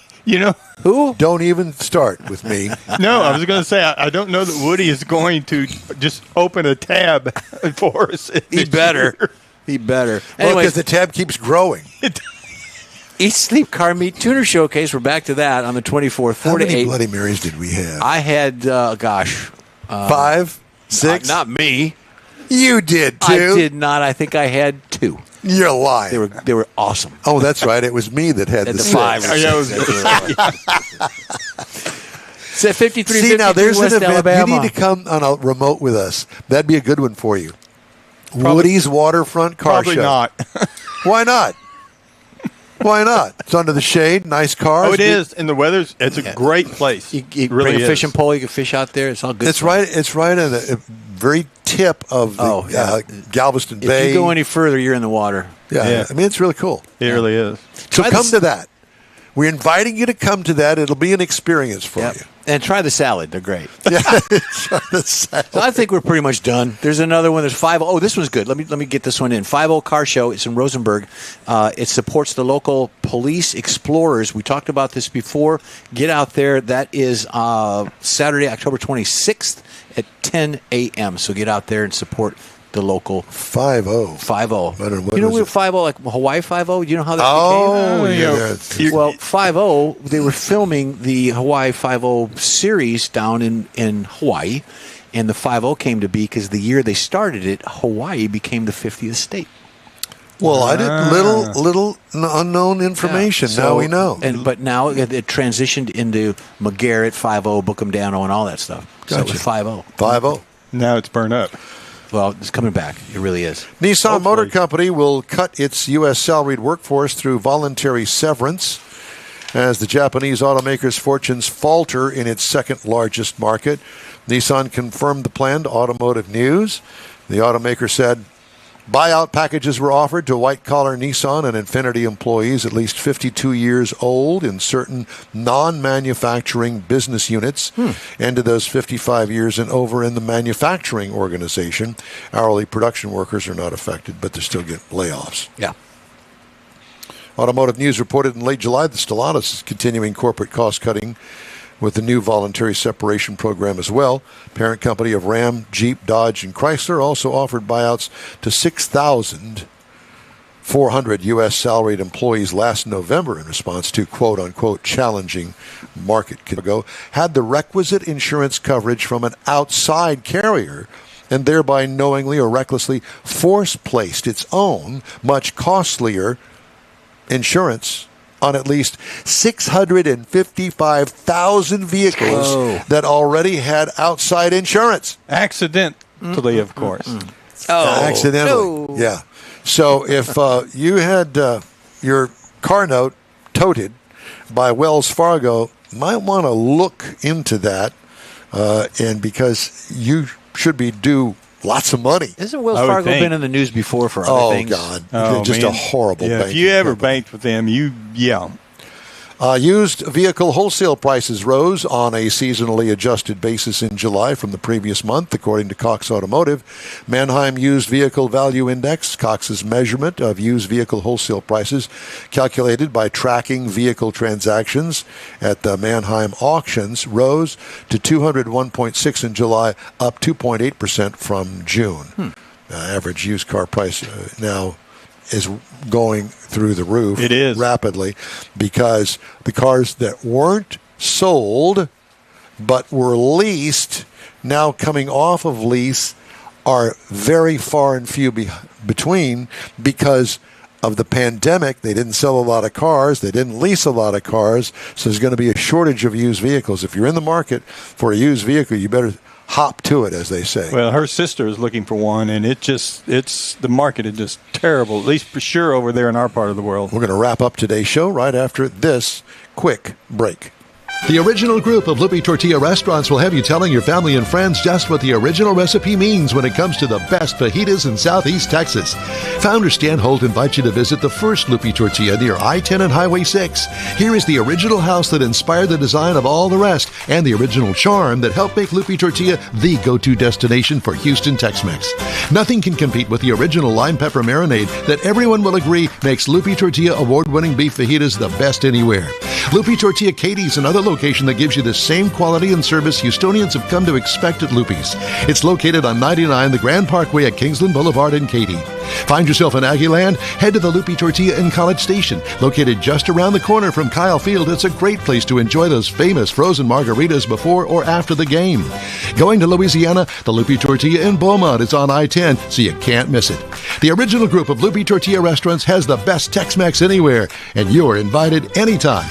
Who? Don't even start with me. No, I was going to say, I don't know that Woody is going to just open a tab for us. He better. He better. Well, because the tab keeps growing. Eat Sleep Car Meet Tuner Showcase. We're back to that on the 24th, 4 How to many 8. Bloody Marys did we have? I had, 5, 6? Not me. You did, too. I did not. I think I had 2. You're lying. They were awesome. Oh, that's right. It was me that had the 5 6. It's at 53. See, now there's West an event. Alabama. You need to come on a remote with us. That'd be a good one for you. Woody's Waterfront Car Probably Show. not. Why not? Why not? It's under the shade, nice cars. Oh, it is, and the weather's. It's a great place. You really bring a is. fishing pole. You can fish out there. It's all good. It's right on the very tip of the Galveston Bay. If you go any further, you're in the water. Yeah, I mean it's really cool. It really is. So come to that. We're inviting you to come to that. It'll be an experience for you. And try the salad. They're great. Yeah, try the salad. So I think we're pretty much done. There's another one. There's 5. Oh, this one's good. Let me get this one in. 50 Car Show. It's in Rosenberg. It supports the local police explorers. We talked about this before. Get out there. That is Saturday, October 26th at 10 a.m. So get out there and support the local 50. You know, we're 50 like Hawaii 50. You know how that yeah. became? Well, 50. They were filming the Hawaii 50 series down in Hawaii, and the 50 came to be because the year they started it, Hawaii became the 50th state. Well, I did little unknown information. Yeah. Now we know. But now it transitioned into McGarrett 50, Bookham Dano, and all that stuff. So it was 50. 50. Now it's burned up. Well, it's coming back. It really is. Nissan Motor Company will cut its U.S. salaried workforce through voluntary severance as the Japanese automaker's fortunes falter in its second largest market. Nissan confirmed the plan to Automotive News. The automaker said, Buyout packages were offered to white-collar Nissan and Infiniti employees at least 52 years old in certain non-manufacturing business units, and to those 55 years and over in the manufacturing organization. Hourly production workers are not affected, but they still get layoffs. Yeah. Automotive News reported in late July that Stellantis is continuing corporate cost-cutting with the new voluntary separation program as well. Parent company of Ram, Jeep, Dodge, and Chrysler also offered buyouts to 6,400 U.S. salaried employees last November in response to quote-unquote challenging market conditions. Had the requisite insurance coverage from an outside carrier and thereby knowingly or recklessly force-placed its own, much costlier insurance on at least 655,000 vehicles that already had outside insurance. Accidentally, of course. Accidentally. Yeah. So if you had your car note toted by Wells Fargo, you might want to look into that, and because you should be due lots of money. Isn't Wells Fargo been in the news before for other things? God. Just a horrible bank. If you ever banked with them, used vehicle wholesale prices rose on a seasonally adjusted basis in July from the previous month, according to Cox Automotive. Manheim Used Vehicle Value Index, Cox's measurement of used vehicle wholesale prices, calculated by tracking vehicle transactions at the Manheim auctions, rose to 201.6 in July, up 2.8% from June. Average used car price now is going through the roof. It is. Rapidly, because the cars that weren't sold but were leased, now coming off of lease, are very far and few between because of the pandemic. They didn't sell a lot of cars. They didn't lease a lot of cars. So there's going to be a shortage of used vehicles. If you're in the market for a used vehicle, you better hop to it, as they say. Well, her sister is looking for one, and the market is just terrible, at least for sure over there in our part of the world. We're going to wrap up today's show right after this quick break. The original group of Lupe Tortilla restaurants will have you telling your family and friends just what the original recipe means when it comes to the best fajitas in Southeast Texas. Founder Stan Holt invites you to visit the first Lupe Tortilla near I-10 and Highway 6. Here is the original house that inspired the design of all the rest and the original charm that helped make Lupe Tortilla the go-to destination for Houston Tex-Mex. Nothing can compete with the original lime pepper marinade that everyone will agree makes Lupe Tortilla award-winning beef fajitas the best anywhere. Lupe Tortilla Katie's another location that gives you the same quality and service Houstonians have come to expect at Lupe's. It's located on 99 the Grand Parkway at Kingsland Boulevard in Katy. Find yourself in Aggieland? Head to the Lupe Tortilla in College Station. Located just around the corner from Kyle Field, it's a great place to enjoy those famous frozen margaritas before or after the game. Going to Louisiana? The Lupe Tortilla in Beaumont is on I-10, so you can't miss it. The original group of Lupe Tortilla restaurants has the best Tex-Mex anywhere, and you're invited anytime.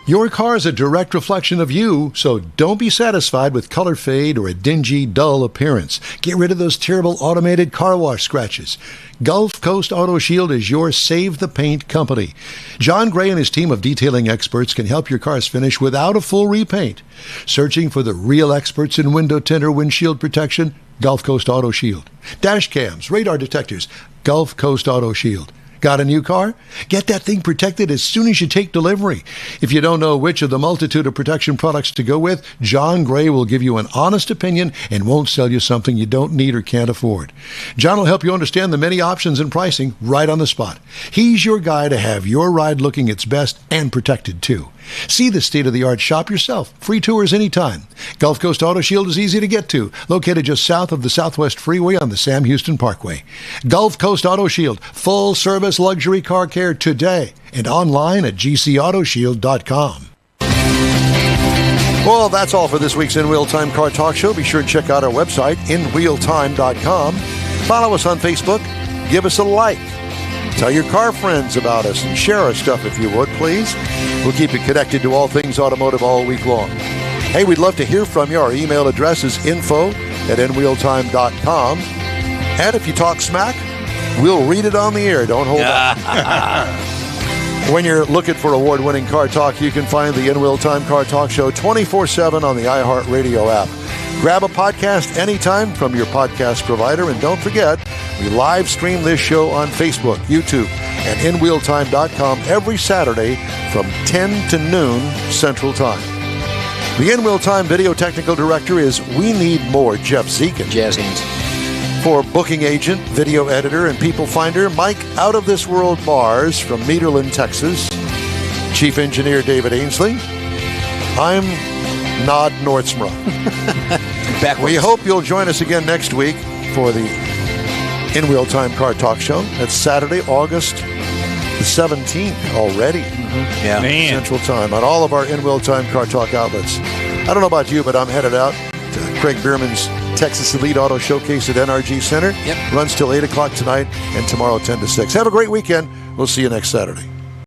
Your car is a direct reflection of you, so don't be satisfied with color fade or a dingy, dull appearance. Get rid of those terrible automated car wash scratches. Gulf Coast Auto Shield is your Save the Paint company. John Gray and his team of detailing experts can help your cars finish without a full repaint. Searching for the real experts in window tint or windshield protection? Gulf Coast Auto Shield. Dash cams, radar detectors? Gulf Coast Auto Shield. Got a new car? Get that thing protected as soon as you take delivery. If you don't know which of the multitude of protection products to go with, John Gray will give you an honest opinion and won't sell you something you don't need or can't afford. John will help you understand the many options and pricing right on the spot. He's your guy to have your ride looking its best and protected too. See the state-of-the-art shop yourself. Free tours anytime. Gulf Coast Auto Shield is easy to get to, located just south of the Southwest Freeway on the Sam Houston Parkway. Gulf Coast Auto Shield, full-service luxury car care today, and online at gcautoshield.com. Well, that's all for this week's In Wheel Time Car Talk Show. Be sure to check out our website, inwheeltime.com. Follow us on Facebook. Give us a like. Tell your car friends about us and share our stuff if you would, please. We'll keep you connected to all things automotive all week long. Hey, we'd love to hear from you. Our email address is info@inwheeltime.com. And if you talk smack, we'll read it on the air. Don't hold back. When you're looking for award-winning car talk, you can find the In Wheel Time Car Talk Show 24/7 on the iHeartRadio app. Grab a podcast anytime from your podcast provider. And don't forget, we live stream this show on Facebook, YouTube, and InWheelTime.com every Saturday from 10 to noon Central Time. The In Wheel Time video technical director is We Need More, Jeff Zekin. Jazz hands. For booking agent, video editor, and people finder, Mike Out of This World Mars from Meadowland, Texas. Chief engineer David Ainsley. I'm Nod Nordsma. We hope you'll join us again next week for the In Wheel Time Car Talk Show. That's Saturday, August the 17th already. Yeah. Man. Central Time on all of our In Wheel Time Car Talk outlets. I don't know about you, but I'm headed out to Craig Bierman's Texas Elite Auto Showcase at NRG Center. Yep. Runs till 8 o'clock tonight and tomorrow 10 to 6. Have a great weekend. We'll see you next Saturday.